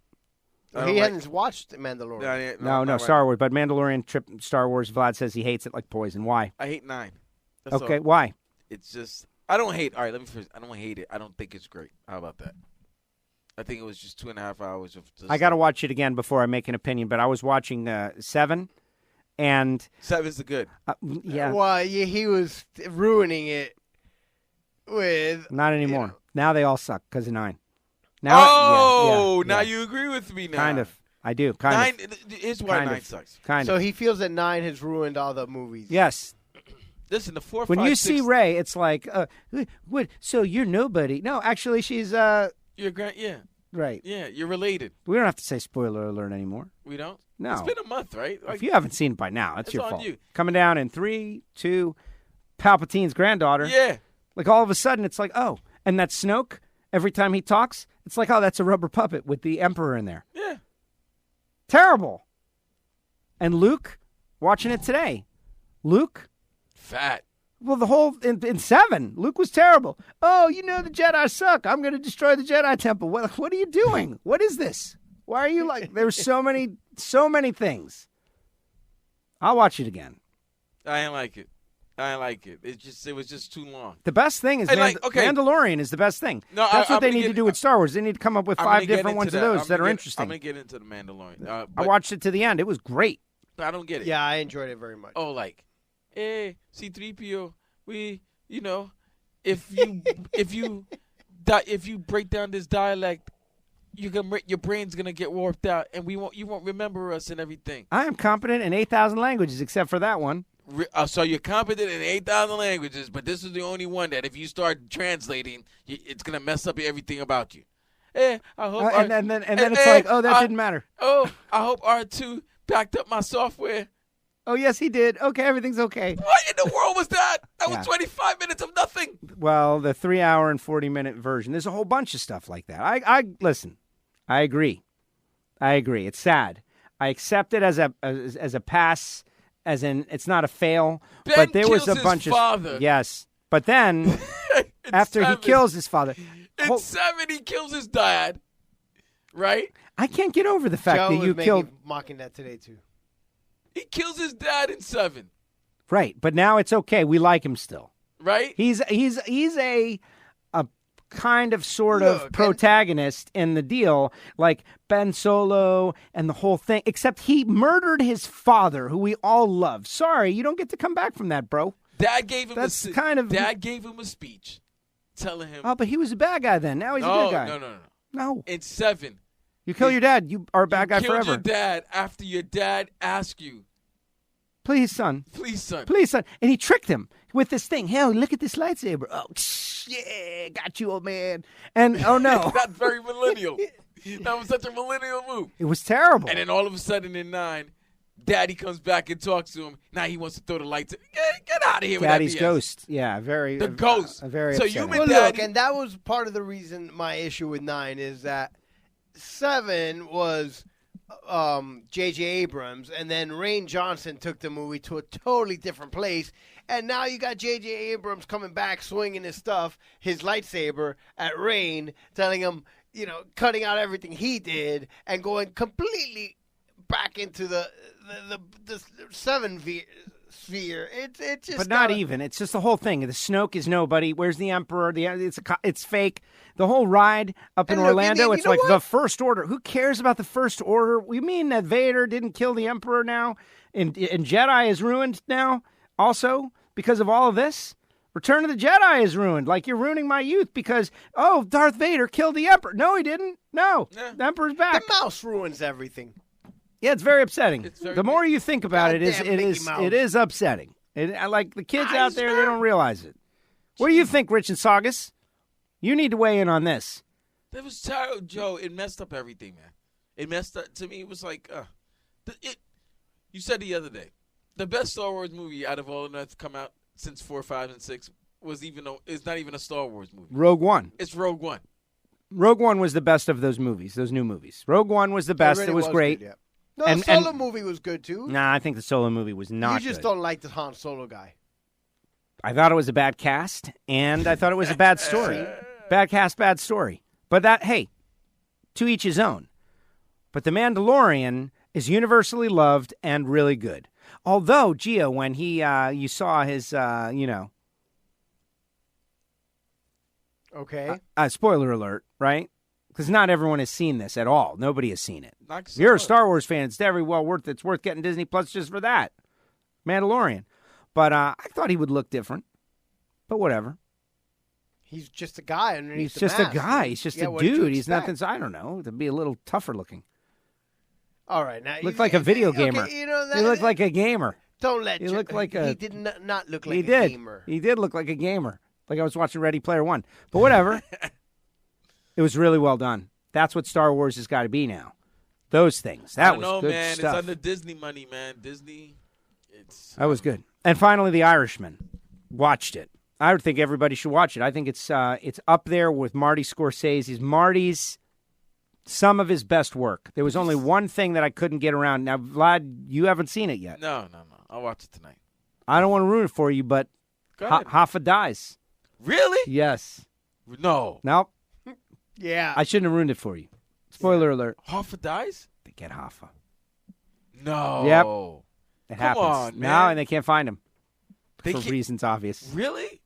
He hadn't watched Mandalorian. No, Star Wars. But Mandalorian, Star Wars, Vlad says he hates it like poison. Why? I hate 9. That's Okay, all. why? It's just I don't hate. All right, let me finish. I don't hate it. I don't think it's great. How about that? I think it was just 2.5 hours of. I got to watch it again before I make an opinion. But I was watching 7, and 7's the good. yeah, Well, he was ruining it with. not anymore. Now they all suck because of 9. Now, now yeah. you agree with me now. Kind of. I do. Kind 9 of. is why Kind 9 of. sucks. Kind So of. he feels that 9 has ruined all the movies. Yes. Listen, the 4, When 5, you 6, see Ray, it's like, what? So you're nobody. No, actually, she's you're great. Yeah, right. yeah, you're related. We don't have to say spoiler alert anymore. We don't. No. It's been a month, right? If you haven't seen it by now, it's It's your on fault. you. Coming down in 3, 2, Palpatine's granddaughter. yeah. Like all of a sudden, it's like, oh, and that Snoke. Every time he talks, it's like, oh, that's a rubber puppet with the Emperor in there. Yeah. Terrible. And Luke, watching it today. Luke, Fat. well, the whole, in 7, Luke was terrible. Oh, the Jedi suck. I'm going to destroy the Jedi Temple. What are you doing? What is this? Why are you like, there's so many things. I'll watch it again. I ain't like it. It was just too long. The best thing is Hey, okay. Mandalorian is the best thing. No, That's what I'm they gonna need to get- do with Star Wars. They need to come up with I'm 5 gonna get different into ones of that. those I'm that gonna are get- interesting. I'm going to get into the Mandalorian. I But watched it to the end. It was great. I don't get it. Yeah, I enjoyed it very much. Oh, like, hey, C-3PO, we, if you break down this dialect, your brain's gonna get warped out, and you won't remember us and everything. I am competent in 8,000 languages except for that one. So you're competent in 8,000 languages, but this is the only one that if you start translating, it's gonna mess up everything about you. I hope. And then it's like, oh, that didn't matter. Oh, I hope R2 backed up my software. Oh, yes, he did. Okay, everything's okay. What in the world was that? That was 25 minutes of nothing. Well, the 3 hour and 40-minute version. There's a whole bunch of stuff like that. I listen. I agree. It's sad. I accept it as a pass, as in it's not a fail. Ben but there was a kills bunch his father. of yes. But then after 7, he kills his father, in 7 he kills his dad. Right? I can't get over the fact Joe that you was killed. mocking that today too. He kills his dad in 7. Right, but now it's okay. We like him still. Right? He's a kind of sort of Look, protagonist in the deal, like Ben Solo and the whole thing, except he murdered his father, who we all love. Sorry, you don't get to come back from that, bro. Dad gave him Dad gave him a speech telling him. Oh, but he was a bad guy then. Now he's a good guy. No. In 7. You kill your dad, you are a bad guy killed forever. your dad after your dad asked you. Please, son. Please, son. Please, son. And he tricked him with this thing. Hell, look at this lightsaber. Oh, yeah, got you, old man. And, oh, no. That's very millennial. That was such a millennial move. It was terrible. And then all of a sudden in 9, Daddy comes back and talks to him. Now he wants to throw the lights. Get out of here Daddy's with that BS. Ghost. Yeah, very. The ghost. Very so upsetting. you Well, Daddy. look, and that was part of the reason my issue with 9 is that 7 was J.J. Abrams, and then Rain Johnson took the movie to a totally different place, and now you got J.J. Abrams coming back, swinging his stuff, his lightsaber at Rain, telling him, cutting out everything he did, and going completely back into the 7 sphere. It's just but not even. It's just the whole thing. The Snoke is nobody. Where's the Emperor? It's fake. The whole ride up in And look, Orlando, you it's know like what? the First Order. Who cares about the First Order? We mean that Vader didn't kill the Emperor now? And Jedi is ruined now also because of all of this? Return of the Jedi is ruined. Like, you're ruining my youth because, Darth Vader killed the Emperor. No, he didn't. No. Yeah. The Emperor's back. The mouse ruins everything. Yeah, it's very upsetting. The more you think about it, Goddamn Mickey Mouse. it is upsetting. Like the kids out there, they Eisner. don't realize it. What do you think, Rich and Saugus? You need to weigh in on this. That was terrible, Joe. It messed up everything, man. It messed up. To me, it was like, you said the other day, the best Star Wars movie out of all of them that's come out since 4, 5, and 6 is not even a Star Wars movie. Rogue One. It's Rogue One. Rogue One was the best of those movies, those new movies. Rogue One was the best. really It was great. Good, yeah. No, the Solo movie was good, too. Nah, I think the Solo movie was not You just good. don't like the Han Solo guy. I thought it was a bad cast, and I thought it was a bad story. Bad cast, bad story. But to each his own. But The Mandalorian is universally loved and really good. Although, Gio, when you saw his, Okay. spoiler alert, right? Because not everyone has seen this at all. Nobody has seen it. Not If you're a so Star Wars fan, it's very well worth it. It's worth getting Disney Plus just for that. Mandalorian. But I thought he would look different. But whatever. He's just a guy underneath He's the just mask. a guy. He's just a what did you dude. He's expect? nothing. I don't know. To be a little tougher looking. All right. Now Looked like a video gamer. Okay, He looked like a gamer. Don't let he you. looked like a- He did not look like He a did. gamer. He did look like a gamer. Like I was watching Ready Player One. But whatever. It was really well done. That's what Star Wars has got to be now. Those things. That I don't was know, good man. stuff. It's under Disney money, man. Disney. That was good. And finally, The Irishman. Watched it. I would think everybody should watch it. I think it's up there with Marty Scorsese's. Some of his best work. There was only one thing that I couldn't get around. Now, Vlad, you haven't seen it yet. No. I'll watch it tonight. I don't want to ruin it for you, but Go ahead. Hoffa dies. Really? Yes. No. Nope. Yeah. I shouldn't have ruined it for you. Spoiler alert. Hoffa dies? They get Hoffa. No. It Come happens. on, No, man. and they can't find him. They For can't- reasons obvious. Really?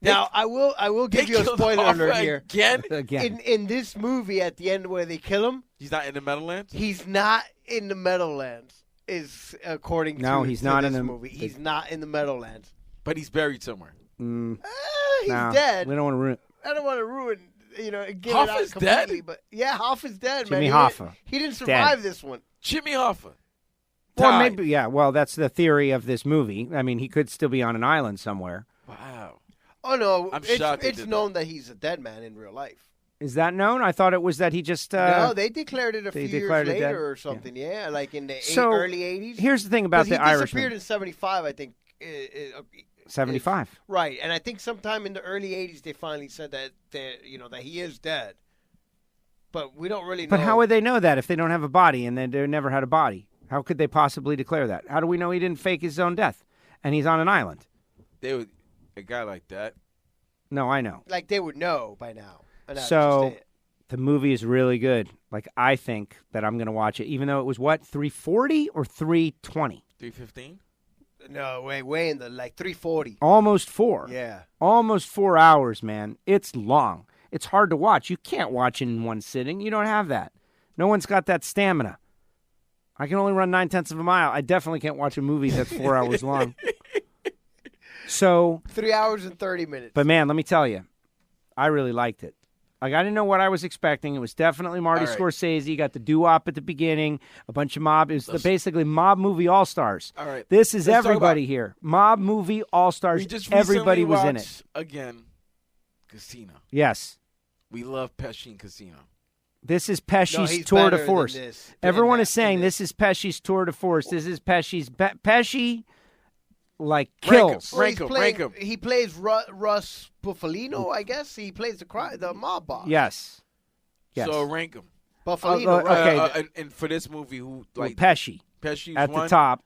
Now I will They give you a killed spoiler Hoffa alert here. again? Again. In this movie, at the end where they kill him, He's not in the Meadowlands? he's not in the Meadowlands. Is according to No, he's not this in the movie. He's not in the Meadowlands. But he's buried somewhere. He's No, dead. We don't want to ruin I don't want to ruin, give Hoffa's it out dead? completely, but yeah, Hoffa's dead, Jimmy man. Hoffa. He didn't survive this one. Jimmy Hoffa. Well, died. maybe, yeah. Well, that's the theory of this movie. I mean, he could still be on an island somewhere. Wow. Oh no, I'm shocked they it's did known that he's a dead man in real life. Is that known? I thought it was that he just... no, they declared it a few years declared it dead? later or something. Yeah, like in the early 80s. Here's the thing about the Irishman. He disappeared in 75, I think. 75. Right, and I think sometime in the early 80s they finally said that he is dead. But we don't really know. But how would they know that if they don't have a body and they never had a body? How could they possibly declare that? How do we know he didn't fake his own death and he's on an island? A guy like that. No, I know. Like they would know by now. So the movie is really good. Like I think that I'm going to watch it, even though it was what, 340 or 320? 315. No, way in the 340. Almost 4. Yeah, almost 4 hours, man. It's long. It's hard to watch. You can't watch in one sitting. You don't have that. No one's got that stamina. I can only run 9/10 of a mile. I definitely can't watch a movie that's 4 hours long. So 3 hours and 30 minutes. But man, let me tell you, I really liked it. Like, I didn't know what I was expecting. It was definitely Marty Scorsese. You got the doo-wop at the beginning, a bunch of mob. It was basically mob movie all-stars. All right. This is everybody here. Mob movie all-stars. Everybody was in it. Again, Casino. Yes. We love Pesci and Casino. This is Pesci's tour de force. Everyone is saying this is Pesci's tour de force. This is Pesci's... Pesci... like kills. Rank him. He plays Russ Buffalino, I guess. He plays the mob boss. Yes. So rank him. Buffalino. Okay. And for this movie, who like Pesci? Pesci's at the top.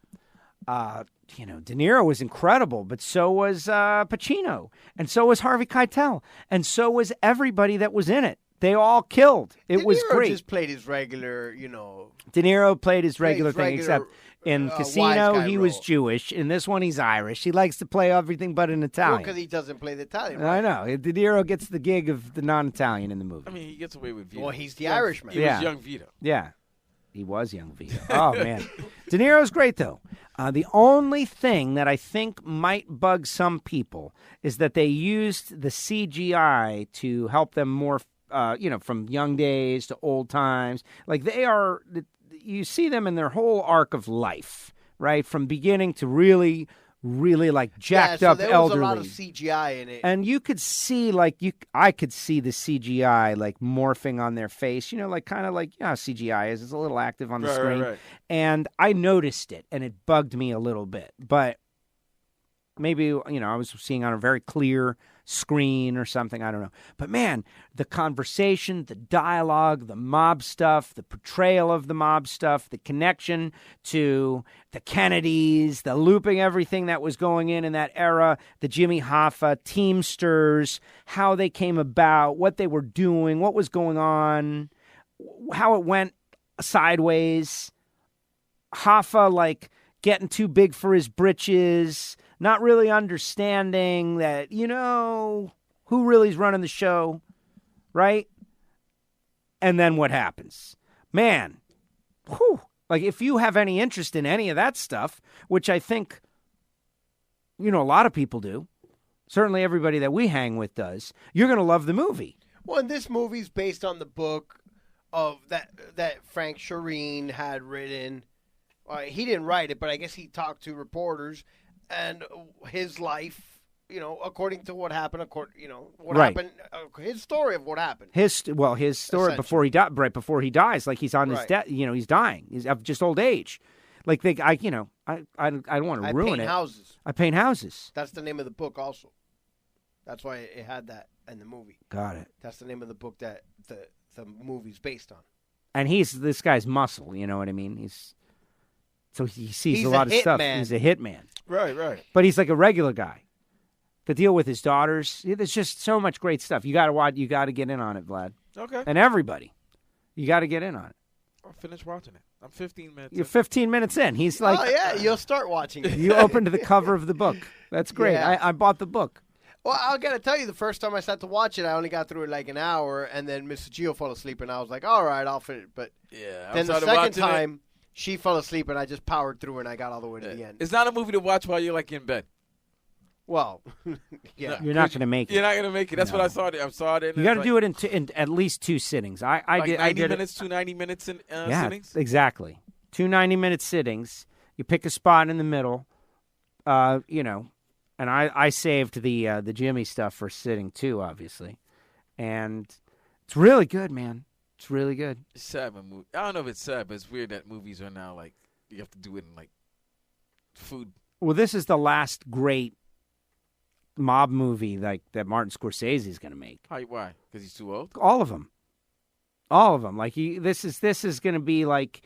De Niro was incredible, but so was Pacino, and so was Harvey Keitel, and so was everybody that was in it. They all killed. It was great. De Niro just played his regular, De Niro played his regular thing, except in Casino he was role. Jewish. In this one, he's Irish. He likes to play everything but an Italian. Because he doesn't play the Italian. Right? I know. De Niro gets the gig of the non-Italian in the movie. I mean, he gets away with Vito. Well, he's the Irishman. He was young Vito. Yeah. He was young Vito. Oh, man. De Niro's great, though. The only thing that I think might bug some people is that they used the CGI to help them more, from young days to old times. Like, you see them in their whole arc of life, right? From beginning to really like jacked up elderly. There was a lot of CGI in it. And you could see I could see the CGI like morphing on their face, kind of like CGI is. It's a little active on the screen. Right. And I noticed it and it bugged me a little bit. But maybe, I was seeing on a very clear screen or something. I don't know. But man, the conversation, the dialogue, the mob stuff, the portrayal of the mob stuff, the connection to the Kennedys, the looping everything that was going in that era, the Jimmy Hoffa, Teamsters, how they came about, what they were doing, what was going on, how it went sideways. Hoffa, getting too big for his britches, not really understanding that, who really is running the show, right? And then what happens? Man, if you have any interest in any of that stuff, which I think, a lot of people do, certainly everybody that we hang with does, you're going to love the movie. Well, and this movie's based on the book of that Frank Shireen had written. He didn't write it, but I guess he talked to reporters and his life, according to what happened, happened, his story of what happened. His story before he died, right before he dies, like he's on his death, he's dying. He's of just old age. Like I don't want to ruin it. I paint houses. That's the name of the book also. That's why it had that in the movie. Got it. That's the name of the book that the movie's based on. And this guy's muscle, you know what I mean? So he sees a lot of stuff. He's a hitman. Right. But he's like a regular guy. The deal with his daughters, there's just so much great stuff. You got to watch. You got to get in on it, Vlad. Okay. And everybody, you got to get in on it. I'll finish watching it. I'm 15 minutes. You're 15 minutes in. He's like, oh yeah, you'll start watching it. You opened the cover of the book. That's great. Yeah. I bought the book. Well, I got to tell you, the first time I sat to watch it, I only got through it like an hour, and then Mrs. Gio fell asleep, and I was like, all right, I'll finish. But then the second time, she fell asleep, and I just powered through, and I got all the way to the end. It's not a movie to watch while you're in bed. Well, yeah. You're not going to make it. You're not going to make it. That's what I thought. I saw it. You got to do it in at least 2 sittings. I did 90 minutes, 2 90-minute sittings? Yeah, exactly. 2 90-minute sittings. You pick a spot in the middle, and I saved the Jimmy stuff for sitting too, obviously. And It's really good, man. It's really good. It's sad when I don't know if it's sad, but it's weird that movies are now like you have to do it in like food. Well, this is the last great mob movie like that Martin Scorsese is going to make. Why? Because he's too old? All of them. Like this is going to be like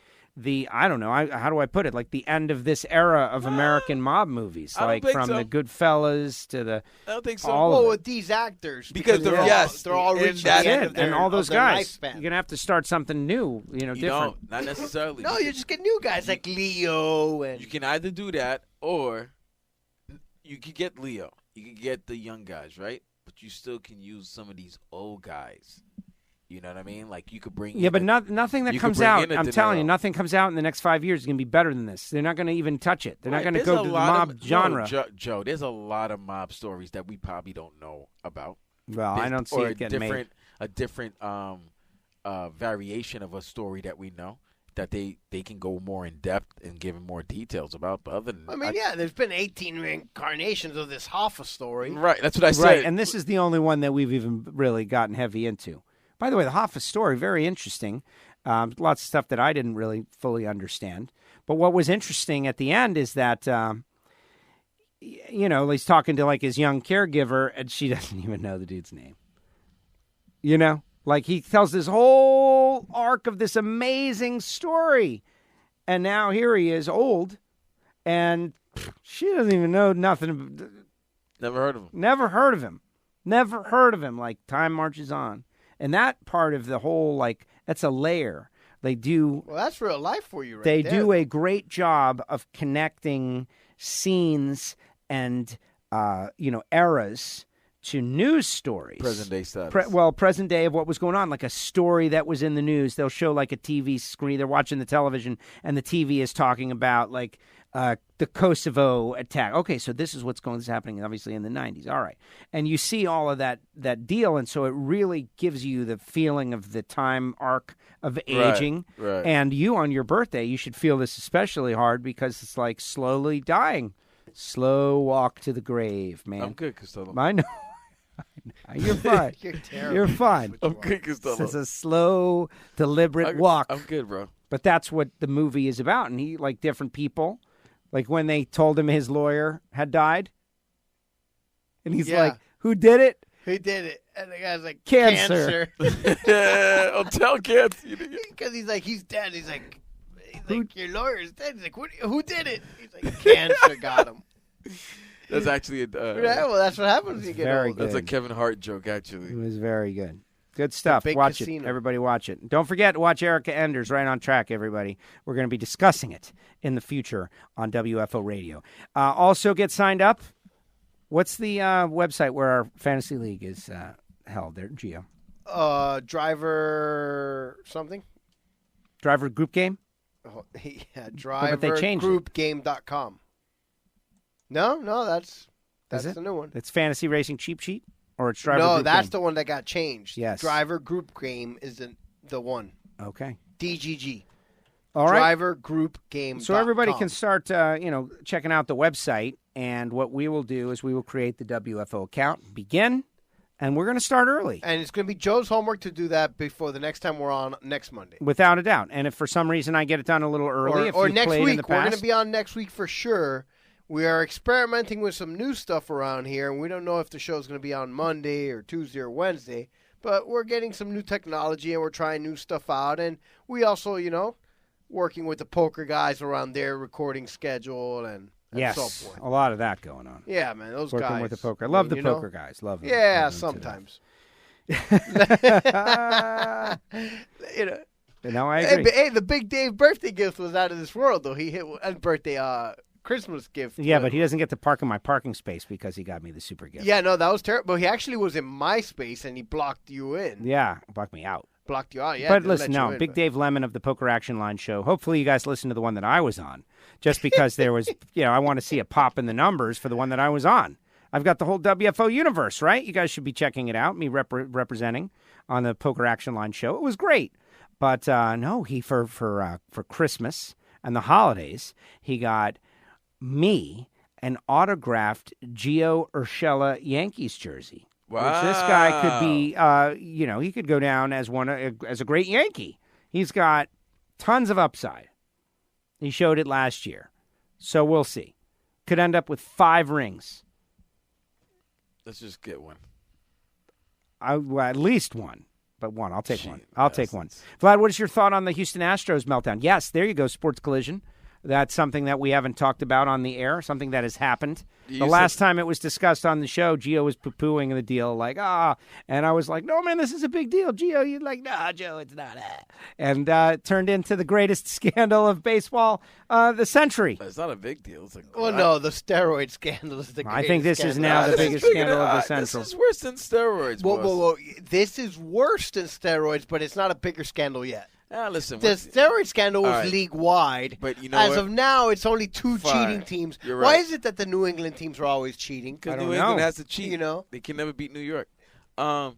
I don't know, how do I put it? Like the end of this era of American mob movies, like from the Goodfellas to the. I don't think so. Well, with these actors, because they're all rich and all those guys. Lifespan. You're gonna have to start something new, different. Don't, not necessarily. No, you just get new guys like Leo, and you can either do that or you can get Leo. You can get the young guys, right? But you still can use some of these old guys. You know what I mean? Like you could bring. Yeah, but nothing that comes out. I'm telling you, nothing comes out in the next 5 years is going to be better than this. They're not going to even touch it. They're not going to go to the mob genre. Joe, there's a lot of mob stories that we probably don't know about. Well, I don't see it getting made. A different variation of a story that we know that they can go more in depth and give more details about. But other than there's been 18 reincarnations of this Hoffa story. Right, that's what I said. Right, and this is the only one that we've even really gotten heavy into. By the way, the Hoffa story, very interesting. Lots of stuff that I didn't really fully understand. But what was interesting at the end is that, he's talking to like his young caregiver, and she doesn't even know the dude's name. Like he tells this whole arc of this amazing story. And now here he is, old, and she doesn't even know nothing. Never heard of him. Never heard of him. Like time marches on. And that part of the whole, like, that's a layer. They do. Well, that's real life for you, right? They do a great job of connecting scenes and, eras to news stories. Present day status. Present day of what was going on, like a story that was in the news. They'll show like a TV screen. They're watching the television, and the TV is talking about like the Kosovo attack. Okay, so this is what's happening, obviously, in the 90s. All right. And you see all of that deal, and so it really gives you the feeling of the time arc of aging. Right. And you, on your birthday, you should feel this especially hard because it's like slowly dying. Slow walk to the grave, man. I'm good, Costello. I know. You're fine. You're terrible. You're fine. I'm good, Costello. It's a slow, deliberate walk. I'm good, bro. But that's what the movie is about. And he, like different people, like when they told him his lawyer had died. And he's like, who did it? Who did it? And the guy's like, Cancer. I'll tell cancer. Because he's like, he's dead. He's like, your lawyer's dead. He's like, who did it? He's like, cancer got him. That's actually that's what happens when you get old. That's a Kevin Hart joke, actually. It was very good. Good stuff. Watch casino. it. Everybody watch it. Don't forget to watch Erica Enders, Right on Track, everybody. We're going to be discussing it in the future on WFO Radio. Also get signed up. What's the website where our fantasy league is held there, Gio? Driver something? Driver Group Game? Oh, yeah, drivergroupgame.com. No, that's the new one. It's Fantasy Racing Cheap Sheet? Or it's Driver No, Group that's Game? the one that got changed. Yes. Driver Group Game is the one. Okay. DGG. All right. Drivergroupgame.com. So everybody can start, checking out the website. And what we will do is we will create the WFO account, begin, and we're going to start early. And it's going to be Joe's homework to do that before the next time we're on next Monday. Without a doubt. And if for some reason I get it done a little early, or next week, in the past, we're going to be on next week for sure. We are experimenting with some new stuff around here, and we don't know if the show's going to be on Monday or Tuesday or Wednesday, but we're getting some new technology and we're trying new stuff out. And we also, working with the poker guys around their recording schedule and so forth. A lot of that going on. Yeah, man, those working guys. with the poker. I love the poker guys. Love them. Yeah, love them sometimes. No, I agree. Hey, the Big Dave birthday gift was out of this world, though. He hit a birthday Christmas gift. Yeah, but he doesn't get to park in my parking space because he got me the super gift. Yeah, no, that was terrible. He actually was in my space, and he blocked you in. Yeah, blocked me out. Blocked you out, yeah. But listen, Big Dave Lemon of the Poker Action Line show. Hopefully you guys listened to the one that I was on, just because there was, I want to see a pop in the numbers for the one that I was on. I've got the whole WFO universe, right? You guys should be checking it out, me representing on the Poker Action Line show. It was great. But no, he for Christmas and the holidays, he got me an autographed Gio Urshela Yankees jersey. Wow. Which this guy could be, he could go down as a great Yankee. He's got tons of upside. He showed it last year. So we'll see. Could end up with 5 rings. Let's just get one. At least one. But one. I'll take one. I'll take one. Vlad, what is your thought on the Houston Astros meltdown? Yes, there you go, Sports Collision. That's something that we haven't talked about on the air, something that has happened. The last time it was discussed on the show, Gio was poo-pooing the deal, like, and I was like, no, man, this is a big deal. Gio, you're like, no, Joe, it's not. And it turned into the greatest scandal of baseball the century. It's not a big deal. It's no, the steroid scandal is the greatest I think this scandal. is now the biggest scandal of the century. This is worse than steroids, Whoa. This is worse than steroids, but it's not a bigger scandal yet. Listen, the steroid scandal was league-wide. But you know as of now, it's only 2 cheating teams. You're right. Why is it that the New England teams are always cheating? Because New England has to cheat. You know? They can never beat New York in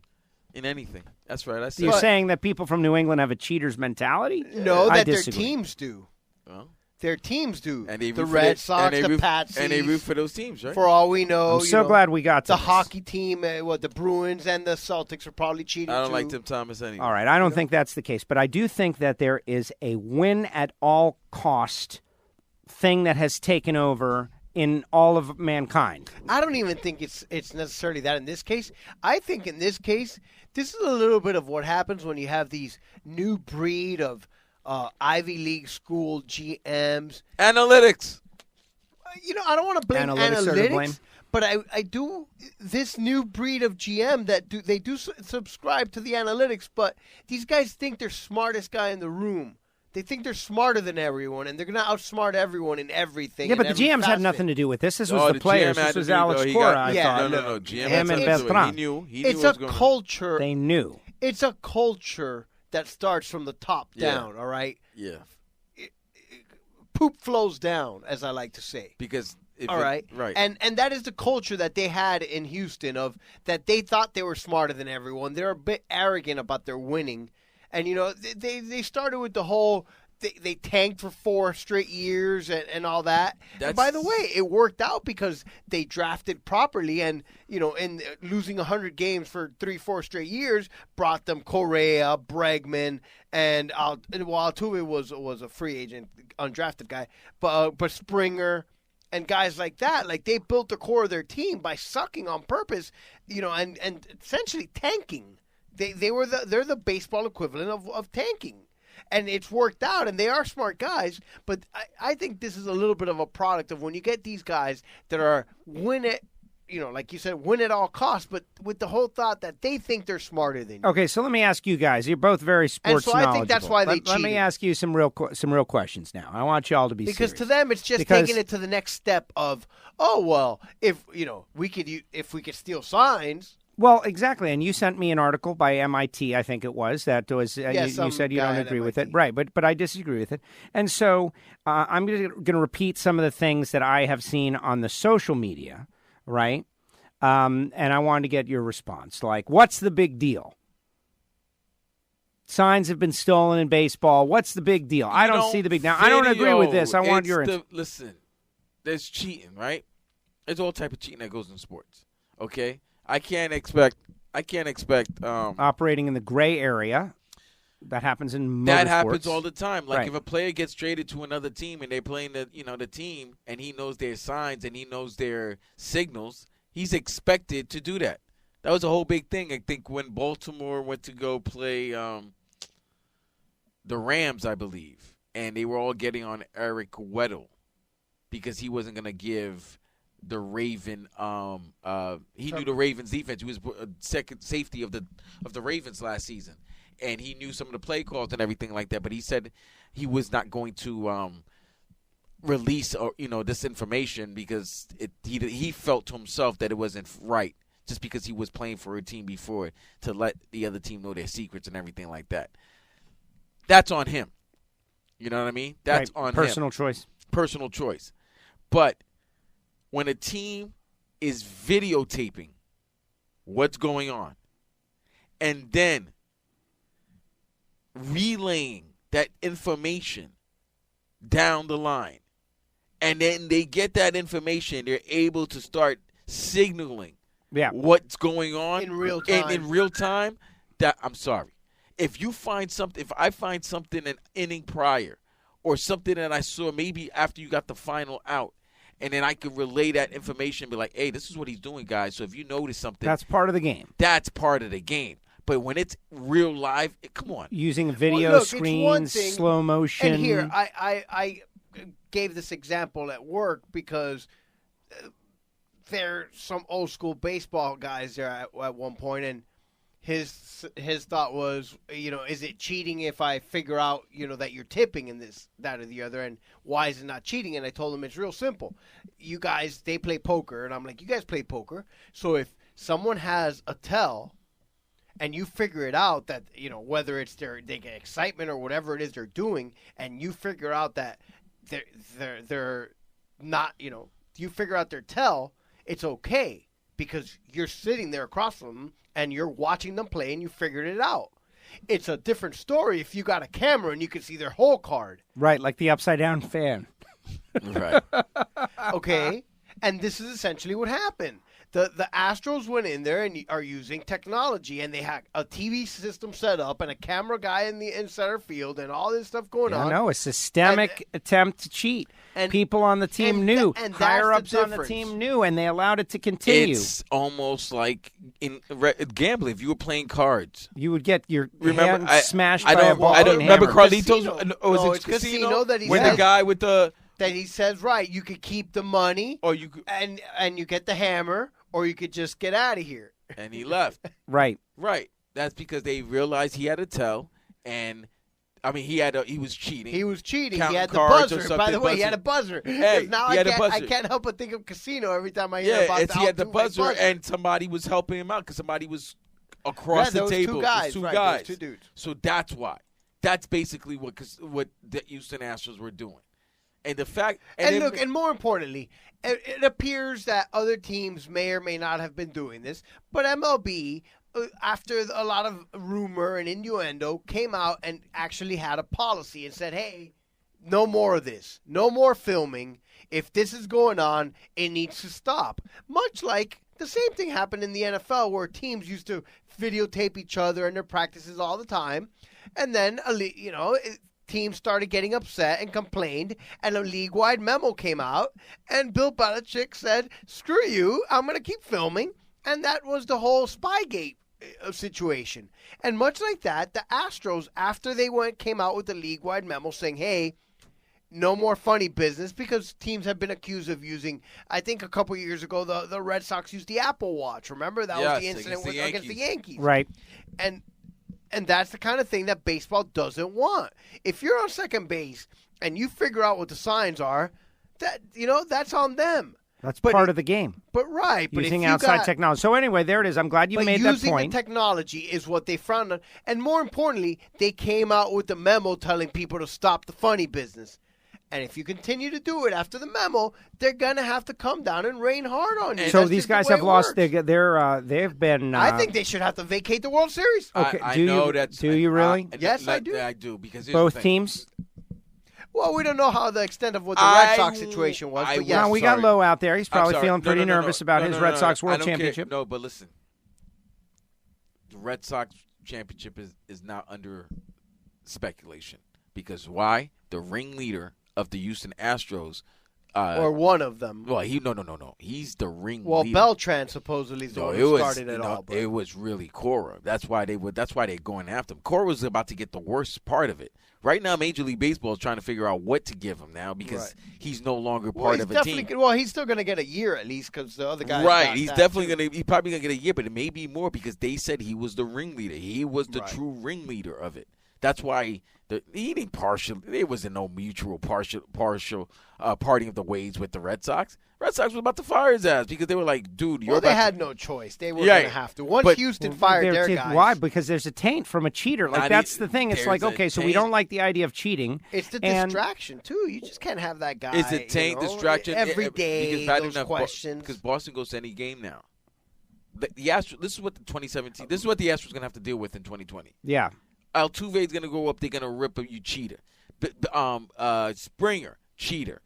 anything. That's right. You're saying that people from New England have a cheater's mentality? No, I that their disagree. teams do. Well, their teams do. And they the Red Sox, the Patsies. And they root for those teams, right? For all we know. I'm so glad we got to the this. hockey team, the Bruins and the Celtics are probably cheating I don't too. like Tim Thomas anyway. All right, I don't think that's the case, but I do think that there is a win at all cost thing that has taken over in all of mankind. I don't even think it's necessarily that in this case. I think in this case, this is a little bit of what happens when you have these new breed of Ivy League school GMs. Analytics. I don't want to blame Analytics, but I do this new breed of GM that they do subscribe to the analytics, but these guys think they're smartest guy in the room. They think they're smarter than everyone, and they're going to outsmart everyone in everything. Yeah, but the GMs had nothing to do with this. This was the players. This was Alex Cora, I thought. No. GM Him and Beltran. He knew. It's a culture. They knew. It's a culture that starts from the top down, all right? Yeah. Poop flows down, as I like to say. Because right. And that is the culture that they had in Houston of that they thought they were smarter than everyone. They're a bit arrogant about their winning. And, they started with the whole they tanked for 4 straight years and all that. And by the way, it worked out because they drafted properly and, in losing 100 games for 3-4 straight years brought them Correa, Bregman, and Altuve was a free agent, undrafted guy, but Springer and guys like that. Like, they built the core of their team by sucking on purpose, and essentially tanking. They're the baseball equivalent of tanking. And it's worked out, and they are smart guys. But I think this is a little bit of a product of when you get these guys that are win it, like you said, win at all costs, but with the whole thought that they think they're smarter than you. Okay, so let me ask you guys. You're both very sports knowledgeable. I think that's why they cheated. Let me ask you some real questions now. I want you all to be because serious. To them, it's just taking it to the next step of, if we could steal signs. Well, exactly, and you sent me an article by MIT, I think it was, that was you said you don't agree with it. Right, but I disagree with it. And so I'm going to repeat some of the things that I have seen on the social media, right? And I wanted to get your response. Like, what's the big deal? Signs have been stolen in baseball. What's the big deal? I don't see the big deal. I don't agree with this. I want your listen, there's cheating, right? There's all type of cheating that goes in sports, okay? I can't expect operating in the gray area. That happens in motorsports. That happens all the time. Like, right. If a player gets traded to another team and they're playing the team and he knows their signs and he knows their signals, he's expected to do that. That was a whole big thing. I think when Baltimore went to go play the Rams, I believe, and they were all getting on Eric Weddle because he wasn't going to give the Raven, he knew the Ravens defense. He was second safety of the Ravens last season, and he knew some of the play calls and everything like that. But he said he was not going to release this information because he felt to himself that it wasn't right, just because he was playing for a team before, to let the other team know their secrets and everything like that. That's on him. You know what I mean? That's right. on Personal him. choice. Personal choice. But when a team is videotaping what's going on and then relaying that information down the line, and then they get that information, they're able to start signaling what's going on in real time. In real time, that I'm sorry. If I find something an inning prior or something that I saw maybe after you got the final out, and then I could relay that information and be like, hey, this is what he's doing, guys. So if you notice something. That's part of the game. That's part of the game. But when it's real live, come on. Using video screens, slow motion. And here, I gave this example at work because there's some old school baseball guys there at one point, and his thought was, is it cheating if I figure out, that you're tipping in this, that, or the other, and why is it not cheating? And I told him it's real simple. You guys, they play poker, and I'm like, you guys play poker, so if someone has a tell, and you figure it out that, whether it's they get excitement or whatever it is they're doing, and you figure out that they're not, you figure out their tell, it's okay because you're sitting there across from them and you're watching them play and you figured it out. It's a different story if you got a camera and you can see their whole card. Right, like the upside down fan. Right. Okay, and this is essentially what happened. The Astros went in there and are using technology, and they had a TV system set up and a camera guy in center field and all this stuff going on. No, a systemic attempt to cheat. And people on the team knew. And higher-ups on the team knew, and they allowed it to continue. It's almost like in gambling. If you were playing cards, you would get your hand smashed by a ball. I don't remember Carlitos. It's Casino that he with says, the guy with the that he says, right, you could keep the money, or you could, and you get the hammer, or you could just get out of here. And he left. Right. That's because they realized he had a tell, and he was cheating. He was cheating. He had the buzzer. By the way, he had a buzzer. Hey, now I can't help but think of Casino every time I hear about he had the buzzer, and somebody was helping him out because somebody was across the table. Two guys. Two right, guys. Two dudes. So that's why. That's basically what the Houston Astros were doing. And the fact, and more importantly, it appears that other teams may or may not have been doing this, but MLB, after a lot of rumor and innuendo, came out and actually had a policy and said, hey, no more of this. No more filming. If this is going on, it needs to stop. Much like the same thing happened in the NFL where teams used to videotape each other in their practices all the time. And then, teams started getting upset and complained, and a league-wide memo came out, and Bill Belichick said, screw you, I'm going to keep filming. And that was the whole Spygate situation. And much like that, the Astros, after they came out with the league-wide memo saying, hey, no more funny business, because teams have been accused of using, I think a couple years ago, the Red Sox used the Apple Watch. Remember? That was the incident against the Yankees. Right. And that's the kind of thing that baseball doesn't want. If you're on second base and you figure out what the signs are, that's on them. That's part of the game. But using outside technology. So anyway, there it is. I'm glad you made that point. Using the technology is what they frowned on. And more importantly, they came out with the memo telling people to stop the funny business. And if you continue to do it after the memo, they're going to have to come down and rain hard on you. So these guys have lost. They've been. I think they should have to vacate the World Series. Okay, do you really? Yes, I do. I do because both teams. Well, we don't know how the extent of what the Red Sox situation was. But yes, we got Lowe out there. He's probably feeling pretty nervous about his Red Sox World Championship. No, but listen, the Red Sox championship is now under speculation because why? The ringleader of the Houston Astros, or one of them. Well, no. He's the ringleader. Well, Beltran supposedly is the one who started it all. But it was really Cora. That's why they're going after him. Cora was about to get the worst part of it. Right now, Major League Baseball is trying to figure out what to give him now because he's no longer part of a team. Well, he's still going to get a year at least because the other guy. Right, he's definitely going to. He's probably going to get a year, but it may be more because they said he was the ringleader. He was the true ringleader of it. That's why he didn't partial. There wasn't no mutual partial parting of the ways with the Red Sox. Red Sox was about to fire his ass because they were like, "Dude, you're." Well, they had no choice. They were going to have to. Once Houston fired their guys, why? Because there's a taint from a cheater. Like that's the thing. It's like, okay, so we don't like the idea of cheating. It's the distraction too. You just can't have that guy. It's a taint, distraction every day. Because those questions. Because Boston goes to any game now. The Astros. This is what the 2017. This is what the Astros going to have to deal with in 2020. Yeah. Altuve is going to go up. They're going to rip up you cheater. Springer, cheater.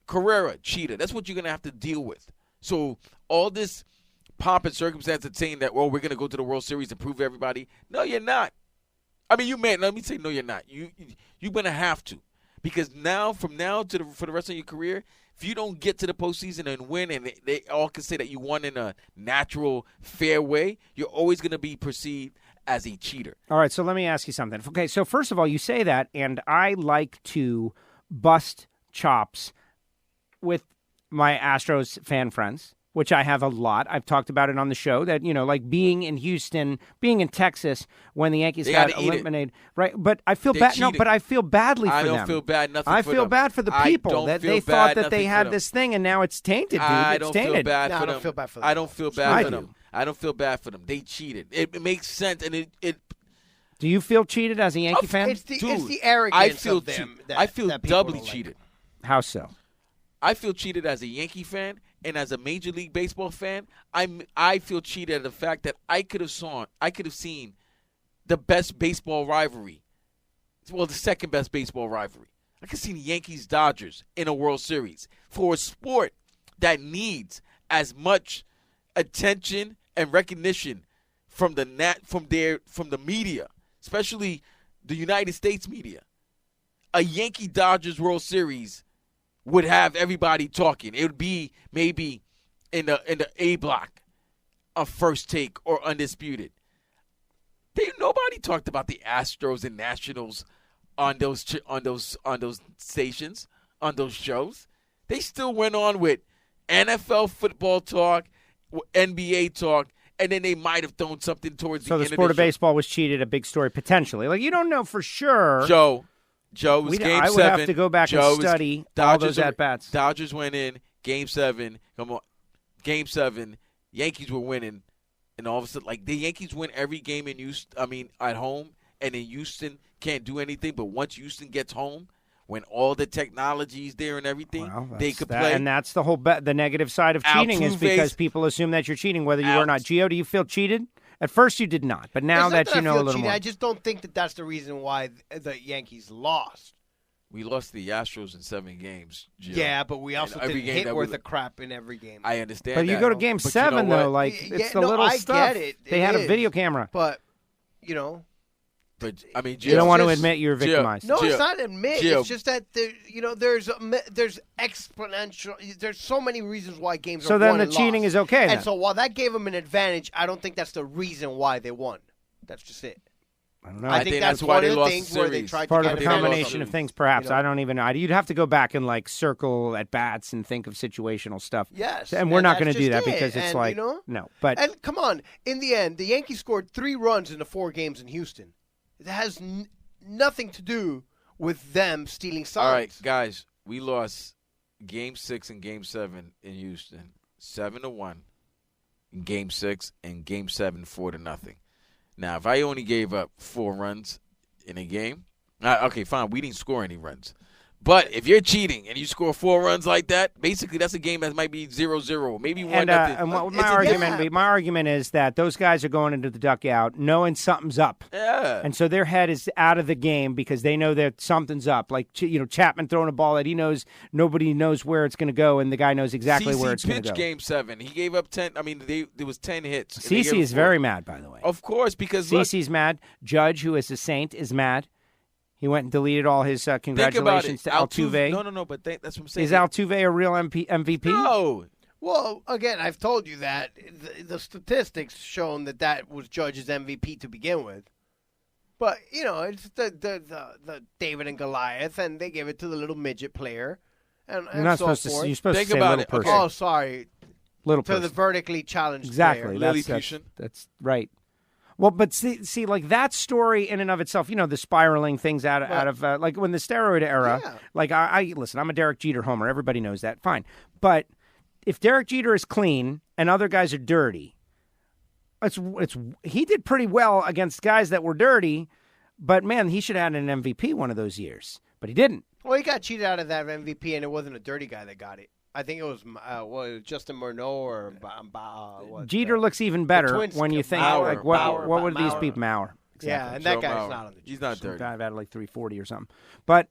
Carrera, cheater. That's what you're going to have to deal with. So all this pomp and circumstance of saying that, well, we're going to go to the World Series and prove everybody. No, you're not. I mean, you may. Let me say, no, you're not. You're going to have to. Because for the rest of your career, if you don't get to the postseason and win, and they all can say that you won in a natural, fair way, you're always going to be perceived as a cheater. All right, so let me ask you something. Okay, so first of all, you say that, and I like to bust chops with my Astros fan friends, which I have a lot. I've talked about it on the show that, like being in Houston, being in Texas when the Yankees got eliminated. Right, but I feel bad. No, but I feel badly for them. I don't feel bad nothing I for feel them. bad for the people that they thought that they had this thing, and now it's tainted, dude. I It's don't tainted. feel bad for I them. don't feel bad for them. I don't feel bad for do. them. I don't feel bad for them. They cheated. It makes sense, and it Do you feel cheated as a Yankee fan? It's the Dude, arrogance of them. I feel that people doubly don't like. cheated. How so? I feel cheated as a Yankee fan, and as a Major League Baseball fan, I feel cheated at the fact that I could have seen the best baseball rivalry. Well, the second best baseball rivalry. I could see the Yankees-Dodgers in a World Series for a sport that needs as much attention and recognition from the media, especially the United States media. A Yankee-Dodgers World Series would have everybody talking. It would be maybe in the A block of First Take or Undisputed. Nobody talked about the Astros and Nationals on those stations, on those shows. They still went on with NFL football talk, NBA talk, and then they might have thrown something towards the end of the show. So the sport of baseball was cheated, a big story potentially. Like, you don't know for sure. Joe was Game 7. I would have to go back and study all those at-bats. Dodgers went in, Game 7. Come on. Game 7. Yankees were winning. And all of a sudden, like, the Yankees win every game at home. And then Houston can't do anything. But once Houston gets home, when all the technology's there and everything, they could play. And that's the whole the negative side of cheating is because people assume that you're cheating, whether you are or not. Gio, do you feel cheated? At first you did not, but now that you know a little more. I just don't think that that's the reason why the Yankees lost. We lost the Astros in 7 games, Gio. Yeah, but we also didn't hit worth of crap in every game. I understand But that. you go to Game 7, though, like, it's the little stuff. I get it. They had a video camera. But, But, I mean, Gio, you don't want to admit you're victimized. No, it's not admit. It's just that there's exponential. There's so many reasons why games are won. So then the cheating is okay. And so while that gave them an advantage, I don't think that's the reason why they won. That's just it. I don't know. I think that's why one they of the lost things the where they series. tried Part to of get a advantage combination of things, perhaps. I don't even know. You'd have to go back and circle at bats and think of situational stuff. Yes, and we're not going to do that just because it's and, no. But and come on, in the end, the Yankees scored 3 runs in the 4 games in Houston. It has nothing to do with them stealing signs. All right, guys, we lost Game 6 and Game 7 in Houston, 7-1 in Game 6 and Game 7 4-0. Now, if I only gave up 4 runs in a game, okay, fine, we didn't score any runs. But if you're cheating and you score 4 runs like that, basically that's a game that might be 0-0, maybe 1-0. And what my argument is that those guys are going into the dugout knowing something's up. Yeah. And so their head is out of the game because they know that something's up. Like, Chapman throwing a ball that he knows nobody knows where it's going to go, and the guy knows exactly where it's going to go. CeCe pitched Game 7. He gave up 10. I mean, there was 10 hits. CeCe is very mad, by the way. Of course, because CeCe's mad. Judge, who is a saint, is mad. He went and deleted all his congratulations to Altuve. No, but that's what I'm saying. Is Altuve a real MVP? No. Well, again, I've told you that the statistics shown that was Judge's MVP to begin with. But, it's the David and Goliath, and they give it to the little midget player. And you're not so supposed forth. to. You're supposed Think to say about little it. person. Oh, sorry. Little to person. the vertically challenged exactly. player. That's right. Well, but see, like that story in and of itself, the spiraling things out of like when the steroid era. Yeah. Like I listen, I'm a Derek Jeter homer. Everybody knows that. Fine, but if Derek Jeter is clean and other guys are dirty, he did pretty well against guys that were dirty. But man, he should have had an MVP one of those years, but he didn't. Well, he got cheated out of that MVP, and it wasn't a dirty guy that got it. I think it was Justin Morneau or Jeter looks even better when you think what would these people Mauer? Exactly. Yeah, and that Joe guy's Mauer. not on the. He's not dirty. I've had like 340 or something, but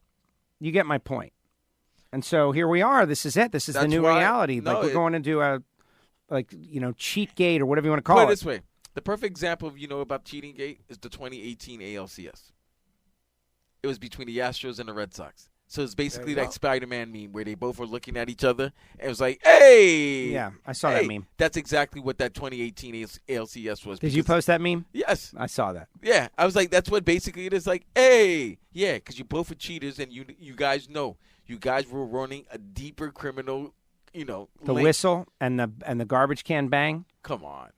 you get my point. And so here we are. This is it. This is the new reality. No, like we're going into a Cheatgate or whatever you want to call Put it. it this way. The perfect example of, about Cheating Gate is the 2018 ALCS. It was between the Astros and the Red Sox. So it's basically like Spider-Man meme where they both were looking at each other. And it was like, hey. Yeah, I saw that meme. That's exactly what that 2018 ALCS was. Did you post that meme? Yes. I saw that. Yeah. I was like, that's what basically it is. Like, hey. Yeah, because you both were cheaters and you guys know. You guys were running a deeper criminal, The whistle and the garbage can bang. Come on.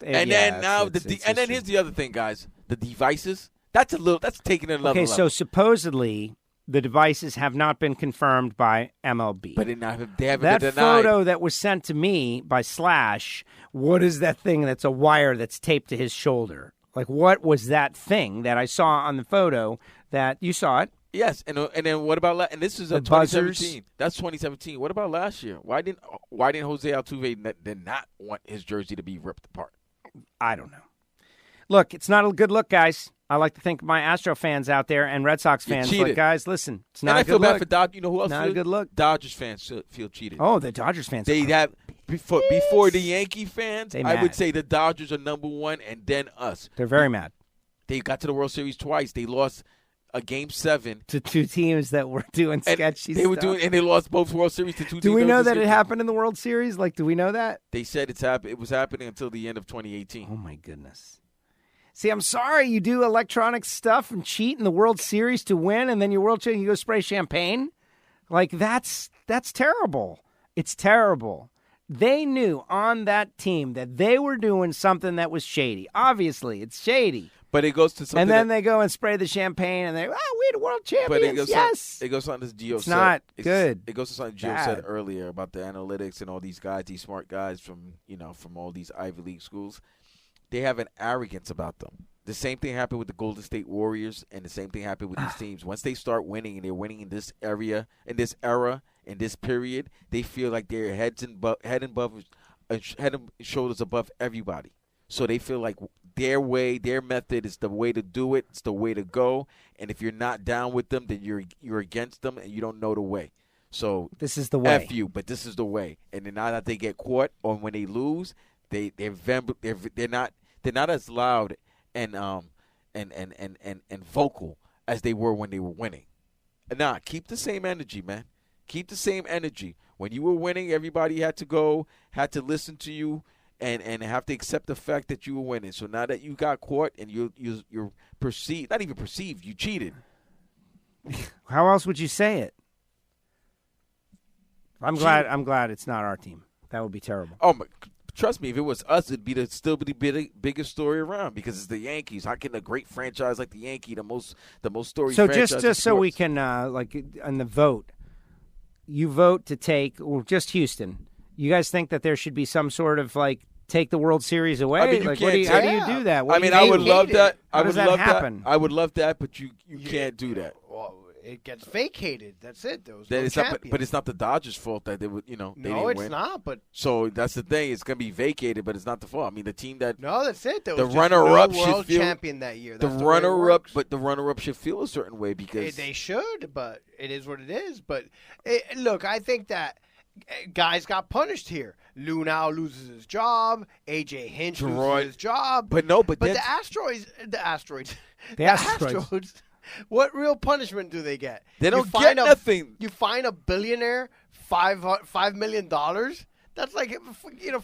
And then here's the other thing, guys. The devices. That's taking it another level. So supposedly the devices have not been confirmed by MLB. But they haven't that been denied. photo that was sent to me by Slash, what is that thing that's a wire that's taped to his shoulder? Like, what was that thing that I saw on the photo that you saw it? Yes, and then what about and this is a 2017. That's 2017. What about last year? Why didn't Jose Altuve did not want his jersey to be ripped apart? I don't know. Look, it's not a good look, guys. I like to think my Astro fans out there and Red Sox fans, like, guys, listen, it's not a good look. And I feel bad for Dodgers. You know who else? Not a good look. Dodgers fans feel cheated. Oh, the Dodgers fans. They have before the Yankee fans. I mad. would say the Dodgers are number one, and then us. They're very mad. They got to the World Series twice. They lost a Game 7 to two teams that were doing sketchy stuff. And they lost both World Series to two teams. Do we know that it happened in the World Series? Like, do we know that? They said it was happening until the end of 2018. Oh my goodness. See, I'm sorry you do electronic stuff and cheat in the World Series to win, and then your World Series you go spray champagne. Like, that's terrible. It's terrible. They knew on that team that they were doing something that was shady. Obviously, it's shady. But it goes to something. And then they go and spray the champagne, and we're the world champions. Yes. It goes to something Gio it's said. Not good. It goes to something Gio said earlier about the analytics and all these guys, these smart guys from all these Ivy League schools. They have an arrogance about them. The same thing happened with the Golden State Warriors, and the same thing happened with these teams. Once they start winning, and they're winning in this area, in this era, in this period, they feel like they're head and shoulders above everybody. So they feel like their way, their method is the way to do it. It's the way to go. And if you're not down with them, then you're against them, and you don't know the way. So this is the way. F you, but this is the way. And then now that they get caught, or when they lose, they're not as loud and vocal as they were when they were winning. Nah, keep the same energy, man. Keep the same energy. When you were winning, everybody had to listen to you and have to accept the fact that you were winning. So now that you got caught and you're perceived, not even perceived, you cheated. How else would you say it? I'm glad it's not our team. That would be terrible. Oh my. Trust me, if it was us, it'd be still be the biggest story around because it's the Yankees. How can a great franchise like the Yankee, the most storied franchise? So just so we can on the vote, you vote to take just Houston. You guys think that there should be some sort of take the World Series away? I mean, how do you do that? I would love that. How does that happen? I would love that, but you can't do that. Well, it gets vacated. That's it. There was but it's not the Dodgers' fault that they would, they didn't win. Not. But so that's the thing. It's gonna be vacated, but it's not the fault. I mean, the team that that's it. There the was runner-up no world should feel champion that year. The runner-up should feel a certain way because they should. But it is what it is. But look, I think that guys got punished here. Lou now loses his job. AJ Hinch loses his job. But the Astros. What real punishment do they get? They don't get nothing. You fine a billionaire $5 million. That's like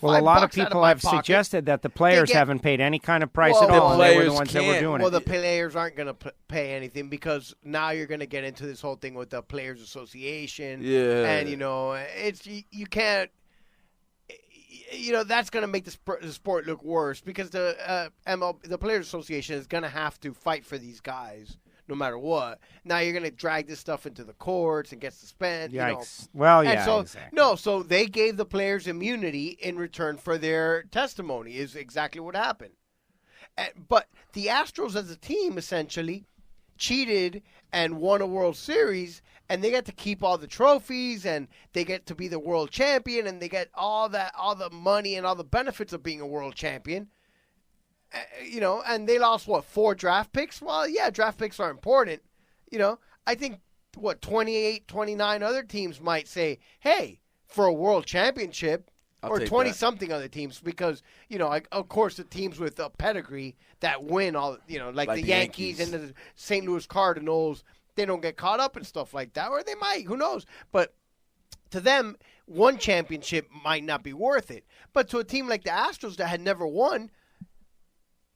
Well, a lot of people have suggested that the players haven't paid any kind of price at all. They were the ones that were doing it. Well, the players aren't going to pay anything because now you're going to get into this whole thing with the Players Association. Yeah, and it's you can't. That's going to make the sport look worse because the Players Association is going to have to fight for these guys. No matter what. Now you're going to drag this stuff into the courts and get suspended. Yikes. Well, yeah. Exactly. So they gave the players immunity in return for their testimony is exactly what happened. But the Astros as a team essentially cheated and won a World Series, and they get to keep all the trophies, and they get to be the world champion, and they get all the money and all the benefits of being a world champion. And they lost, 4 draft picks? Well, yeah, draft picks are important. I think, 28, 29 other teams might say, hey, for a world championship, or take 20-something other teams because, of course, the teams with a pedigree that win all, like the Yankees and the St. Louis Cardinals, they don't get caught up in stuff like that, or they might. Who knows? But to them, one championship might not be worth it. But to a team like the Astros that had never won,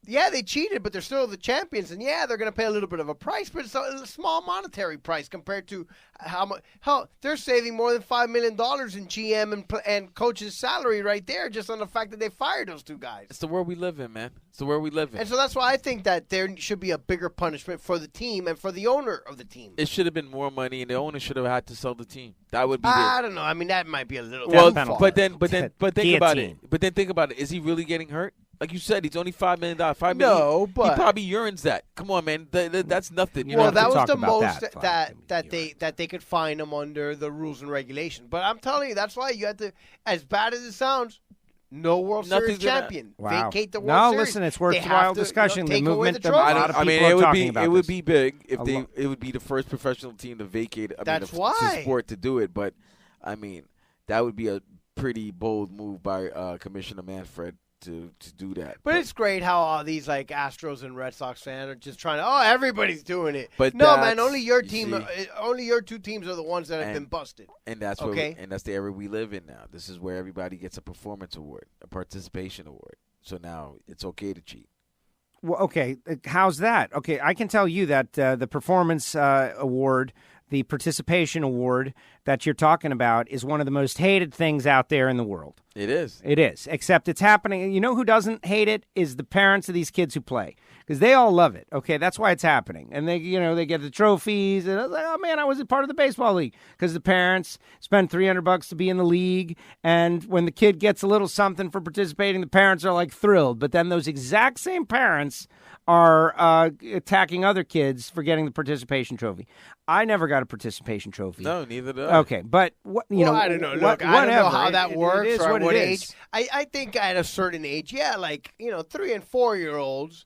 yeah, they cheated, but they're still the champions. And, yeah, they're going to pay a little bit of a price, but it's a small monetary price compared to how much. Hell, they're saving more than $5 million in GM and coach's salary right there just on the fact that they fired those two guys. It's the world we live in, man. It's the world we live in. And so that's why I think that there should be a bigger punishment for the team and for the owner of the team. It should have been more money, and the owner should have had to sell the team. That would be I don't know. I mean, that might be a little well, too far. but think about it. Guillotine. But then think about it. Is he really getting hurt? Like you said, he's only $5 million. $5 million. No, but he probably yearns that. Come on, man. That's nothing. Well, that was talk the about most that that they could fine him under the rules and regulations. But I'm telling you, that's why you have to. As bad as it sounds, no World Series champion. Wow. Vacate the World Series. Listen, it's worthwhile discussion. The movement the that a lot of people it are would talking be about it would this. be big if it would be the first professional team to vacate. That's the why. sport to do it. But I mean, that would be a pretty bold move by Commissioner Manfred to do that. But it's great how all these like Astros and Red Sox fans are just trying to. Oh, everybody's doing it. But no, man, only your you team, see, only your two teams are the ones that have been busted. And that's Okay. and that's the era we live in now. This is where everybody gets a performance award, a participation award. So now it's okay to cheat. Well, okay, how's that? Okay, I can tell you that the performance award, the participation award that you're talking about is one of the most hated things out there in the world. It is. It is, except it's happening. You know who doesn't hate it is the parents of these kids who play, because they all love it. Okay, that's why it's happening, and they get the trophies, and it's like, oh man, I was a part of the baseball league, because the parents spend $300 to be in the league, and when the kid gets a little something for participating, the parents are like thrilled. But then those exact same parents are attacking other kids for getting the participation trophy. I never got a participation trophy. No, neither did I. Okay, but I don't know. Look, I don't know how that works is or what what it age. is. I think at a certain age, yeah, like 3 and 4 year olds,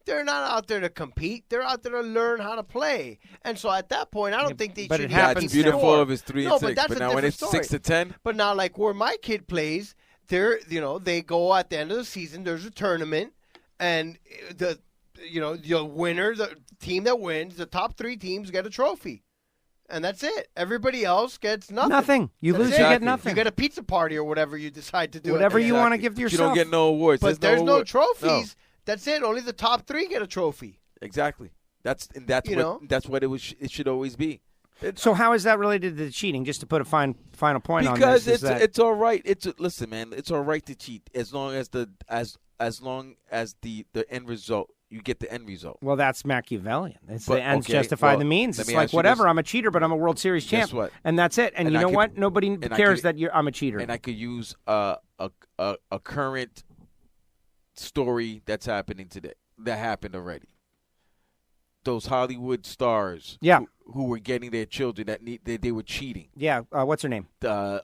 they're not out there to compete. They're out there to learn how to play. And so at that point, I don't think they but should. it happens It's beautiful score. of his 3 and No, 6. but that's But a now when different it's 6 to story. 10, But now, like where my kid plays, they go at the end of the season. There's a tournament, and the winner, the team that wins, the top 3 teams get a trophy. And that's it. Everybody else gets nothing. Nothing. You That's lose, it. you get nothing. You get a pizza party or whatever you decide to do. Whatever you want to Exactly. give to you yourself. don't get no awards. But there's no award. trophies. No. That's it. Only the top 3 get a trophy. Exactly. That's what it should always be. So how is that related to the cheating? Just to put a final point on Because this, it's all right. Listen, man. It's all right to cheat as long as the end result. You get the end result. well, that's Machiavellian. It's But, the ends okay, justify well, the means. let It's me like ask you whatever. this. I'm a cheater, but I'm a World Series champ, Guess what? and that's it. And you I know could- what? Nobody and I cares could- that I'm a cheater. And I could use a current story that's happening today. That happened already. Those Hollywood stars, Yeah. who were getting their children they were cheating. Yeah. What's her name? Lori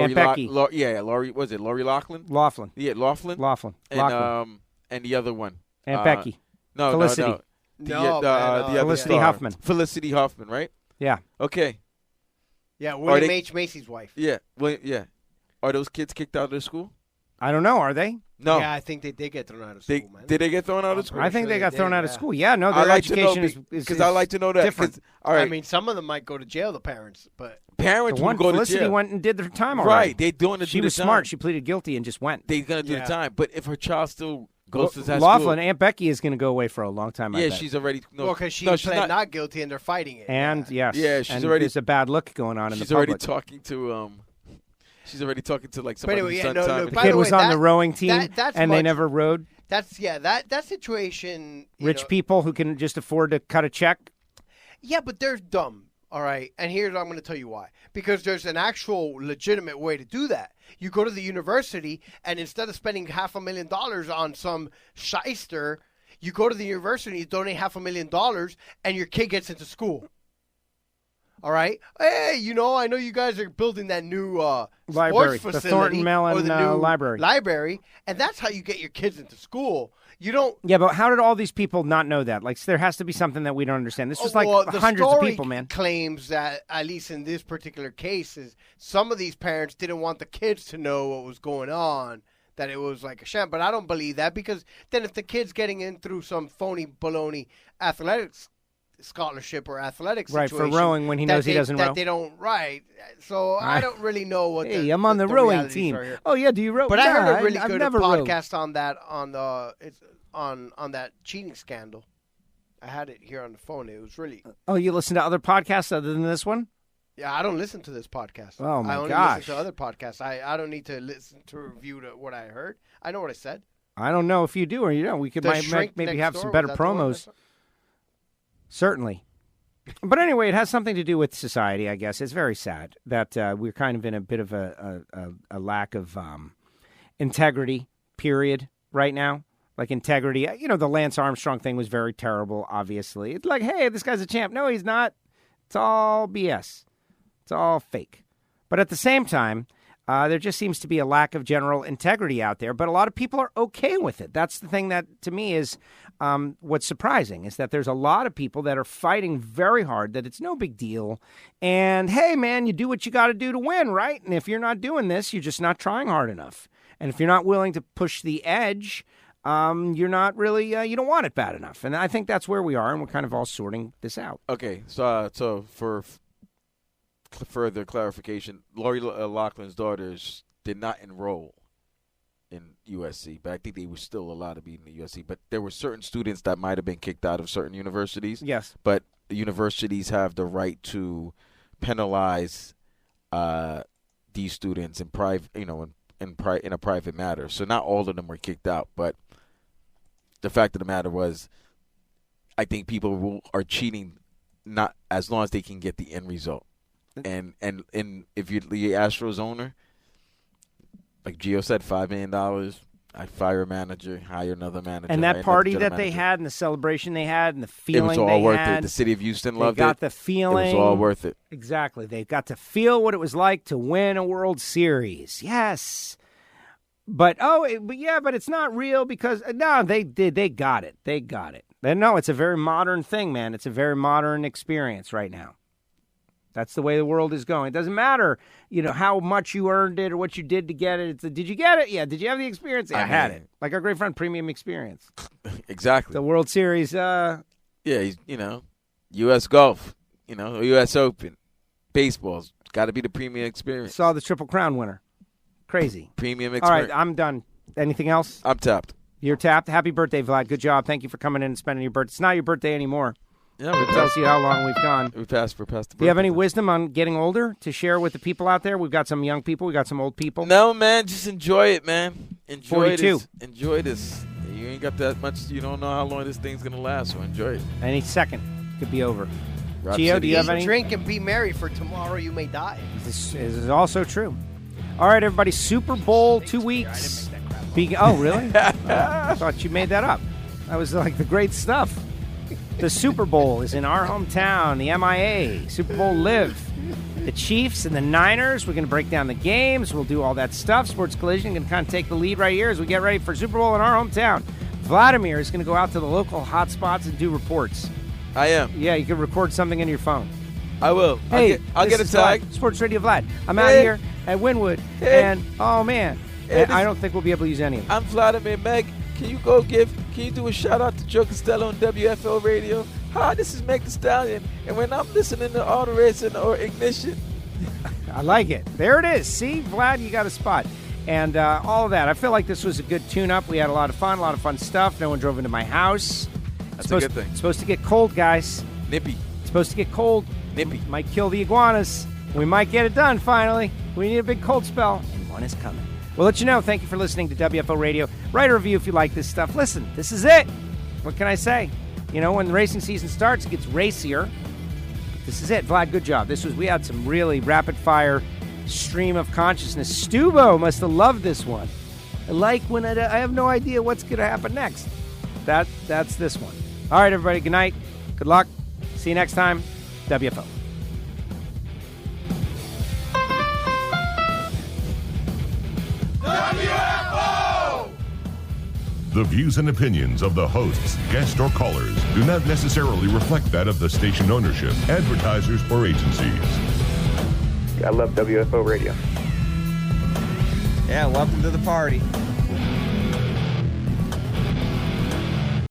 Aunt Becky. Lori was it Lori Loughlin? Laughlin. Yeah, Laughlin. Laughlin. And the other one. Aunt Becky. No, Felicity. no. The No, man, other Felicity star. Huffman. Felicity Huffman, right? Yeah. Okay. Yeah, William they- H. Macy's wife. Yeah. Well, yeah. Are those kids kicked out of their school? I don't know. Are they? No. Yeah, I think they did get thrown out of school, man. Did they get thrown out of school? I think sure they got they thrown did, out of yeah. school. Yeah. No, I their like to know education is because I like to know that. different. 'Cause, all right, I mean, some of them might go to jail, the parents, but parents The will one go to Felicity jail. went and did their time already. Right, they're doing the She was smart. She pleaded guilty and just went. They're gonna do Yeah. the time. But if her child still goes to that Laughlin, school, Aunt Becky is going to go away for a long time. I yeah, bet. she's already because she she's pled not guilty and they're fighting it. And yes, Yeah, she's and already- there's a bad look going on in she's the already public. talking to She's already talking to like somebody anyway, who's yeah, done no, time. look, in by Kid the way, was on the that- rowing team, that's and they much- never rowed. That's that situation. Rich people who can just afford to cut a check. Yeah, but they're dumb. All right, and here's I'm going to tell you why. Because there's an actual legitimate way to do that. You go to the university, and instead of spending $500,000 on some shyster, you go to the university, you donate $500,000, and your kid gets into school. All right. Hey, I know you guys are building that new library, sports facility, the Thornton Mellon or the new library, and that's how you get your kids into school. You don't. Yeah, but how did all these people not know that? Like, there has to be something that we don't understand. This was hundreds of people, man. Claims that, at least in this particular case, is some of these parents didn't want the kids to know what was going on, that it was like a sham. But I don't believe that, because then if the kid's getting in through some phony baloney athletics scholarship or athletic situation, right, for rowing when he knows he doesn't row, that they don't, right. So I don't really know what. Hey, I'm on the rowing team. Oh yeah, do you row? But yeah, I heard a really I've good never podcast rowed. on that on that cheating scandal. I had it here on the phone. It was really. Oh, you listen to other podcasts other than this one? Yeah, I don't listen to this podcast. Oh my I only gosh! listen to other podcasts. I don't need to listen to review what I heard. I know what I said. I don't know if you do or you don't. We could maybe have some better promos. Certainly. But anyway, it has something to do with society, I guess. It's very sad that we're kind of in a bit of a lack of integrity, period, right now. Like integrity. The Lance Armstrong thing was very terrible, obviously. It's like, hey, this guy's a champ. No, he's not. It's all BS. It's all fake. But at the same time, there just seems to be a lack of general integrity out there. But a lot of people are okay with it. That's the thing that, to me, is what's surprising, is that there's a lot of people that are fighting very hard, that it's no big deal. And, hey, man, you do what you got to do to win, right? And if you're not doing this, you're just not trying hard enough. And if you're not willing to push the edge, you're not really, you don't want it bad enough. And I think that's where we are, and we're kind of all sorting this out. Okay, so for further clarification, Lori Loughlin's daughters did not enroll in USC, but I think they were still allowed to be in the USC. But there were certain students that might have been kicked out of certain universities. Yes. But the universities have the right to penalize these students in private, in a private matter. So not all of them were kicked out, but the fact of the matter was, I think people are cheating, not as long as they can get the end result. And if you're the Astros owner, like Gio said, $5 million, I fire a manager, hire another manager. And that party that they had and the celebration they had and the feeling they had. It was all worth it. The city of Houston loved it. They got the feeling. It was all worth it. Exactly. They got to feel what it was like to win a World Series. Yes. But it's not real because, no, they did. They got it. They got it. No, it's a very modern thing, man. It's a very modern experience right now. That's the way the world is going. It doesn't matter, how much you earned it or what you did to get it. Did you get it? Yeah. Did you have the experience? Yeah, I had it. Like our great friend, Premium Experience. Exactly. The World Series. Yeah, U.S. Golf, U.S. Open, baseball's got to be the Premium Experience. Saw the Triple Crown winner. Crazy. Premium Experience. All right, I'm done. Anything else? I'm tapped. You're tapped. Happy birthday, Vlad. Good job. Thank you for coming in and spending your birthday. It's not your birthday anymore. Yeah, it tells you how long we've gone. We're past the birthday. Do you have any wisdom on getting older to share with the people out there? We've got some young people. We've got some old people. No, man. Just enjoy it, man. Enjoy 42. this. Enjoy this. You ain't got that much. You don't know how long this thing's going to last, so enjoy it. Any second could be over. Rob Gio, do you have any? Drink and be merry, for tomorrow you may die. This is also true. All right, everybody. Super Bowl 2 weeks. Oh, really? I thought you made that up. That was like the great stuff. The Super Bowl is in our hometown, the MIA, Super Bowl Live. The Chiefs and the Niners, we're going to break down the games. We'll do all that stuff. Sports Collision going to kind of take the lead right here as we get ready for Super Bowl in our hometown. Vladimir is going to go out to the local hotspots and do reports. I am. Yeah, you can record something in your phone. I will. Hey, I'll get a tag. Sports Radio Vlad. I'm out here at Wynwood, and, oh, man, I don't think we'll be able to use any of them. I'm Vladimir. Meg, can you do a shout-out to Joe Castello and WFO Radio? Hi, this is Meg the Stallion, and when I'm listening to Auto Racing or Ignition. I like it. There it is. See, Vlad, you got a spot. And all of that. I feel like this was a good tune-up. We had a lot of fun stuff. No one drove into my house. That's a good thing. It's supposed to get cold, guys. Nippy. It's supposed to get cold. Nippy. Might kill the iguanas. We might get it done, finally. We need a big cold spell, and one is coming. We'll let you know. Thank you for listening to WFO Radio. Write a review if you like this stuff. Listen, this is it. What can I say? When the racing season starts, it gets racier. This is it. Vlad, good job. We had some really rapid-fire stream of consciousness. Stubo must have loved this one. I like when I have no idea what's going to happen next. That's this one. All right, everybody. Good night. Good luck. See you next time. WFO. The views and opinions of the hosts, guests, or callers do not necessarily reflect that of the station ownership, advertisers, or agencies. I love WFO Radio. Yeah, welcome to the party.